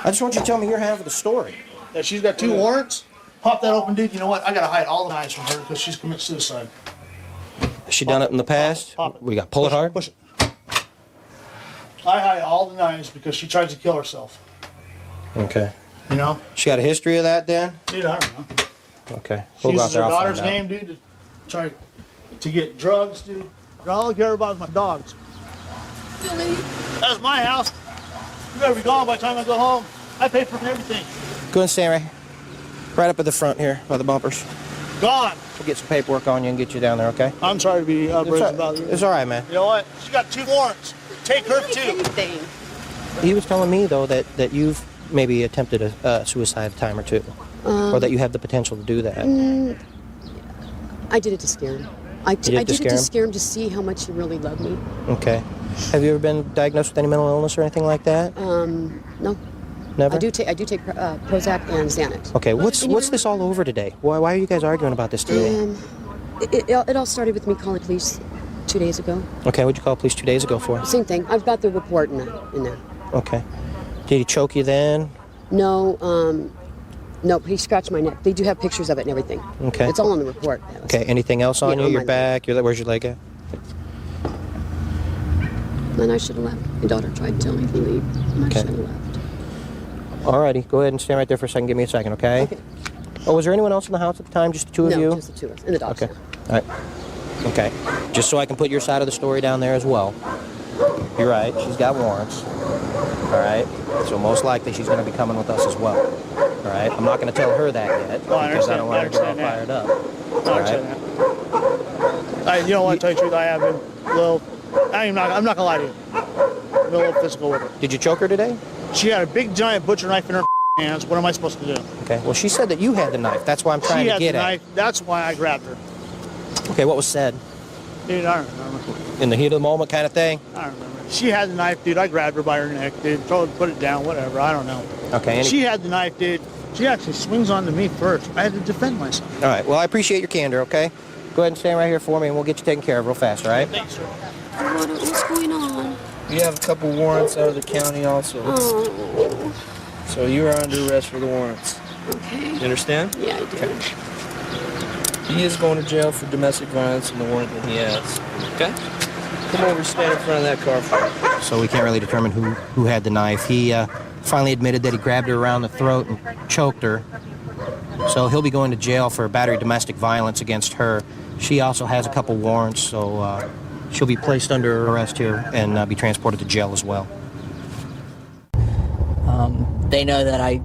I just want you to tell me your half of the story. That she's got 2 warrants? Pop that open, dude. You know what? I gotta hide all the knives from her because she's committed suicide. Has she done it in the past? Pop it. We got pull it hard. Push it. I hide all the knives because she tries to kill herself. Okay. You know? She got a history of that, then? Dude, I don't know. Okay. She We'll go out uses there, her I'll find daughter's out. name, dude, to try to get drugs, dude. All I care about is my dogs. That's my house. You better be gone by the time I go home. I pay for everything. Go and stand right up at the front here by the bumpers. Gone. We'll get some paperwork on you and get you down there, okay? I'm sorry to be brazen about you. It's all right, man. You know what? She got 2 warrants. Take her too. He was telling me, though, that you've maybe attempted a suicide a time or two. Or that you have the potential to do that. I did it to scare him. I did it to scare him to see how much he really loved me. Okay. Have you ever been diagnosed with any mental illness or anything like that? No. Never? I do take Prozac and Xanax. Okay, what's this all over today? Why are you guys arguing about this today? It all started with me calling police 2 days ago. Okay, what'd you call police 2 days ago for? Same thing. I've got the report in there. Okay. Did he choke you then? No, no, he scratched my neck. They do have pictures of it and everything. Okay. It's all on the report. Okay, anything else on you? on Your my back? Where's your leg at? Then I should have left. My daughter tried to tell me to leave. And I Okay. should have left. Alrighty, go ahead and stand right there for a second. Give me a second, okay? Okay. Oh, was there anyone else in the house at the time? Just the two of you? No, just the 2 of us. And the dogs. Okay. All right. Okay. Just so I can put your side of the story down there as well. You're right. She's got warrants. All right. So most likely she's going to be coming with us as well. All right. I'm not going to tell her that yet because I don't want her to get all fired up. All right. You know what? To tell you the truth, I have been a little. I'm not gonna lie to you. I'm a little physical with her. Did you choke her today? She had a big giant butcher knife in her hands. What am I supposed to do? Okay. Well, she said that you had the knife. That's why I'm trying She to had get the at. knife. That's why I grabbed her. Okay. What was said? Dude, I don't remember. In the heat of the moment, kind of thing. I don't remember. She had the knife, dude. I grabbed her by her neck, dude. Told her to put it down, whatever. I don't know. Okay. She had the knife, dude. She actually swings onto me first. I had to defend myself. All right. Well, I appreciate your candor. Okay. Go ahead and stand right here for me, and we'll get you taken care of real fast. All right. Thanks, sir. What's going on? You have a couple warrants out of the county also. Oh. So you are under arrest for the warrants. Okay. You understand? Yeah, I do. He is going to jail for domestic violence and the warrant that he has. Okay? Come over, stand in front of that car for me. So we can't really determine who had the knife. He finally admitted that he grabbed her around the throat and choked her. So he'll be going to jail for battery domestic violence against her. She also has a couple warrants, so she'll be placed under arrest here and be transported to jail as well. They know that I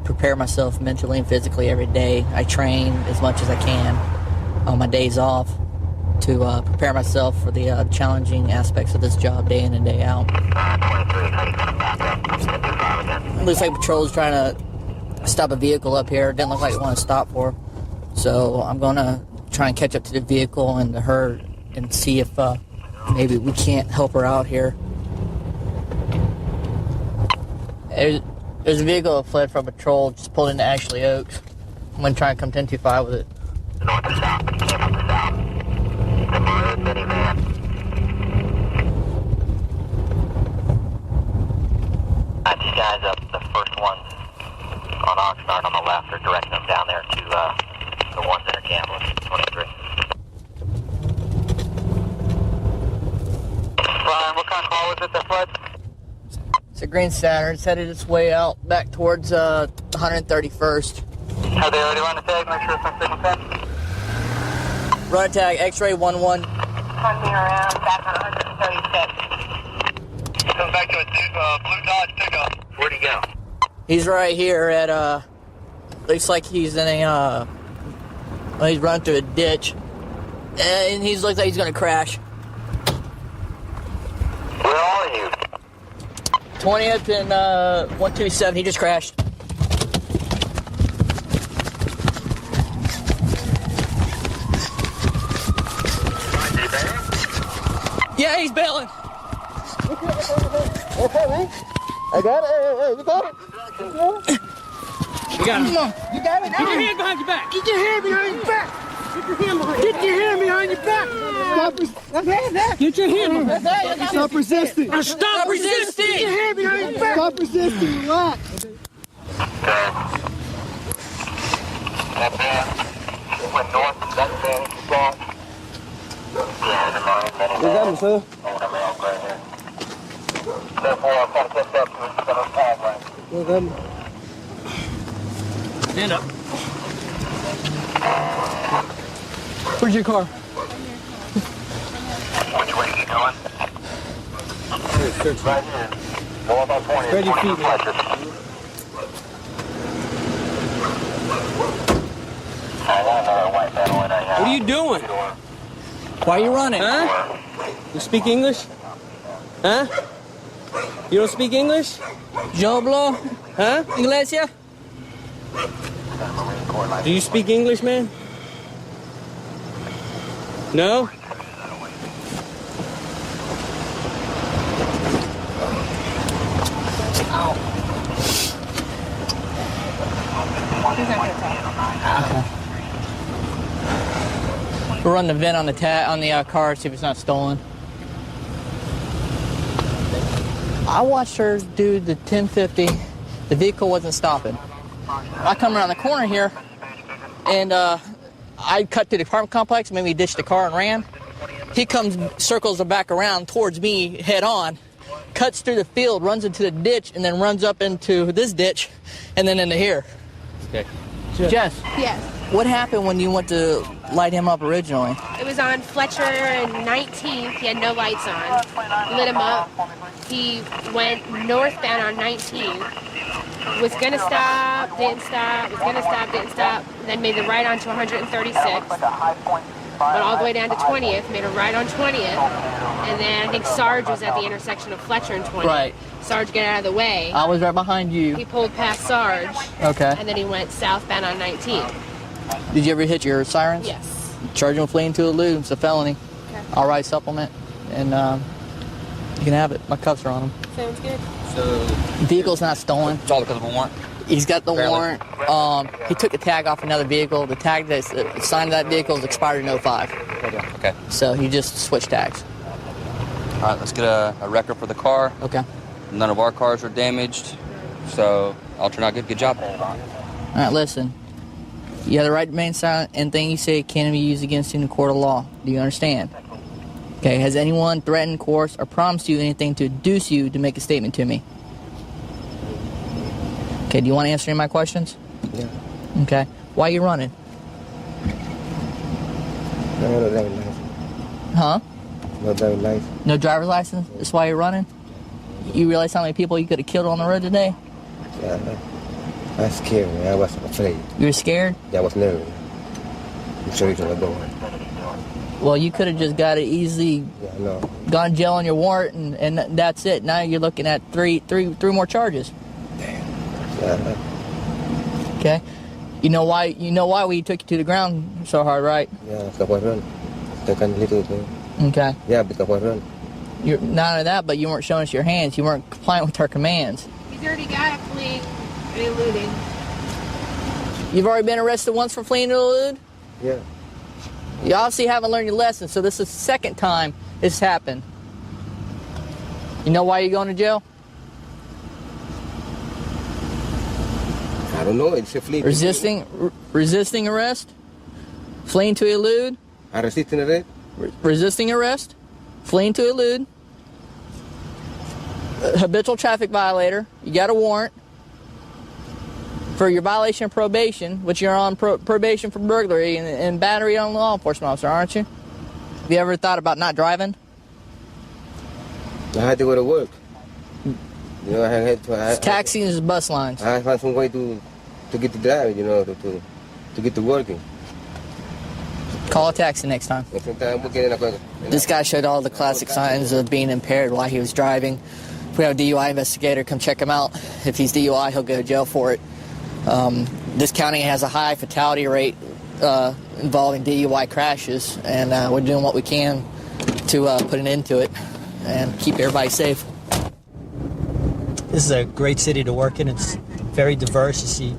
prepare myself mentally and physically every day. I train as much as I can on my days off to prepare myself for the challenging aspects of this job day in and day out. Looks like patrol's trying to stop a vehicle up here. Didn't look like they want to stop for. So I'm going to try and catch up to the vehicle and to her and see if maybe we can't help her out here. There's a vehicle that fled from patrol, just pulled into Ashley Oaks. I'm going to try and come 10-25 with it. These guys up, the first ones on Oxnard on the left are directing them down there to the ones that are gambling, 23. Ryan, what kind of car was it that fled? It's a green Saturn. It's headed its way out back towards 131st. Have they already run the tag? Make sure it's on signal 10. Run a tag, X-ray 11. Turning around, back on 136. Comes back to a blue Dodge pickup. Where'd he go? He's right here at, looks like he's in a, he's running through a ditch. And he looks like he's going to crash. Where are you? 20th and 127, he just crashed. Yeah, he's bailing. Okay, man. I got it. Hey, you got it? You got him. Come on. You got it? Get your hand behind your back. Get your hand behind your back. Get your hand behind your back. Get your hand. Stop resisting. Stop resisting. Get your hand behind your back. Stop resisting. Relax. That man went north and that man is gone. You got me, sir. Therefore, I'm trying to catch up to the center tag line. You got me. Stand up. Where's your car? Which way are you going? Right here. Go about 20. Spread your feet, man. What are you doing? Why are you running? Huh? You speak English? Huh? You don't speak English? Yo hablo. Huh? Iglesia? Do you speak English, man? No? We'll run the VIN on the car, see if it's not stolen. I watched her do the 1050. The vehicle wasn't stopping. I come around the corner here, and I cut to the apartment complex, maybe ditched the car and ran. He comes, circles back around towards me head on, cuts through the field, runs into the ditch, and then runs up into this ditch, and then into here. Okay. Jess, Yes. what happened when you went to light him up originally? It was on Fletcher and 19th. He had no lights on. Lit him up. He went northbound on 19th. Was going to stop, didn't stop, was going to stop, didn't stop. Then made the right onto 136. Went all the way down to 20th, made a right on 20th. And then I think Sarge was at the intersection of Fletcher and 20th. Right. Sarge got out of the way. I was right behind you. He pulled past Sarge. Okay. And then he went southbound on 19th. Did you ever hit your sirens? Yes. Charge him with fleeing to elude. It's a felony. Okay. I'll write supplement, and you can have it. My cuffs are on him. Sounds good. So Vehicle's not stolen. it's all because of a warrant. He's got the Apparently. warrant. He took the tag off another vehicle. The tag that's assigned to that vehicle is expired in 05. Okay. So he just switched tags. All right, let's get a record for the car. Okay. None of our cars are damaged, so all turned out good. Good job. All right, listen. You have the right to remain silent. Anything you say can be used against you in a court of law. Do you understand? Okay, has anyone threatened, coerced, or promised you anything to induce you to make a statement to me? Okay, do you want to answer any of my questions? Yeah. Okay. Why are you running? No driving license. Huh? No driving license. No driver's license? That's why you're running? You realize how many people you could have killed on the road today? Yeah, I'm scared, man. I was afraid. You were scared? Yeah, I was nervous. I'm sure you're going. Well, you could have just got it easily, Yeah, I know. gone to jail on your warrant, and that's it. Now you're looking at three more charges. Yeah, Okay? You know why we took you to the ground so hard, right? yeah, because I run. Take a little bit. Okay. Yeah, because I run. You're not only that, but you weren't showing us your hands. You weren't compliant with our commands. He's already got a fleeing and eluding. You've already been arrested once for fleeing to elude? Yeah. You obviously haven't learned your lesson, so this is the second time this happened. You know why you're going to jail? I don't know. It's a fleet. Resisting arrest? Fleeing to elude? I resisting arrest? Resisting arrest? Fleeing to elude? Habitual traffic violator. You got a warrant for your violation of probation, which you're on probation for burglary and battery on law enforcement officer, aren't you? Have you ever thought about not driving? I had to go to work. You know, I had to. Taxis and bus lines. I found some way to get to drive. You know, to get to working. Call a taxi next time. This guy showed all the classic signs of being impaired while he was driving. If we have a DUI investigator, come check him out. If he's DUI, he'll go to jail for it. This county has a high fatality rate involving DUI crashes, and we're doing what we can to put an end to it and keep everybody safe. This is a great city to work in. It's very diverse. You see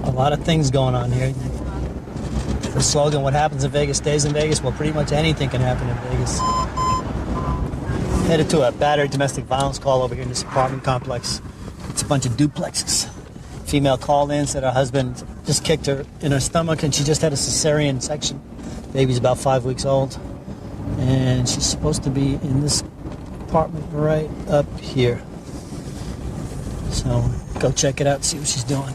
a lot of things going on here. The slogan, what happens in Vegas stays in Vegas. Well, pretty much anything can happen in Vegas. Headed to a battered domestic violence call over here in this apartment complex. It's a bunch of duplexes. Female called in, said her husband just kicked her in her stomach and she just had a cesarean section. Baby's about 5 weeks old. And she's supposed to be in this apartment right up here. So go check it out, see what she's doing.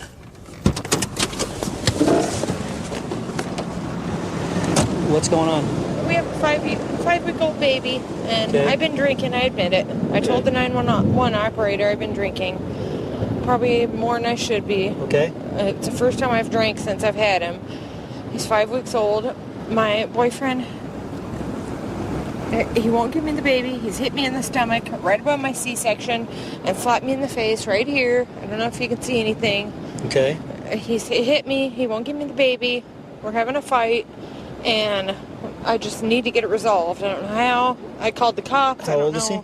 What's going on? We have a five-week-old baby, and Okay. I've been drinking, I admit it. I told the 911 operator I've been drinking. Probably more than I should be. Okay. It's the first time I've drank since I've had him. He's 5 weeks old. My boyfriend, he won't give me the baby. He's hit me in the stomach, right above my C-section, and slapped me in the face right here. I don't know if you can see anything. Okay. He's hit me. He won't give me the baby. We're having a fight, and I just need to get it resolved. I don't know how. I called the cops. How old is he?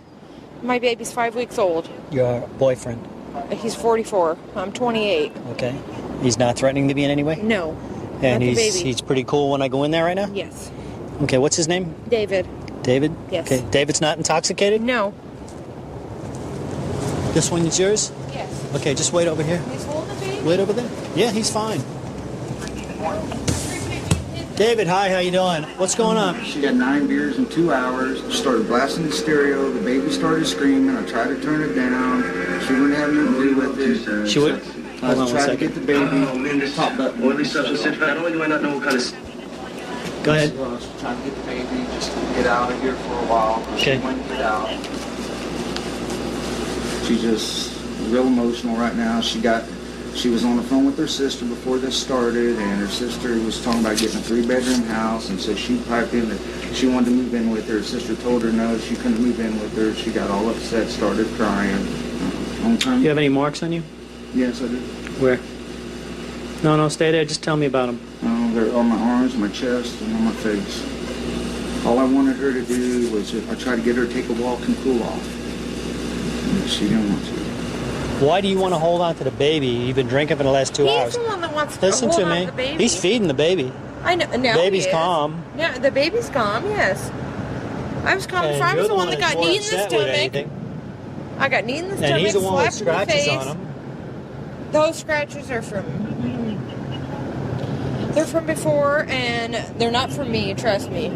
My baby's 5 weeks old. Your boyfriend. He's 44. I'm 28. Okay. He's not threatening to be in any way? No. And not the he's baby. pretty cool when I go in there right now? Yes. Okay, what's his name? David. David? Yes. Okay, David's not intoxicated? No. This one is yours? Yes. Okay, just wait over here. He's holding the baby? Wait over there? Yeah, he's fine. David, hi, how you doing? What's going on? She had 9 beers in 2 hours. Started blasting the stereo. The baby started screaming. I tried to turn it down. She wouldn't have nothing to do with it. She would? I Hold on one tried to second. get the baby. Top button. Oily substance, not only do I not know what kind of... Go ahead. I was trying to get the baby, just get out of here for a while. Okay. She wouldn't get out. She's just real emotional right now. She was on the phone with her sister before this started, and her sister was talking about getting a 3-bedroom house, and so she piped in that she wanted to move in with her. Her sister told her no, she couldn't move in with her. She got all upset, started crying. You have any marks on you? Yes, I do. Where? No, stay there. Just tell me about them. They're on my arms, my chest, and on my face. All I wanted her to do was I tried to get her to take a walk and cool off. And she didn't want to. Why do you want to hold on to the baby? You've been drinking for the last 2 hours. He's the one that wants to Listen hold to on me. to the baby. He's feeding the baby. I know. Now Baby's he is. calm. Yeah, the baby's calm, yes. I was calm before. I was the one that got knee in the stomach. I got knee in the stomach, And he's the one with slapped in the scratches face. on him. Those scratches are they're from before, and they're not from me, trust me.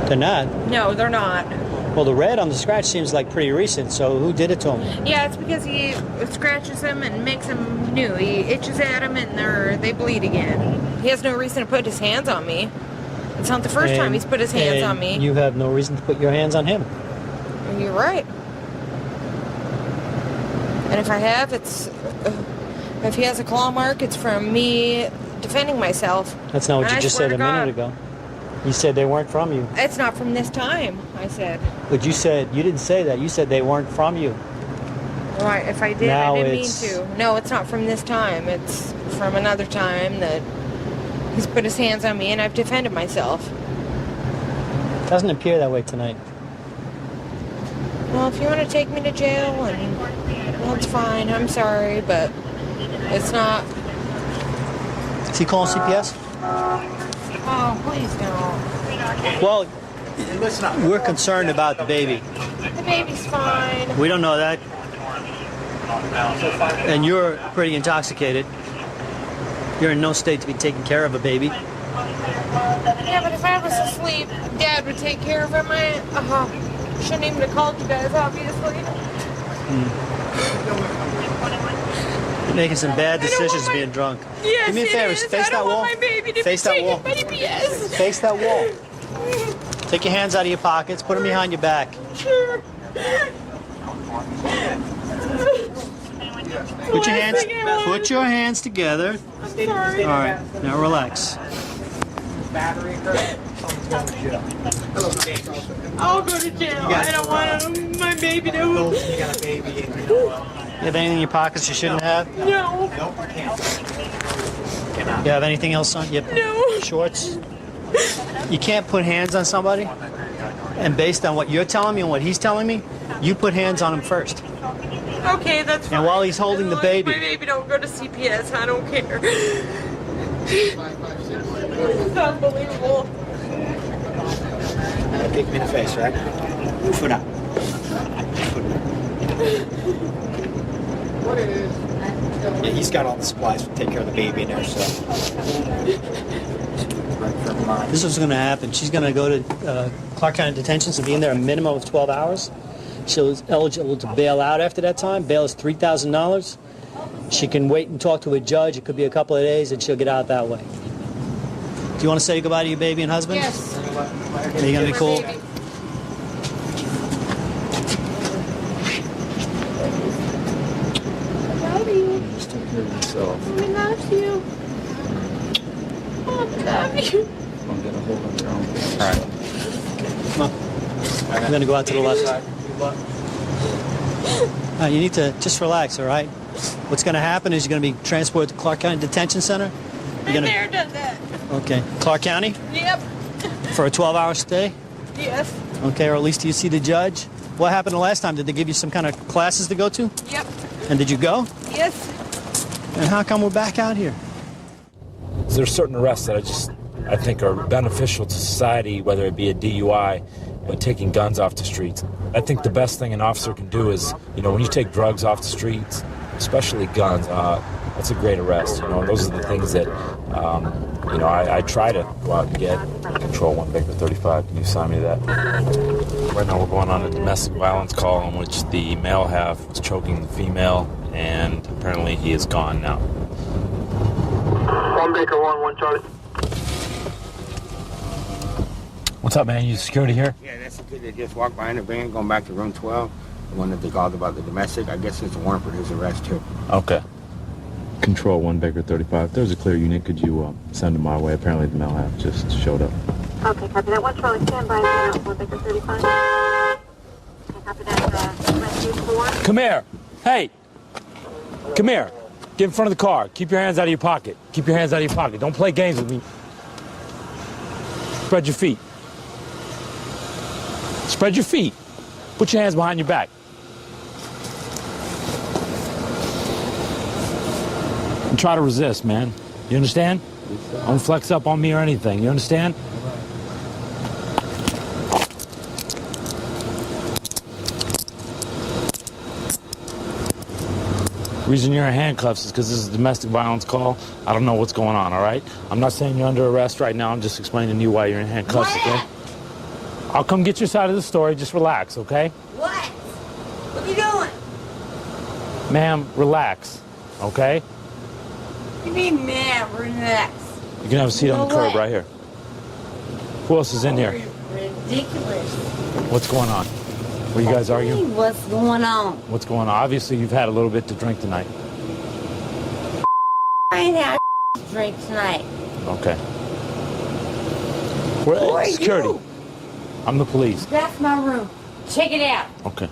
They're not. No, they're not. Well, the red on the scratch seems like pretty recent, so who did it to him? Yeah, it's because he scratches them and makes them new. He itches at them, and they bleed again. He has no reason to put his hands on me. It's not the first time he's put his hands on me. You have no reason to put your hands on him. You're right. And if I have, if he has a claw mark, it's from me defending myself. That's not what And you I just swear said to a minute God, ago. You said they weren't from you. It's not from this time, I said. But you didn't say that. You said they weren't from you. Right, if I did, Now I didn't mean it's- to. No, it's not from this time. It's from another time that he's put his hands on me and I've defended myself. Doesn't appear that way tonight. Well, if you want to take me to jail, well, it's fine. I'm sorry, but it's not. Is he calling CPS? Oh, please don't. Well, we're concerned about the baby. The baby's fine. We don't know that. And you're pretty intoxicated. You're in no state to be taking care of a baby. Yeah, but if I was asleep, Dad would take care of him. I shouldn't even have called you guys, obviously. Making some bad decisions being drunk. Yes, Do me a it favor, is. face I that don't wall. want my baby to Face be that taken wall. by CPS. Face that wall. Take your hands out of your pockets, put them behind your back. Sure. Put your hands together. Sorry. All right, now relax. I'll go to jail. I don't want my baby to. You got a baby. You have anything in your pockets you shouldn't have? No. You have anything else on? You have No. shorts? You can't put hands on somebody, and based on what you're telling me and what he's telling me, you put hands on him first. Okay, that's fine. And while he's holding the As long as baby. my baby don't go to CPS, I don't care. It's unbelievable. Kick me in the face, right? Foot out. Yeah, he's got all the supplies to take care of the baby in there, so. This is what's going to happen. She's going to go to Clark County Detention, so be in there a minimum of 12 hours. She's eligible to bail out after that time. Bail is $3,000. She can wait and talk to a judge. It could be a couple of days, and she'll get out that way. Do you want to say goodbye to your baby and husband? Yes. Are you going to be cool? Love you. Just take care of yourself. We love you. I love you. Don't get a hold of your own. All right. Come on. I'm going to go out to the left. You need to just relax, all right? What's going to happen is you're going to be transported to Clark County Detention Center. You're Been gonna, there, done that. okay. Clark County Yep. for a 12-hour stay? Yes. Okay, or at least you see the judge. What happened the last time? Did they give you some kind of classes to go to? Yep. And did you go? Yes. And how come we're back out here? There's certain arrests that I think are beneficial to society, whether it be a DUI or taking guns off the streets. I think the best thing an officer can do is, when you take drugs off the streets, especially guns, that's a great arrest. And those are the things that, I try to go out and get. Control 1 Baker 35. Can you sign me that? Right now we're going on a domestic violence call in which the male half was choking the female, and apparently he is gone now. 1 Baker 1 Charlie. What's up, man? You security here? Yeah, that's the kid that just walked behind the van going back to room 12. The one that they called about the domestic. I guess it's a warrant for his arrest, too. Okay. Control 1 Baker 35. There's a clear unit. Could you send him my way? Apparently the male half just showed up. Okay, copy that. 1 Charlie, stand by. 1 Baker 35. Okay, copy that. Rescue 4. Come here. Hey. Come here. Get in front of the car. Keep your hands out of your pocket. Keep your hands out of your pocket. Don't play games with me. Spread your feet. Spread your feet. Put your hands behind your back. And try to resist, man. You understand? Don't flex up on me or anything. You understand? The reason you're in handcuffs is because this is a domestic violence call. I don't know what's going on, all right? I'm not saying you're under arrest right now. I'm just explaining to you why you're in handcuffs, okay? I'll come get your side of the story. Just relax, okay? What? What are you doing? Ma'am, relax, okay? You mean, man, relax. You can have a seat on the curb right here. Who else is in here? Ridiculous. What's going on? Were you guys arguing? What's going on? What's going on? Obviously, you've had a little bit to drink tonight. I ain't had a drink tonight. Okay. Who are Security. you? I'm the police. That's my room. Check it out. Okay.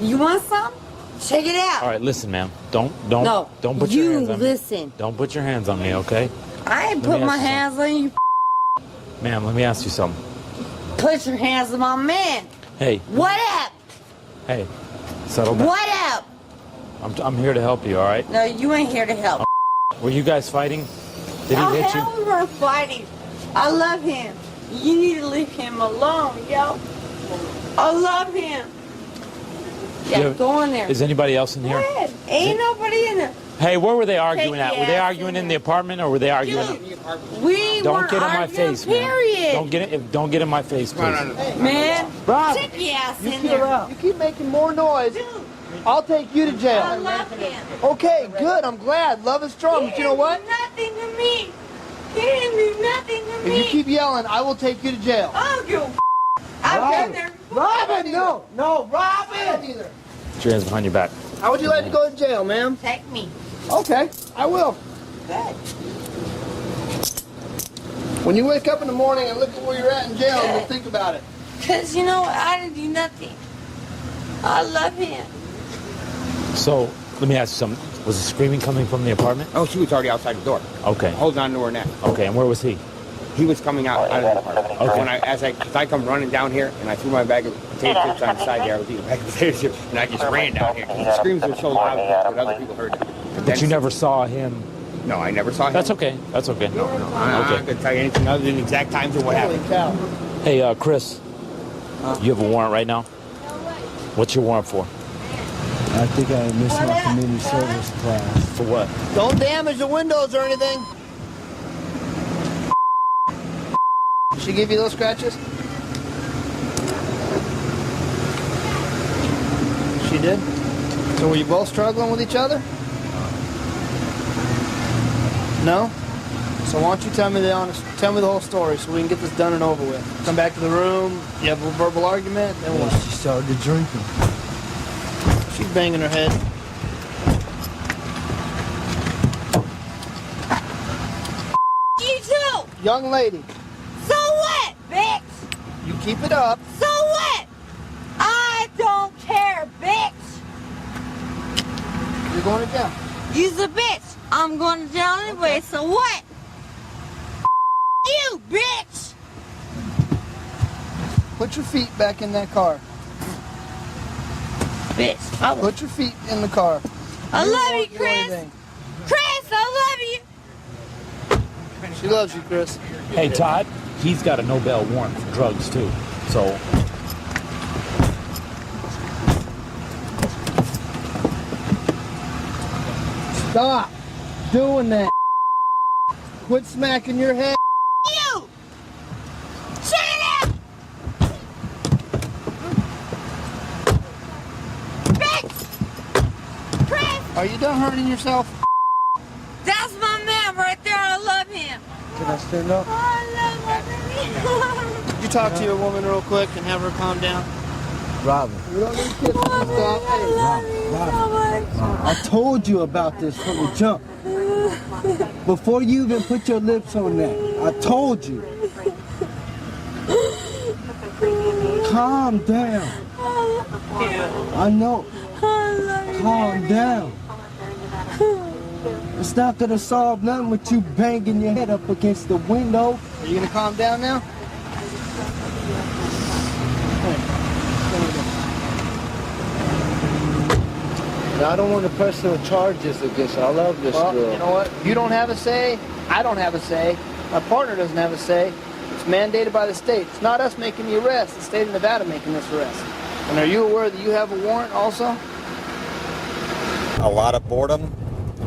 You want some? Check it out. All right, listen, ma'am. Don't No, put your hands on me. listen. Don't put your hands on me, okay? I ain't Let me put my ask you hands on you. Ma'am, let me ask you something. Put your hands on my man. Hey, What up? hey, settle down. What up? I'm here to help you, all right? No, you ain't here to help. Were you guys fighting? Did Oh, he hit hell, you? we weren't fighting. I love him. You need to leave him alone, yo. I love him. Yeah, Yeah, go in there. Is anybody else in here? Go ahead. Ain't nobody in there. Hey, where were they arguing Take at? the Were they ass arguing in the apartment or were they arguing? We Don't weren't get in my arguing, face, man. period. Don't get in my face, please. Man, Rob, take your ass you in keep, there. you keep making more noise. I'll take you to jail. I love him. Okay, good. I'm glad. Love is strong. But you know what? Nothing to me. He didn't do nothing to If me. you keep yelling, I will take you to jail. I don't give a I've been there. Robin, no. Robin. Either. Put your hands behind your back. How would you like to go to jail, ma'am? Take me. Okay, I will. Good. When you wake up in the morning and look at where you're at in jail, you'll think about it. Because, you know, I didn't do nothing. I love him. So, let me ask you something. Was the screaming coming from the apartment? Oh, she was already outside the door. Okay. Holding on to her neck. Okay, and where was he? He was coming out of the car. Okay. When I come running down here, and I threw my bag of potato chips on the side there. I was eating a bag of potato chips, and I just ran down here. The screams were so loud that other people heard it. But you never saw him? No, I never saw him. That's okay. That's okay. No. I'm not going to tell you anything other than exact times of what happened. Hey, Chris, you have a warrant right now? What's your warrant for? I think I missed my community service class. For what? Don't damage the windows or anything. Did she give you those scratches? She did? So were you both struggling with each other? No? So why don't you tell me the whole story so we can get this done and over with. Come back to the room, you have a verbal argument, then what? She started drinking. She's banging her head. You too! Young lady, So what, bitch? you keep it up. So what? I don't care, bitch! You're going to jail. You's a bitch. I'm going to jail anyway, so what? You, bitch! Put your feet back in that car. Bitch, Put your feet in the car. I You love won't you, do Chris. anything. Chris, I love you. She loves you, Chris. Hey, Todd, he's got a no bail warrant for drugs, too. So, Stop doing that. Quit smacking your head. You! Shut up! Bitch! Chris! Are you done hurting yourself? That's my man right there. I love him. Can I stand up? I love my baby. Could you talk to your woman real quick and have her calm down? Robin. We don't need kids. Stop. I told you about this from the jump. Before you even put your lips on that, I told you. Calm down. I know. Calm down. It's not gonna solve nothing with you banging your head up against the window. Are you gonna calm down now? I don't want to press no charges against her. I love this Well, girl. you know what? You don't have a say. I don't have a say. My partner doesn't have a say. It's mandated by the state. It's not us making the arrest. It's the state of Nevada making this arrest. And are you aware that you have a warrant also? A lot of boredom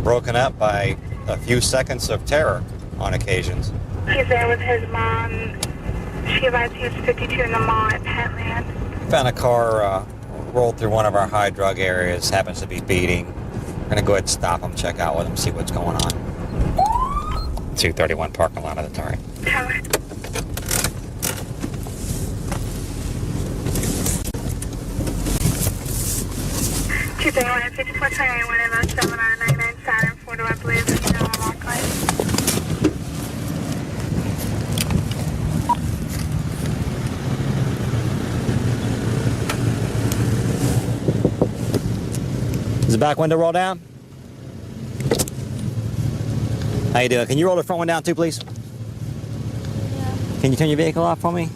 broken up by a few seconds of terror on occasions. He's there with his mom. She advised he was 52 in the mall at Petland. Found a car rolled through one of our high drug areas, happens to be speeding. We're gonna go ahead and stop him, check out with him, see what's going on. 231 parking lot of the Target. 231 at 5429, 107 on 99 Saturn, 4 I believe, no walk light. Is the back window roll down? How you doing? Can you roll the front one down too, please? Yeah. Can you turn your vehicle off for me?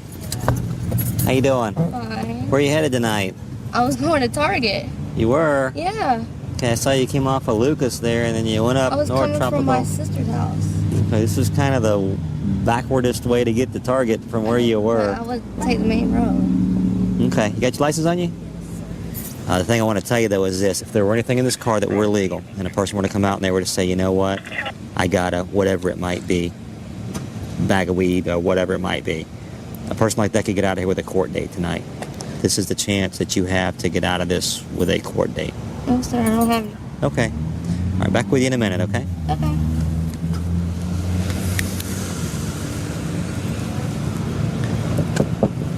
How you doing? Fine. Where are you headed tonight? I was going to Target. You were? Yeah. Okay, I saw you came off of Lucas there, and then you went up I was North coming Tropical. from my sister's house. Okay, this is kind of the backwardest way to get to Target from where you were. I would take the main road. Okay, you got your license on you? The thing I want to tell you, though, is this. If there were anything in this car that were illegal, and a person were to come out and they were to say, you know what, I got a whatever it might be, bag of weed or whatever it might be, a person like that could get out of here with a court date tonight. This is the chance that you have to get out of this with a court date. No, sir, I don't have it. Okay. All right, back with you in a minute, okay? Okay.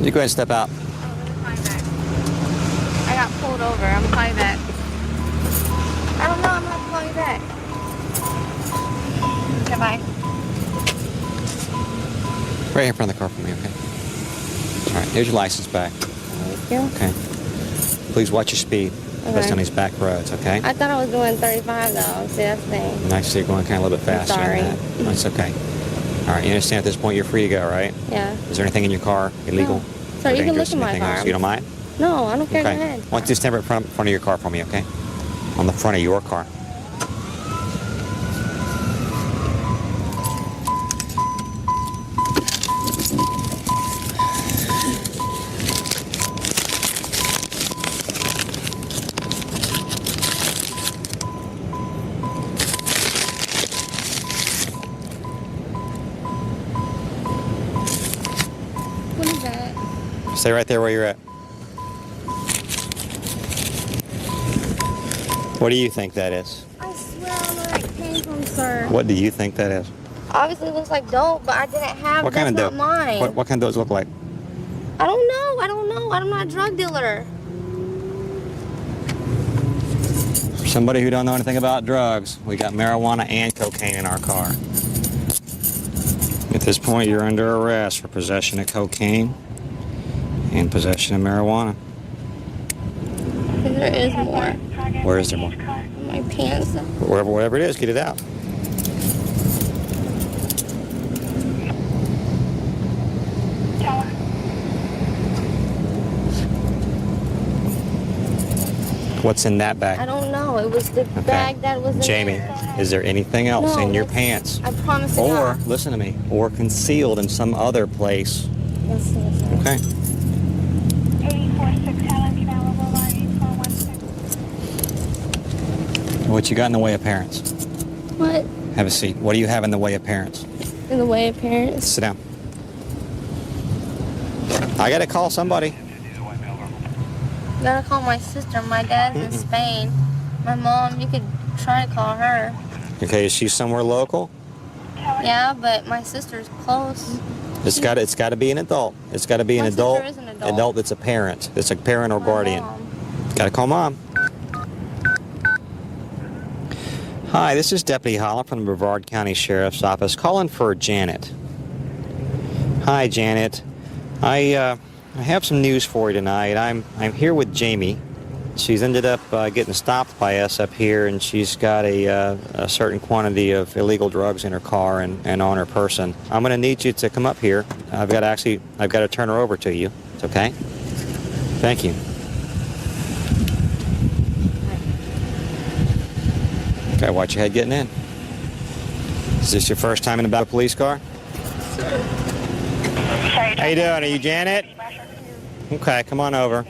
You go ahead and step out. I got pulled over. I'm gonna call you back. I don't know. I'm gonna call you back. Okay, bye. Right here in front of the car for me, okay? All right, here's your license back. Thank you. Okay. Please watch your speed, especially Okay. on these back roads, okay? I thought I was doing 35 though. See, that's the thing. Nice, so you're going kind of a little bit faster. sorry. Than that. That's okay. All right, you understand at this point you're free to go, right? Yeah. Is there anything in your car illegal? Sorry, or you can dangerous, look in my anything else? car. You don't mind? No, I don't care. Okay. Go ahead. Why don't you just stand right in front of your car for me, okay? On the front of your car. What is that? Stay right there where you're at. What do you think that is? I swear I know where it came from, sir. What do you think that is? Obviously, it looks like dope, but I didn't have. What kind of that's dope? not mine. What kind of dope look like? I don't know. I don't know. I'm not a drug dealer. For somebody who don't know anything about drugs, we got marijuana and cocaine in our car. At this point, you're under arrest for possession of cocaine and possession of marijuana. There is more. Where is there more? My pants. Wherever it is, get it out. What's in that bag? I don't know. It was the bag that was in Jamie, there. is there anything else No, in your that's- pants? I promise you Or, not. listen to me, or concealed in some other place? Yes, yes, yes. Okay. 846 Helen, available line 8416. What you got in the way of parents? What? Have a seat. What do you have in the way of parents? In the way of parents? Sit down. I gotta call somebody. Gotta call my sister. My dad's in Spain. My mom, you could try to call her. Okay, is she somewhere local? Yeah, but my sister's close. It's got to be an adult. It's got to be an My sister adult. is an adult. that's a parent. It's a parent or guardian. Mom. Gotta call mom. Hi, this is Deputy Holland from the Brevard County Sheriff's Office calling for Janet. Hi, Janet. I have some news for you tonight. I'm here with Jamie. She's ended up getting stopped by us up here, and she's got a certain quantity of illegal drugs in her car and on her person. I'm going to need you to come up here. I've got to turn her over to you. It's okay? Thank you. Okay, watch your head getting in. Is this your first time in a police car? How you doing? Are you Janet? Okay, come on over.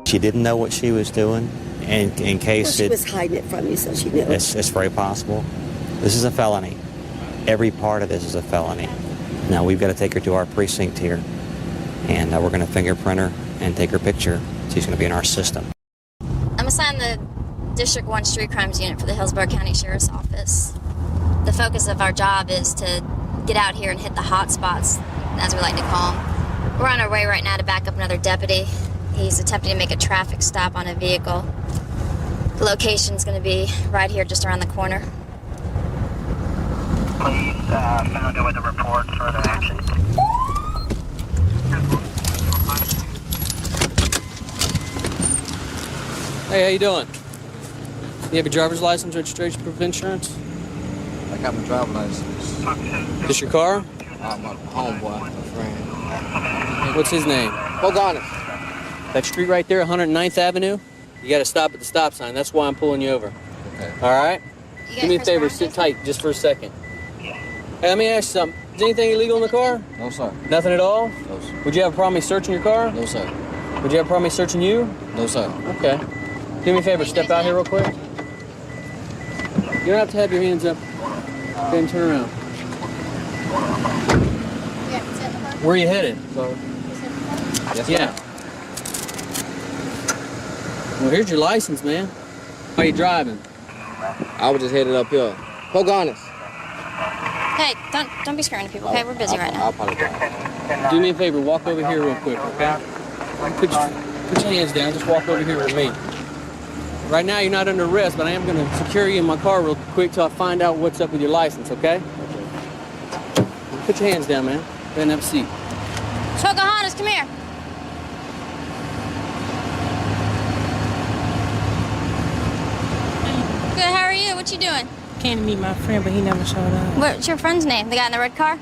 She didn't know what she was doing, and in case she was hiding it from you, so she knew. it's very possible. This is a felony. Every part of this is a felony. Now we've got to take her to our precinct here, and we're going to fingerprint her and take her picture. She's going to be in our system. I'm assigned the District 1 Street Crimes Unit for the Hillsborough County Sheriff's Office. The focus of our job is to get out here and hit the hot spots, as we like to call them. We're on our way right now to back up another deputy. He's attempting to make a traffic stop on a vehicle. The location's going to be right here, just around the corner. please. Found it with a report. Further action. Hey, how you doing? You have your driver's license, registration, proof of insurance? I got my driver's license. This your car? My homeboy, my friend. What's his name? Pocahontas. That street right there, 109th Avenue? You gotta stop at the stop sign. That's why I'm pulling you over. Okay. All right? You Do me a got favor, Chris sit tight just for a second. Hey, let me ask you something. Is anything illegal in the car? No, sir. Nothing at all? No, sir. Would you have a problem me searching your car? No, sir. Would you have a problem me searching you? No, sir. Okay. Do me a favor, step out here real quick. You don't have to have your hands up. Go ahead and turn around. Where are you headed? Yes, Yeah. Well, here's your license, man. How are you driving? I was just headed up here. Pocahontas. Hey, don't be scaring people, okay? We're busy right now. I apologize. Do me a favor, walk over here real quick, okay? Put your hands down, just walk over here with me. Right now, you're not under arrest, but I am going to secure you in my car real quick till I find out what's up with your license, okay? Put your hands down, man. Go ahead and have a seat. Pocahontas, come here. Good, how are you? What you doing? Came to meet my friend, but he never showed up. What's your friend's name? The guy in the red car?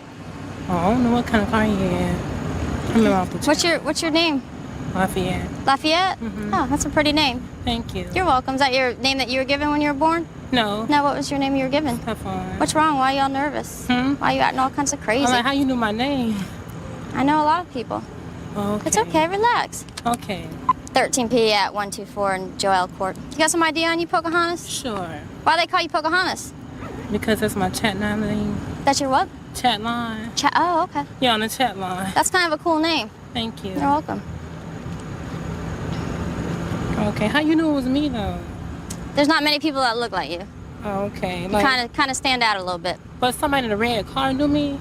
Oh, I don't know what kind of car he had. I'm off the What's your name? Lafayette. Lafayette? Oh, that's a pretty name. Thank you. You're welcome. Is that your name that you were given when you were born? No. No, what was your name you were given? Stephon. What's wrong? Why are you all nervous? Why are you acting all kinds of crazy? I'm like, how you knew my name? I know a lot of people. Okay. It's okay, relax. Okay. 13P at 124 in Joel Court. You got some ID on you, Pocahontas? Sure. Why they call you Pocahontas? Because that's my chat line name. That's your what? Chat line. Oh, okay. Yeah, on the chat line. That's kind of a cool name. Thank you. You're welcome. Okay, how you knew it was me though? There's not many people that look like you. Oh, okay. You Like, kind of stand out a little bit. but somebody in a red car knew me?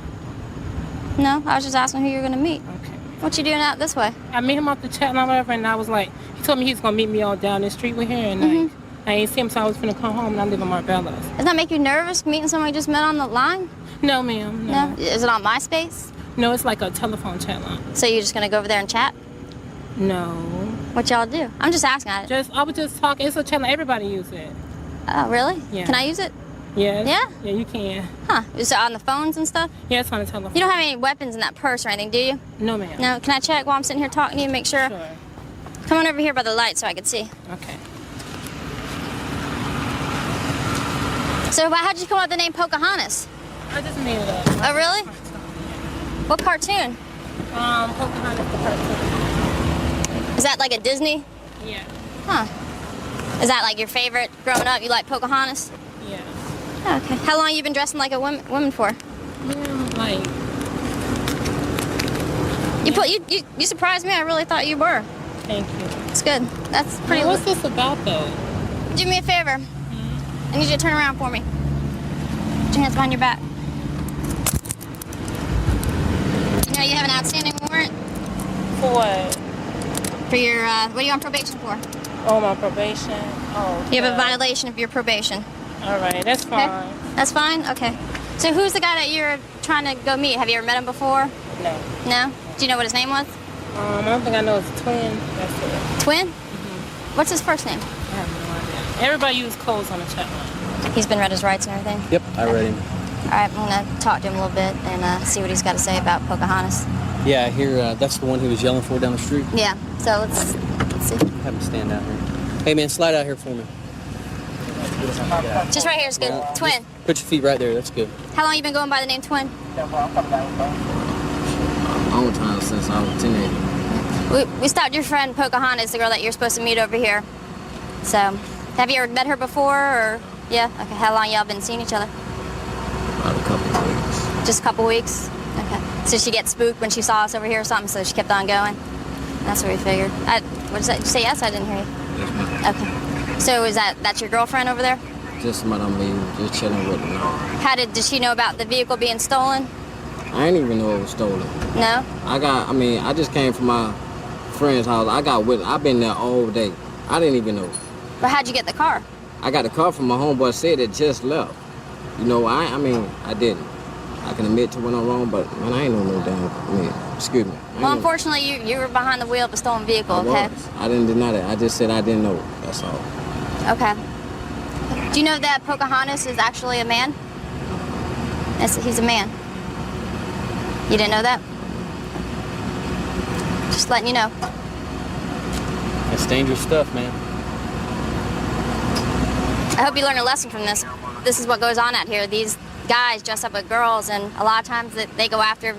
No, I was just asking who you were gonna meet. Okay. What you doing out this way? I met him off the chat line, whatever, and I was like, he told me he was gonna meet me all down the street with her, and like, I ain't see him, so I was finna come home, and I live in Marbella. Does that make you nervous meeting someone you just met on the line? No, ma'am. No. Is it on MySpace? No, it's like a telephone chat line. So you're just gonna go over there and chat? No. What y'all do? I'm just asking. I was just talking. It's a chat line. Everybody use it. Oh, really? Yeah. Can I use it? Yes. Yeah? Yeah, you can. Huh. Is it on the phones and stuff? Yeah, it's on the telephone. You don't have any weapons in that purse or anything, do you? No, ma'am. No. Can I check while I'm sitting here talking to you and make sure? Sure. Come on over here by the light so I can see. Okay. So how'd you come up with the name Pocahontas? I just made it up. Oh, really? What cartoon? Pocahontas the cartoon. Is that like a Disney? Yeah. Huh. Is that like your favorite growing up? You like Pocahontas? Yeah. Oh, okay. How long you been dressing like a woman for? Like. You surprised me. I really thought you were. Thank you. It's good. That's pretty. What's this about though? Do me a favor. I need you to turn around for me. Put your hands behind your back. You know you have an outstanding warrant? For what? For your, what are you on probation for? Oh, my probation? Oh. You have a violation of your probation. All right, that's fine. Okay. That's fine? Okay. So who's the guy that you're trying to go meet? Have you ever met him before? No. No? Do you know what his name was? I don't think I know his twin. That's it. Twin? What's his first name? I have no idea. Everybody uses codes on the chat line. He's been read his rights and everything? Yep, I read him. All right, I'm going to talk to him a little bit and see what he's got to say about Pocahontas. Yeah, I hear that's the one he was yelling for down the street. Yeah, so let's see. Have him stand out here. Hey, man, slide out here for me. Just right here is good. Twin. Put your feet right there. That's good. How long you been going by the name Twin? Long time since I was a teenager. We stopped your friend Pocahontas, the girl that you're supposed to meet over here. So, have you ever met her before, or yeah? Okay. How long y'all been seeing each other? About a couple of weeks. Just a couple weeks. Okay. So she get spooked when she saw us over here or something, so she kept on going. That's what we figured. What did you say? Yes, I didn't hear you. Yes, ma'am. Okay. So is that's your girlfriend over there? Just met on me, just chilling with her. How did she know about the vehicle being stolen? I didn't even know it was stolen. No? I just came from my friend's house. I've been there all day. I didn't even know. But how'd you get the car? I got the car from my homeboy said it just left. You know, I mean, I didn't. I can admit to when I'm wrong, but man, I ain't no damn. Excuse me. Well, unfortunately, you were behind the wheel of a stolen vehicle. Okay. I didn't deny that. I just said I didn't know. That's all. Okay. Do you know that Pocahontas is actually a man? He's a man. You didn't know that? Just letting you know. That's dangerous stuff, man. I hope you learned a lesson from this. This is what goes on out here. These guys dress up as girls, and a lot of times they go after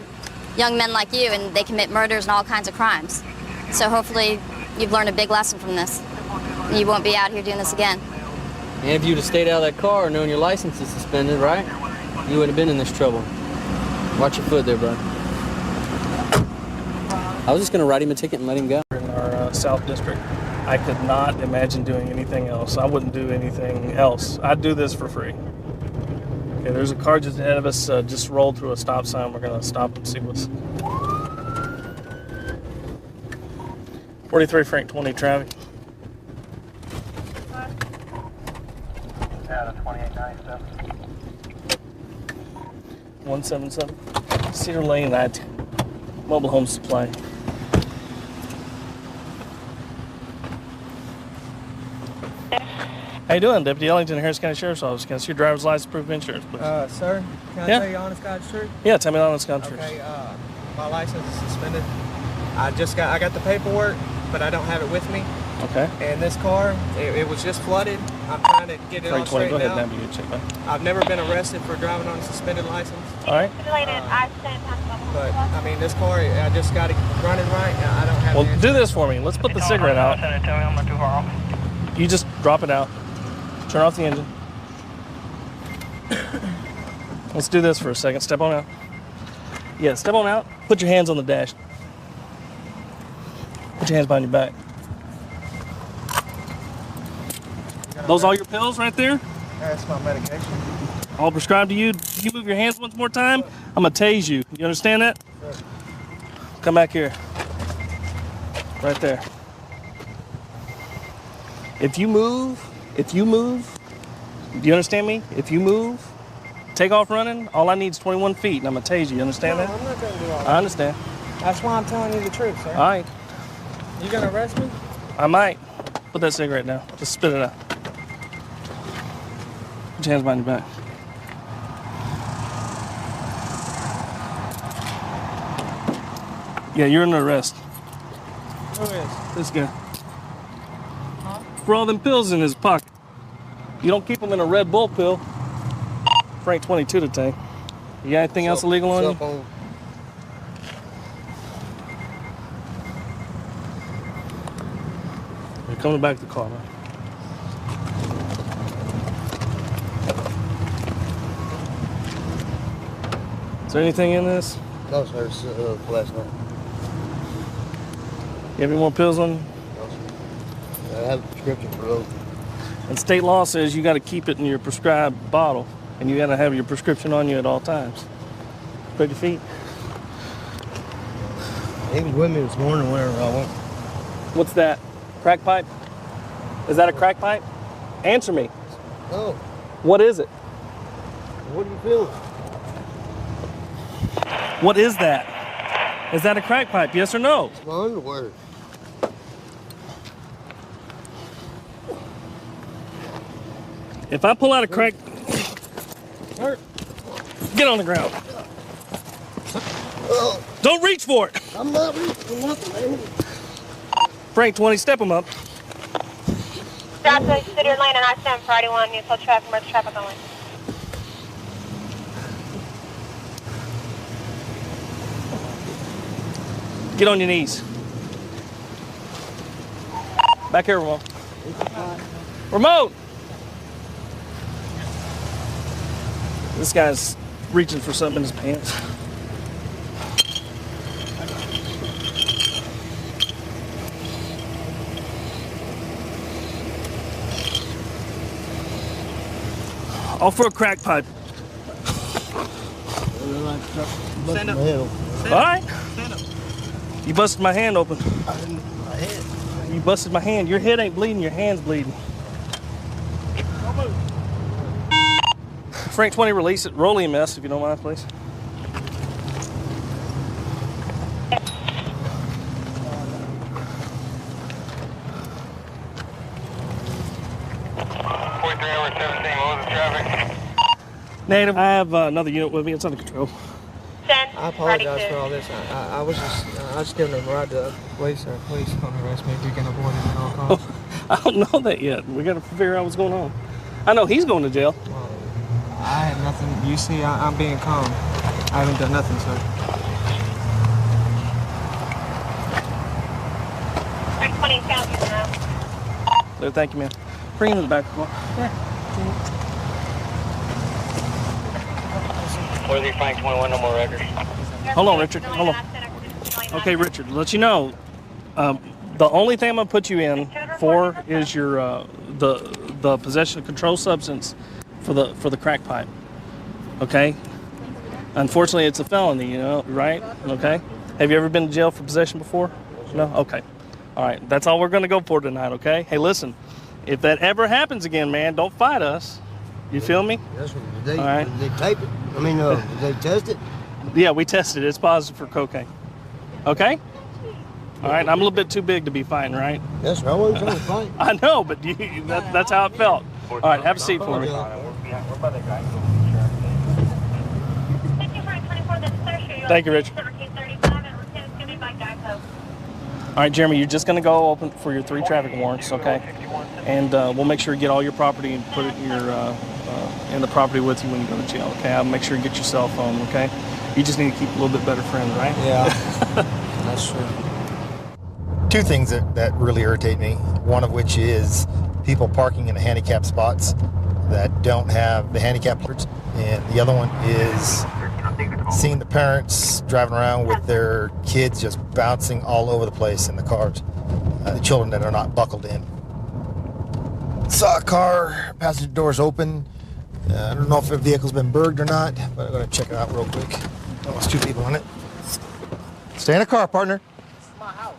young men like you, and they commit murders and all kinds of crimes. So hopefully you've learned a big lesson from this. You won't be out here doing this again. And if you'd have stayed out of that car knowing your license is suspended, right? You wouldn't have been in this trouble. Watch your foot there, bro. I was just going to write him a ticket and let him go. In our South District, I could not imagine doing anything else. I wouldn't do anything else. I'd do this for free. Okay, there's a car just ahead of us, just rolled through a stop sign. We're going to stop and see what's... 43 Frank 20 traffic. 177 Cedar Lane, that mobile home supply. How you doing, Deputy Ellington, Harris County Sheriff's Office? Can I see your driver's license, proof of insurance, please? Sir, can I tell you honest God's truth? Yeah, tell me the honest God's truth. Okay, my license is suspended. I got the paperwork, but I don't have it with me. Okay. And this car, it was just flooded. I'm trying to get it all straightened Go ahead out. and have you check that. I've never been arrested for driving on a suspended license. All right. But I mean, this car, I just got it running right. I don't have. Well, do this for me. Let's put the cigarette out. You just drop it out. Turn off the engine. Let's do this for a second. Step on out. Yeah, step on out. Put your hands on the dash. Put your hands behind your back. Those all your pills right there? That's my medication. All prescribed to you. Can you move your hands once more time? I'm gonna tase you. You understand that? Sure. Come back here. Right there. If you move, do you understand me? If you move, take off running, all I need is 21 feet and I'm gonna tase you. You understand that? I'm not gonna do all that. I understand. That's why I'm telling you the truth, sir. All right. You gonna arrest me? I might. Put that cigarette down. Just spit it out. Put your hands behind your back. Yeah, you're under arrest. Who is? This guy. For all them pills in his pocket. You don't keep them in a Red Bull pill. Frank 22 to take. You got anything else illegal on you? You're coming back to the car, man. Is there anything in this? No, sir. It's last night. You have any more pills on you? No, sir. I have a prescription for those. And state law says you got to keep it in your prescribed bottle, and you got to have your prescription on you at all times. Spread your feet. He was with me this morning whenever I went. What's that? Crack pipe? Is that a crack pipe? Answer me. No. What is it? What do you feel? What is that? Is that a crack pipe? Yes or no? It's my underwear. If I pull out a crack... Get on the ground. Don't reach for it. I'm not reaching for nothing, man. Frank 20, step him up. Stop the Cedar Lane and I-7 for 81, you traffic, where's the traffic going? Get on your knees. Back here, Ramon. Ramon! This guy's reaching for something in his pants. All for a crack pipe. Stand up. All right. You busted my hand open. My head. You busted my hand. Your head ain't bleeding, your hand's bleeding. Frank 20, release it. Roll EMS if you don't mind, please. Native, I have another unit with me. It's under control. I apologize for all this. I was just giving a ride to the police. Please don't arrest me if you can avoid it at all costs. I don't know that yet. We got to figure out what's going on. I know he's going to jail. Well, I have nothing. You see, I'm being calm. I haven't done nothing, sir. Frank 20 South now. So, thank you, man. Bring him to the back of the car. Yeah. 43 Frank 21, no more records. Hold on, Richard. Hold on. Okay, Richard, to let you know, the only thing I'm going to put you in for is your the possession of controlled substance for the crack pipe. Okay? Unfortunately, it's a felony, you know, right? Okay? Have you ever been to jail for possession before? No? Okay. All right. That's all we're going to go for tonight, okay? Hey, listen, if that ever happens again, man, don't fight us. You feel me? Yes, sir. Did all right. they tape it? I mean, did they test it? Yeah, we tested it. It's positive for cocaine. Okay? All right. I'm a little bit too big to be fighting, right? Yes, sir. I wasn't trying to fight. I know, but that's how it felt. All right. Have a seat for me. Thank you, Richard. All right, Jeremy, you're just going to go open for your 3 traffic warrants, okay? And we'll make sure you get all your property and put it in the property with you when you go to jail, okay? I'll make sure you get your cell phone, okay? You just need to keep a little bit better friends, right? Yeah, that's true. 2 things that really irritate me, one of which is people parking in the handicap spots that don't have the handicap words, and the other one is seeing the parents driving around with their kids just bouncing all over the place in the cars, the children that are not buckled in. Saw a car, passenger doors open. I don't know if the vehicle's been burgled or not, but I'm going to check it out real quick. There's 2 people in it. Stay in the car, partner. It's my house.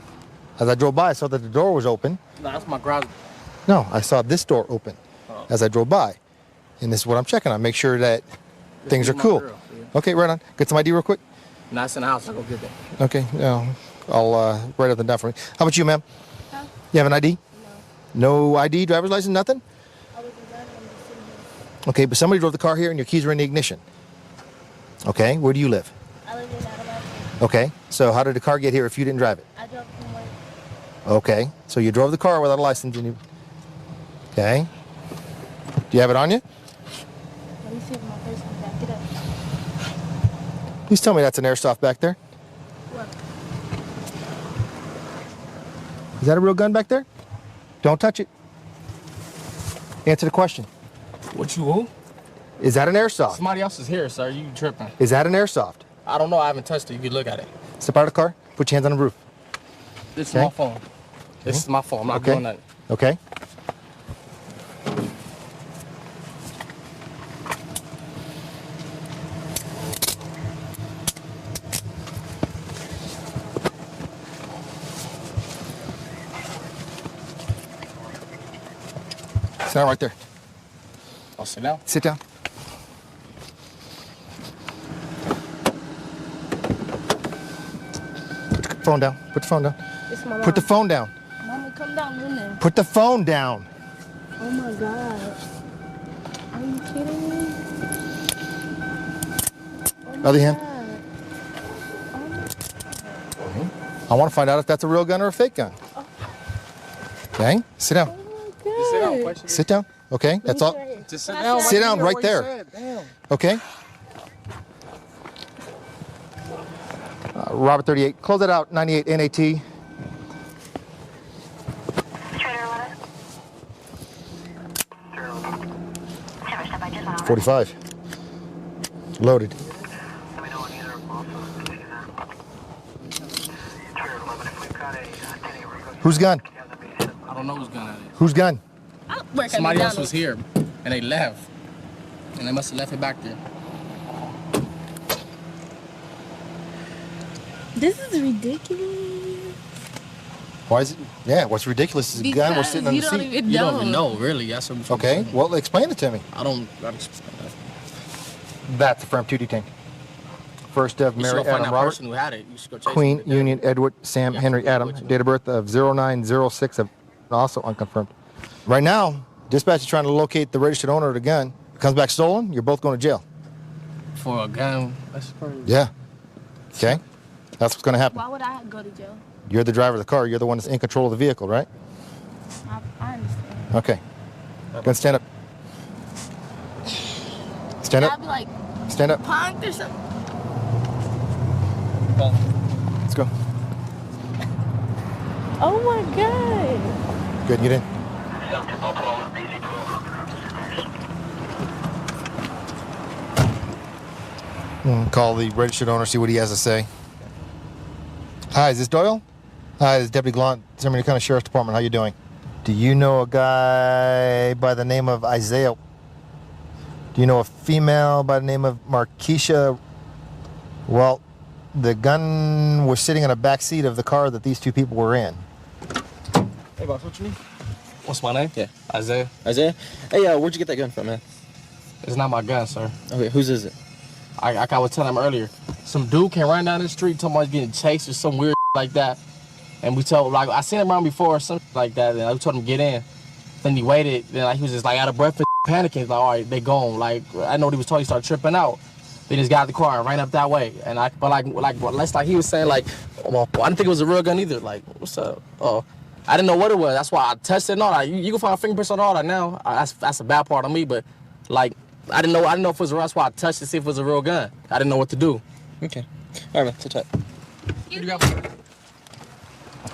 As I drove by, I saw that the door was open. No, that's my garage. No, I saw this door open as I drove by. And this is what I'm checking on. Make sure that things are cool. Girl, yeah. Okay, right on. Get some ID real quick. No, it's in the house. I'll go get that. Okay, I'll write everything down for me. How about you, ma'am? Huh? You have an ID? No. No ID, driver's license, nothing? Okay, but somebody drove the car here and your keys were in the ignition. Okay, where do you live? I live in Adelaide. Okay, so how did the car get here if you didn't drive it? I drove from work. Okay, so you drove the car without a license and you... Okay. Do you have it on you? Let me see if my person can back it up. Please tell me that's an airsoft back there. What? Is that a real gun back there? Don't touch it. Answer the question. What you who? Is that an airsoft? Somebody else is here, sir. You tripping. Is that an airsoft? I don't know. I haven't touched it. You can look at it. Step out of the car. Put your hands on the roof. This is my phone. This is my phone. I'm not doing that. Okay. Sit down right there. I'll sit down. Sit down. Put the phone down. Put the phone down. It's my Put the mom. phone down. Mama, come down there. Put the phone down. Oh my God. Are you kidding me? Oh my Other hand. God. I want to find out if that's a real gun or a fake gun. Okay, sit down. Just sit down. Question. Sit down. Okay, that's all. Just sit down. Sit down right there. Okay. Robert 38. Close that out. 98 NAT. 45. Loaded. Whose gun? I don't know whose gun that is. Whose gun? Somebody else was here, and they left. And they must have left it back there. This is ridiculous. Why is it? Yeah, what's ridiculous is a gun we're sitting on the seat. You don't even know, really. That's what Okay, well, explain it to me. I don't. That's affirmed. 2 detained. First of You should Mary go find Adam that Robert. person who had it. You should go chase Queen him. Union Edward Sam Henry Adam. Date of birth of 0906 of also unconfirmed. Right now, dispatch is trying to locate the registered owner of the gun. Comes back stolen, you're both going to jail. For a gun? That's crazy. Yeah. Okay? That's what's going to happen. Why would I go to jail? You're the driver of the car. You're the one that's in control of the vehicle, right? I understand. Okay. Go and stand up. Stand I'd up. be like, Stand up. punked or something. Let's go. Oh my God. Good, get in. Call the registered owner, see what he has to say. Hi, is this Doyle? Hi, this is Deputy Glant, San Bernardino County Sheriff's Department. How you doing? Do you know a guy by the name of Isaiah? Do you know a female by the name of Markeisha? Well, the gun was sitting in the back seat of the car that these two people were in. Hey, boss, what you need? What's my name? Yeah. Isaiah. Isaiah? Hey, where'd you get that gun from, man? It's not my gun, sir. Okay, whose is it? Like I was telling him earlier, some dude came running down the street talking about getting chased or some weird like that. And we told, like, I seen him around before or something like that, and I told him to get in. Then he waited, then like, he was just like out of breath and panicking. He's like, all right, they gone. Like, I know what he was told, he started tripping out. They just got out the car and ran up that way. And let's like he was saying, like, well, I didn't think it was a real gun either. Like, what's up? Oh, I didn't know what it was. That's why I touched it and all that. You can find fingerprints on all that now. That's a bad part of me, but like, I didn't know if it was real. That's why I touched it to see if it was a real gun. I didn't know what to do. Okay. All right, man. Sit tight.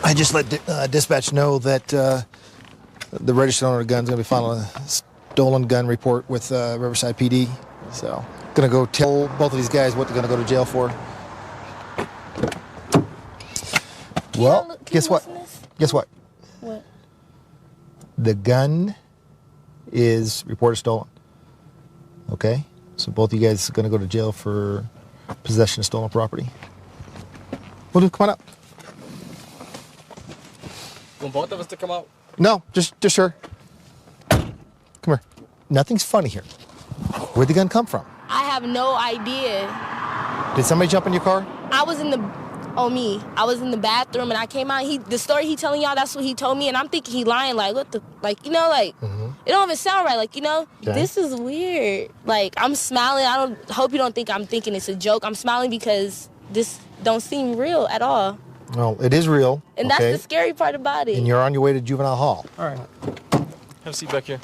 I just let dispatch know that the registered owner of the gun is going to be filing a stolen gun report with Riverside PD. So, going to go tell both of these guys what they're going to go to jail for. Well, guess what? Guess what? What? The gun is reported stolen. Okay? So both of you guys are going to go to jail for possession of stolen property. Well, come on up. Want both of us to come out? No, just her. Come here. Nothing's funny here. Where'd the gun come from? I have no idea. Did somebody jump in your car? I was in the the bathroom and I came out. The story he telling y'all, that's what he told me, and I'm thinking he lying. Like, what the, like, you know, like, it don't even sound right. Like, you know, This is weird. Like, I'm smiling. I hope you don't think I'm thinking it's a joke. I'm smiling because this don't seem real at all. Well, it is real. And that's the scary part about it. And you're on your way to juvenile hall. All right. Have a seat back here.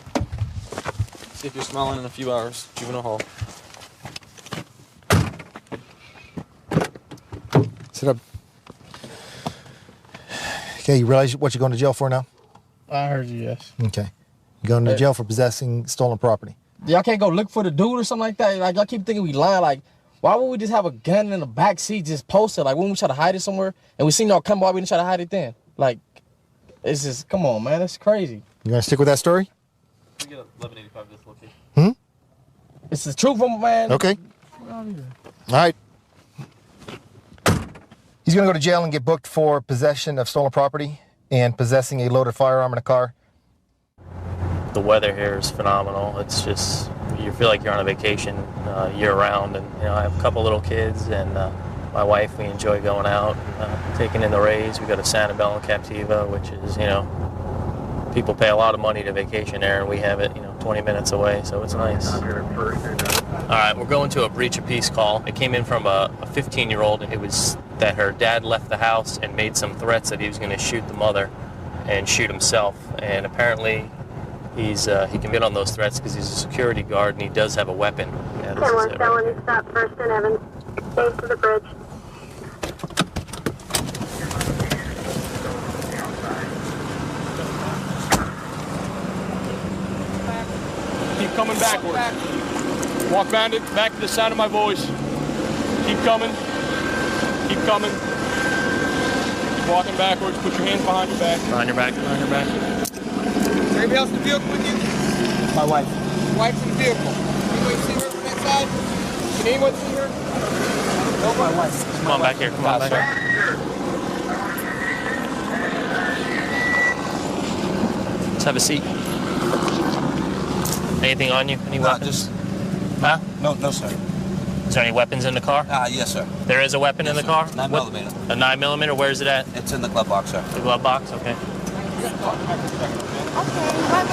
See if you're smiling in a few hours. Juvenile hall. Sit up. Okay, you realize what you're going to jail for now? I heard you, yes. Okay. You're going to jail for possessing stolen property. Y'all can't go look for the dude or something like that? Like, y'all keep thinking we lying. Like, why would we just have a gun in the back seat just posted? Like, when we try to hide it somewhere and we seen y'all come by, we didn't try to hide it then. Like, it's just, come on, man. That's crazy. You going to stick with that story? We get 1185 this location. It's the truth, man. Okay. All right. He's going to go to jail and get booked for possession of stolen property and possessing a loaded firearm in a car. The weather here is phenomenal. It's just, you feel like you're on a vacation year-round. And, you know, I have a couple little kids and my wife, we enjoy going out, taking in the rays. We go to Sanibel and Captiva, which is, you know, people pay a lot of money to vacation there, and we have it, you know, 20 minutes away, so it's nice. All right, we're going to a breach of peace call. It came in from a 15-year-old, and it was that her dad left the house and made some threats that he was going to shoot the mother and shoot himself. And apparently, he can bid on those threats because he's a security guard and he does have a weapon. Yeah, this is it right here. Stop First and Evans. Face to the bridge. Keep coming backwards. Walk back to the sound of my voice. Keep coming. Keep coming. Keep walking backwards. Put your hands behind your back. Behind your back, behind your back. Is anybody else in the vehicle with you? My wife. Your wife's in the vehicle. Anybody see her from that side? Can anyone see her? No, my wife. Come on back here. Come on back here. Let's have a seat. Anything on you? Any weapons? No, sir. Is there any weapons in the car? Yes, sir. There is a weapon in the car? 9mm. A 9mm? Where is it at? It's in the glove box, sir. The glove box? Okay.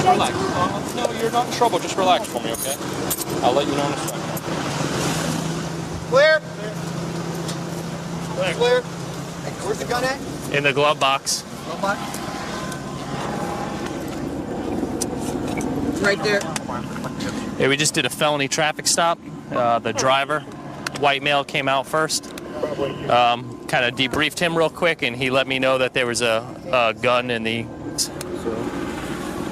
Relax. No, you're not in trouble. Just relax for me, okay? I'll let you know in a second. Clear. Clear. Hey, where's the gun at? In the glove box. Glove box. It's right there. Yeah, we just did a felony traffic stop. The driver, white male, came out first. Kind of debriefed him real quick, and he let me know that there was a gun in the...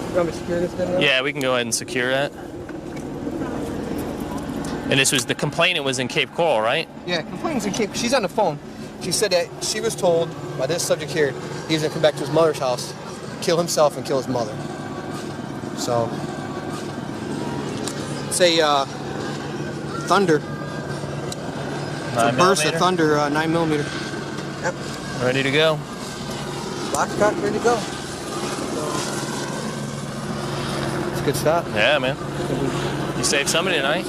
You want me to secure this thing? Yeah, we can go ahead and secure that. And this was the complainant was in Cape Coral, right? Yeah, complainant's in Cape. She's on the phone. She said that she was told by this subject here he's gonna come back to his mother's house, kill himself and kill his mother. So, say Thunder. It's a burst of Thunder, 9mm. Yep. Ready to go. Lock, cock, ready to go. It's a good stop. Yeah, man. You saved somebody tonight.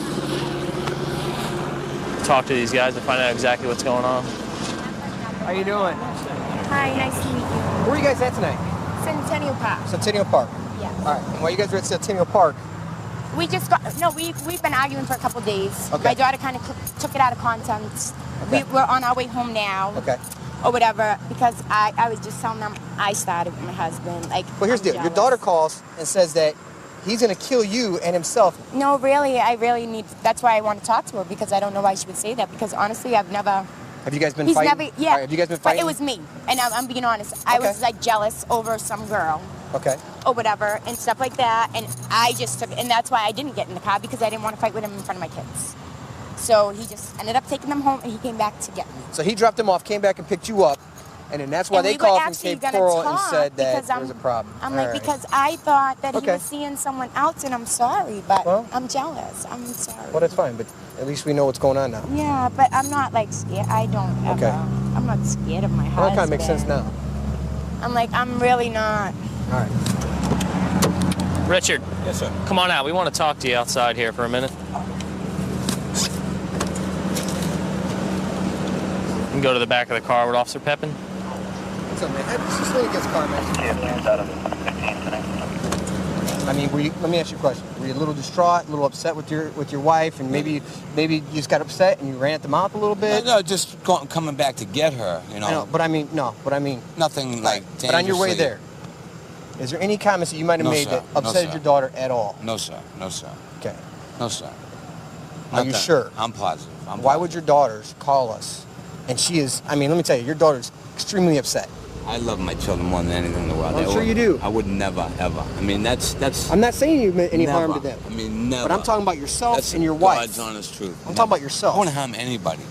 Talk to these guys and find out exactly what's going on. How you doing? Hi, nice to meet you. Where are you guys at tonight? Centennial Park. Centennial Park. Yes. All right. And while you guys are at Centennial Park, We just got, no, we've been arguing for a couple days. Okay. My daughter kind of took it out of context. Okay. We're on our way home now. Okay. Or whatever, because I was just telling them I started with my husband. Like, well, here's the deal. Your daughter calls and says that he's going to kill you and himself. No, really, I really need, that's why I want to talk to her, because I don't know why she would say that, because honestly, I've never... Have you guys been He's fighting? never, yeah. All right, have you guys been fighting? But it was me, and I'm being honest. I Okay. was like jealous over some girl. Okay. Or whatever, and stuff like that, and I just took, and that's why I didn't get in the car, because I didn't want to fight with him in front of my kids. So he just ended up taking them home, and he came back to get me. So he dropped them off, came back and picked you up, and then that's why And they we were called from actually Cape gonna Coral and talk said that because there was a problem. I'm All like, right. because I thought that he Okay. was seeing someone else, and I'm sorry, but I'm jealous. I'm sorry. Well, that's fine, but at least we know what's going on now. Yeah, but I'm not like scared. I don't ever. Okay. I'm not scared of my Well, husband. that kind of makes sense now. I'm like, I'm really not. All right. Richard. Yes, sir. Come on out. We want to talk to you outside here for a minute. You can go to the back of the car with Officer Pepin. What's up, man? Just lean against the car, man. I mean, let me ask you a question. Were you a little distraught, a little upset with your wife, and maybe you just got upset and you ran at the mouth a little bit? No, just coming back to get her, you know. I know, but I mean, nothing like dangerously. But on your way there, is there any comments that you might have No, made sir. that No, upset sir. your daughter at all? No, sir. No, sir. Okay. No, sir. Are you sure? I'm positive. Why would your daughters call us? And she is, I mean, let me tell you, your daughter's extremely upset. I love my children more than anything in the world. I'm sure you do. I would never, ever. I mean, that's. I'm not saying you meant any harm to Never. them. I mean, never. But I'm talking about yourself That's and your wife. God's honest truth. I'm talking about yourself. I wouldn't harm anybody.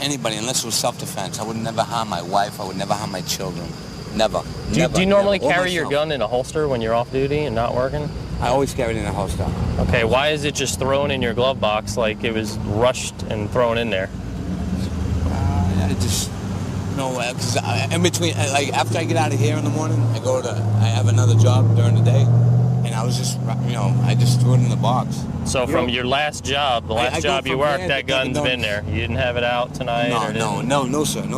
Anybody, unless it was self-defense. I would never harm my wife. I would never harm my children. Never. Do never, you normally never. Or carry your myself. gun in a holster when you're off duty and not working? I always carry it in a holster. Okay, why is it just thrown in your glove box like it was rushed and thrown in there? I just, because in between, like after I get out of here in the morning, I have another job during the day, and I was just, I just threw it in the box. So from your last job, the last I go job you from worked, here that to Dunkin' gun's been Donuts. there. You didn't have it out tonight? or didn't- No, sir. It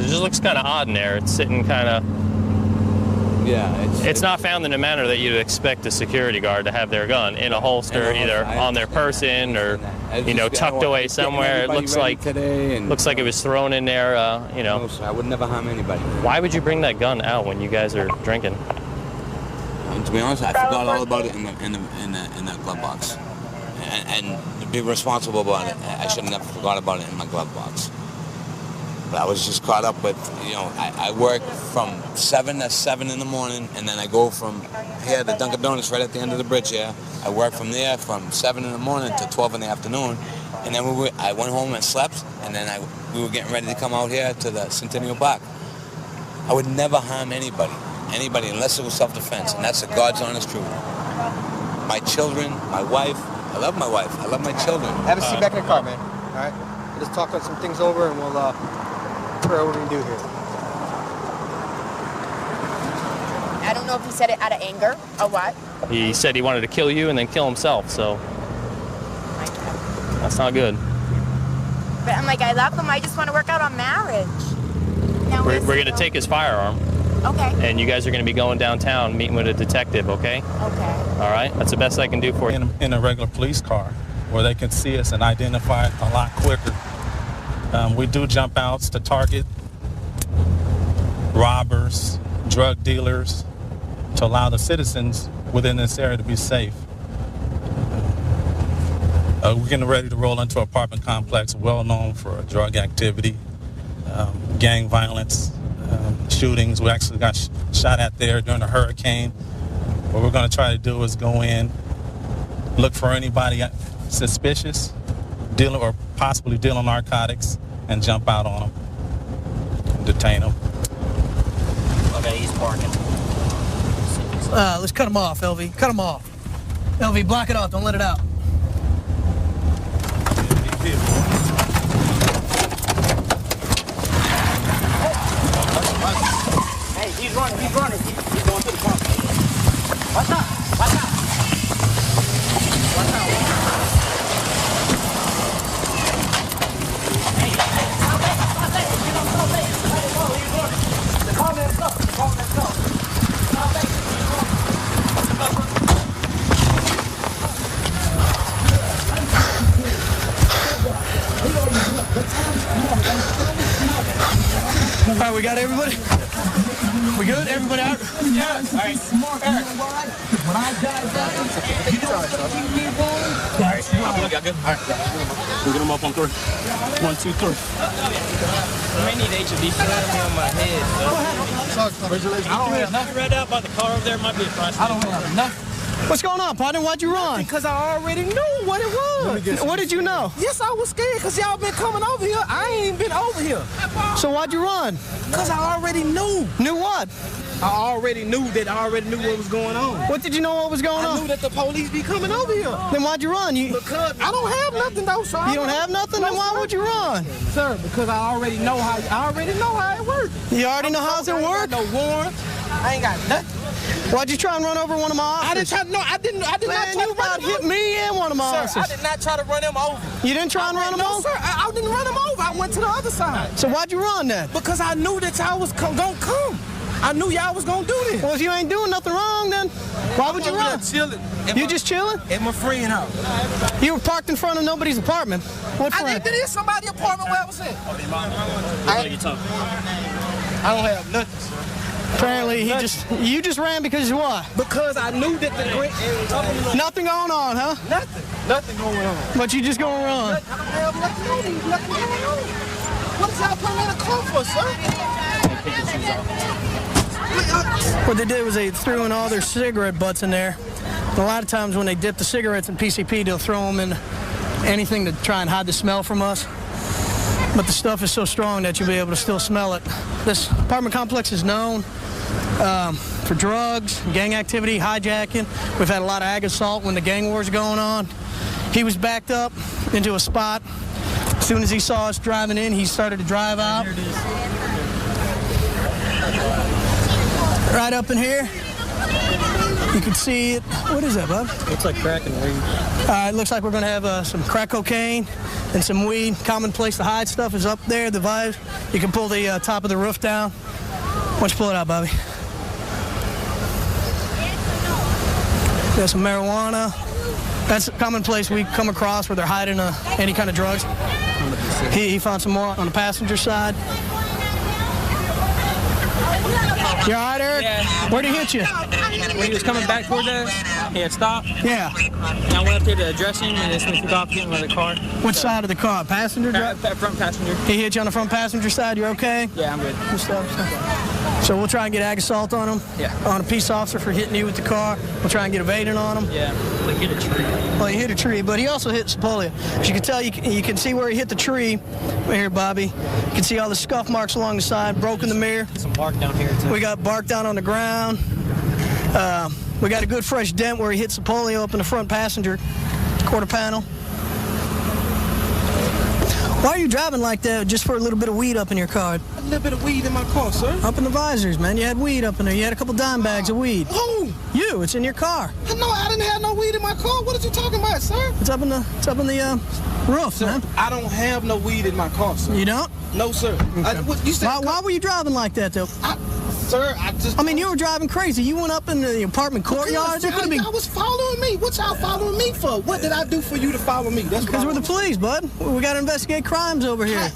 just looks kind of odd in there. It's sitting kind of... Yeah, it's not found in a manner that you'd expect a security guard to have their gun in a holster, either on their person or, tucked away somewhere. It looks like looks like it was thrown in there. No, sir, I would never harm anybody. Why would you bring that gun out when you guys are drinking? To be honest, I forgot all about it in the glove box, and to be responsible about it, I should have never forgot about it in my glove box. But I was just caught up with, I work from 7 to 7 in the morning, and then I go from here to Dunkin' Donuts right at the end of the bridge here. I work from there from 7 in the morning to 12 in the afternoon, and then I went home and slept, and then we were getting ready to come out here to the Centennial Park. I would never harm anybody, unless it was self-defense, and that's the God's honest truth. My children, my wife, I love my wife, I love my children. Have a seat back in the car, man. All right? We'll just talk on some things over, and we'll figure out what we can do here. I don't know if he said it out of anger or what. He said he wanted to kill you and then kill himself, so that's not good. But I'm like, I love him. I just want to work out on marriage. Now, We're going to take his firearm. Okay. And you guys are going to be going downtown, meeting with a detective, okay? Okay. All right? That's the best I can do for you. In a regular police car, where they can see us and identify a lot quicker. We do jump outs to target robbers, drug dealers, to allow the citizens within this area to be safe. We're getting ready to roll into an apartment complex well known for drug activity, gang violence, shootings. We actually got shot at there during a hurricane. What we're going to try to do is go in, look for anybody suspicious, dealing or possibly dealing narcotics, and jump out on them, and detain them. Okay, he's parking. Let's cut him off, LV. Cut him off. LV, block it off. Don't let it out. Hey, he's running. He's going to the pump. Watch out. All right, we got everybody? We good? Everybody out? Yeah. All right. When I die, you know All right. Got good? All right. We'll get him up on 3. 1, 2, 3. I may need HB slamming on my head. I don't have nothing. Right out by the car over there might be a price. I don't have nothing. What's going on, partner? Why'd you run? Because I already knew what it was. What did you know? Yes, I was scared because y'all been coming over here. I ain't even been over here. So why'd you run? Because I already knew. Knew what? I already knew what was going on. What did you know what was going on? I knew that the police be coming over here. Then why'd you run? Because I don't have nothing though, sir. You don't have nothing? Then why would you run? Sir, because I already know how it works. You already know how it works? No warrant. I ain't got nothing. Why'd you try and run over one of my officers? I did not try to run him over. Hit me and one of my officers. I did not try to run him over. You didn't try and run him over? No, sir. I didn't run him over. I went to the other side. So why'd you run then? Because I knew that y'all was gonna come. I knew y'all was gonna do this. Well, if you ain't doing nothing wrong, then why would you run? Chilling. You just chilling? At my friend's house. You were parked in front of nobody's apartment. What friend? There is somebody's apartment where I was at. I don't have nothing. Apparently, you just ran because of what? Because I knew that the nothing going on, huh? Nothing going on. But you just gonna run? I don't have nothing going on. What is y'all putting me in a car for, sir? What they did was they threw in all their cigarette butts in there. And a lot of times when they dip the cigarettes in PCP, they'll throw them in anything to try and hide the smell from us. But the stuff is so strong that you'll be able to still smell it. This apartment complex is known for drugs, gang activity, hijacking. We've had a lot of ag assault when the gang wars going on. He was backed up into a spot. As soon as he saw us driving in, he started to drive out. Right up in here, you can see it. What is that, bud? Looks like crack and weed. It looks like we're going to have some crack cocaine and some weed. Common place to hide stuff is up there, the vibe. You can pull the top of the roof down. Why don't you pull it out, Bobby? There's some marijuana. That's a common place we come across where they're hiding any kind of drugs. He found some more on the passenger side. You all right, Eric? Yeah. Where'd he hit you? When he was coming back toward us, he had stopped. Yeah. And I went up there to address him, and then he took off getting out of the car. Which side of the car? Passenger? Front passenger. He hit you on the front passenger side? You're okay? Yeah, I'm good. Good stuff. So we'll try and get ag assault on him. Yeah. On a peace officer for hitting you with the car. We'll try and get evading on him. Yeah. Like hit a tree. Well, he hit a tree, but he also hit Sepolia. As you can tell, you can see where he hit the tree. Right here, Bobby. You can see all the scuff marks along the side, broken the mirror. Some bark down here, too. We got bark down on the ground. We got a good fresh dent where he hit Sepolia up in the front passenger quarter panel. Why are you driving like that just for a little bit of weed up in your car? A little bit of weed in my car, sir. Up in the visors, man. You had weed up in there. You had a couple dime bags of weed. Who? You. It's in your car. No, I didn't have no weed in my car. What are you talking about, sir? It's up in the roof, sir, man. I don't have no weed in my car, sir. You don't? No, sir. Okay. You said why were you driving like that, though? Sir, I mean, you were driving crazy. You went up in the apartment courtyard. Y'all was following me. What y'all following me for? What did I do for you to follow me? That's because we're the police, bud. We got to investigate crimes over here.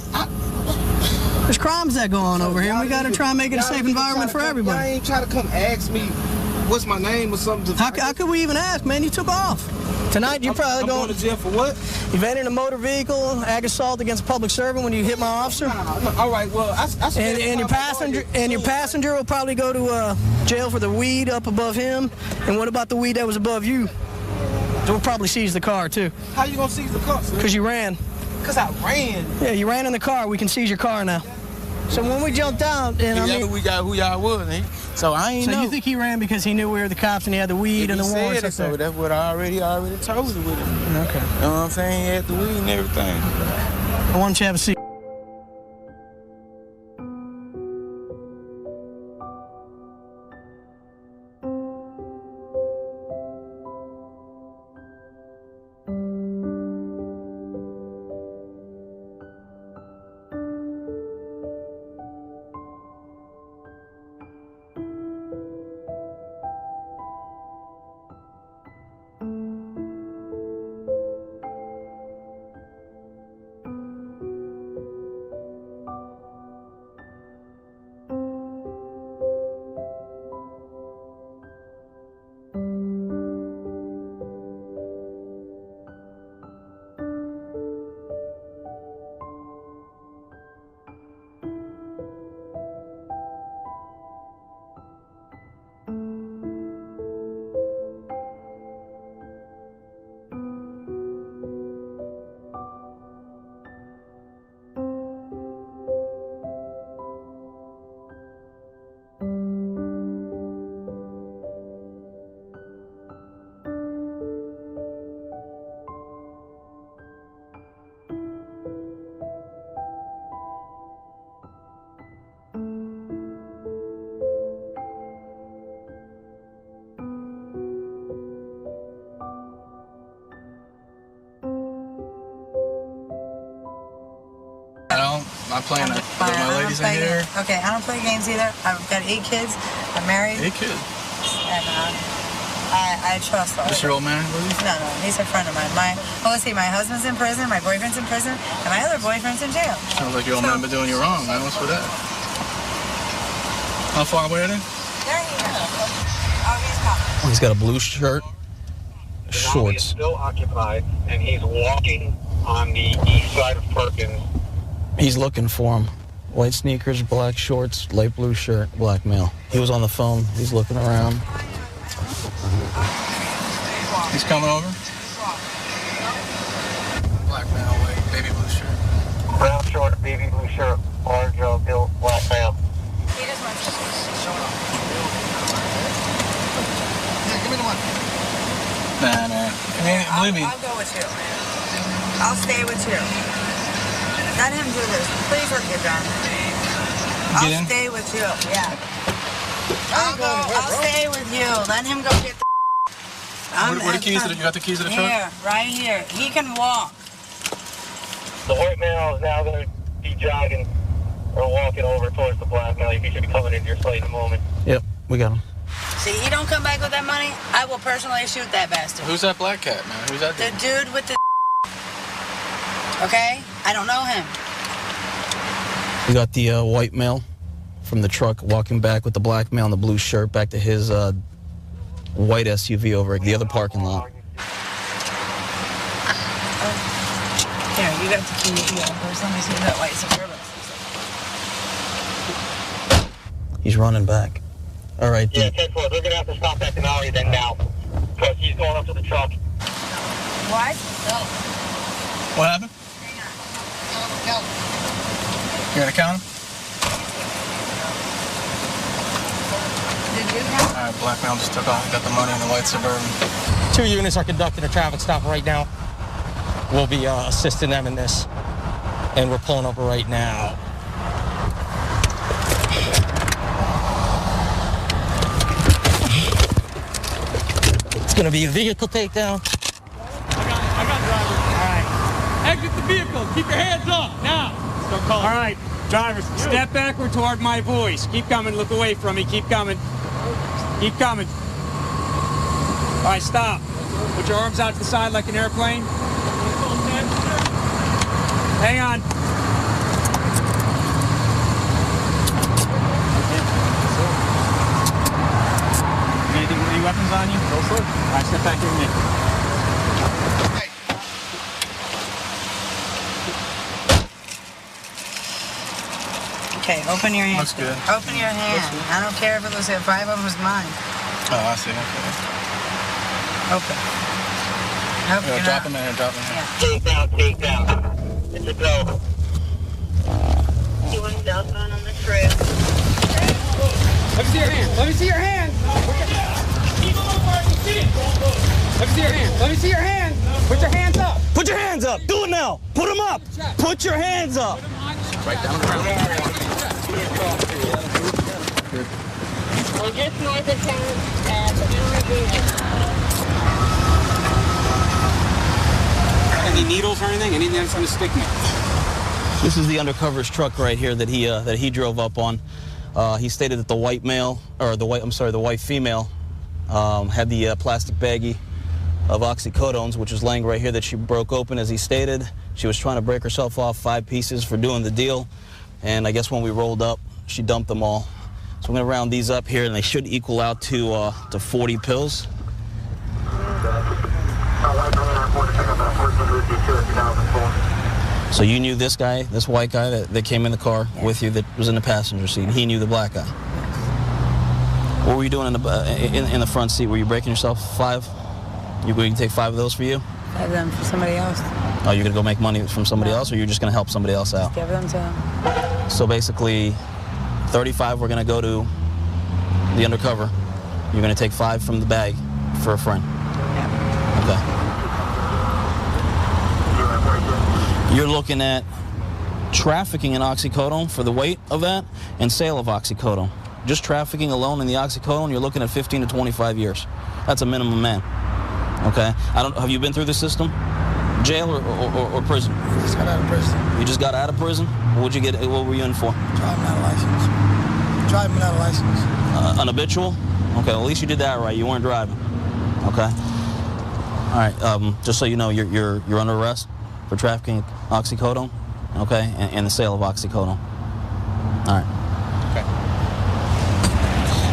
There's crimes that go on over here, and we got to try and make it a safe environment for everybody. Y'all ain't trying to come ask me what's my name or something. How could we even ask, man? You took off. Tonight, you're probably going to jail for what? You've entered a motor vehicle, ag assault against a public servant when you hit my officer. All right, well, and your passenger will probably go to jail for the weed up above him. And what about the weed that was above you? So we'll probably seize the car too. How you gonna seize the car, sir? Because you ran. Because I ran. Yeah, you ran in the car. We can seize your car now. So when we jumped out, and we got who y'all was, eh? So I ain't know. So you think he ran because he knew we were the cops and he had the weed and the warrants up there? So that's what I already told you with him. Okay. You know what I'm saying? He had the weed and everything. Why don't you have a seat? I'm playing with my ladies in here. Okay, I don't play games either. I've got 8 kids. I'm married. 8 kids? And I trust all. Is this your old man with you? No, he's a friend of mine. My husband's in prison, my boyfriend's in prison, and my other boyfriend's in jail. Sounds like your old man been doing you wrong, man. What's with that? How far away are they? There he is. Oh, he's coming. He's got a blue shirt, shorts. He's still occupied, and he's walking on the east side of Perkins. He's looking for him. White sneakers, black shorts, light blue shirt, black male. He was on the phone. He's looking around. He's coming over. Black male, white, baby blue shirt. Brown short, baby blue shirt, large bill, black male. He just wants to show it off. Yeah, give me the money. Nah, man. I mean, believe me. I'll go with you. I'll stay with you. Let him do this. Please look it down. I'll stay with you. Yeah. I'll stay with you. Let him go get the... Where the keys? You got the keys to the truck? Here, right here. He can walk. The white male is now going to be jogging or walking over towards the black male. He should be coming into your sight in a moment. Yep, we got him. See, he don't come back with that money, I will personally shoot that bastard. Who's that black cat, man? Who's that dude? The dude with the... Okay? I don't know him. We got the white male from the truck walking back with the black male in the blue shirt back to his white SUV over at the other parking lot. Here, you got the key. First, let me see that white Suburban. He's running back. All right, yeah, 10-4. They're going to have to stop at Denali then now because he's going up to the truck. What? No. What happened? You're gonna count him? Did you count? All right, black male just took off. Got the money in the white Suburban. 2 units are conducting a traffic stop right now. We'll be assisting them in this. and we're pulling over right now. It's gonna be a vehicle takedown. I got driver. All right. Exit the vehicle. Keep your hands up now. Start calling. All right, drivers, step backward toward my voice. Keep coming. Look away from me. Keep coming. Keep coming. All right, stop. Put your arms out to the side like an airplane. Hang on. Any weapons on you? Go for it. All right, step back here with me. Okay, open your hand. Looks good. Open your hand. I don't care if it was 5 of them was mine. Oh, I see. Okay. Open. Open. Drop him in here. Drop him in here. Take down. It's a go. You want cell phone on the trail? Let me see your hand. Let me see your hand. Let me see your hand. Let me see your hand. Put your hands up. Put your hands up. Do it now. Put them up. Put your hands up. Right down the ground. We're just north of town. Any needles or anything? Anything that's going to stick me? This is the undercover's truck right here that he drove up on. He stated that the white male, or the white female, had the plastic baggie of oxycodones, which is laying right here, that she broke open, as he stated. She was trying to break herself off 5 pieces for doing the deal, and I guess when we rolled up, she dumped them all. So I'm going to round these up here, and they should equal out to 40 pills. So you knew this guy, this white guy that came in the car with you, that was in the passenger seat. He knew the black guy. What were you doing in the front seat? Were you breaking yourself 5? You going to take 5 of those for you? 5 of them for somebody else. Oh, you're going to go make money from somebody else, or you're just going to help somebody else out? Give them to them. So basically, 35 we're going to go to the undercover. You're going to take 5 from the bag for a friend. Yeah. Okay. You're looking at trafficking in oxycodone for the weight of that, and sale of oxycodone. Just trafficking alone in the oxycodone, you're looking at 15 to 25 years. That's a minimum, man. Okay? Have you been through the system? Jail or prison? I just got out of prison. You just got out of prison? What were you in for? Driving out of license. Driving without a license. An habitual? Okay, well, at least you did that right. You weren't driving. Okay? All right, just so you know, you're under arrest for trafficking oxycodone, okay, and the sale of oxycodone. All right.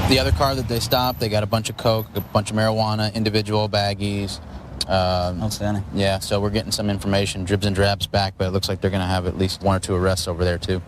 The other car that they stopped, they got a bunch of coke, a bunch of marijuana, individual baggies. Outstanding. Yeah, so we're getting some information, dribs and drabs back, but it looks like they're going to have at least 1 or 2 arrests over there, too.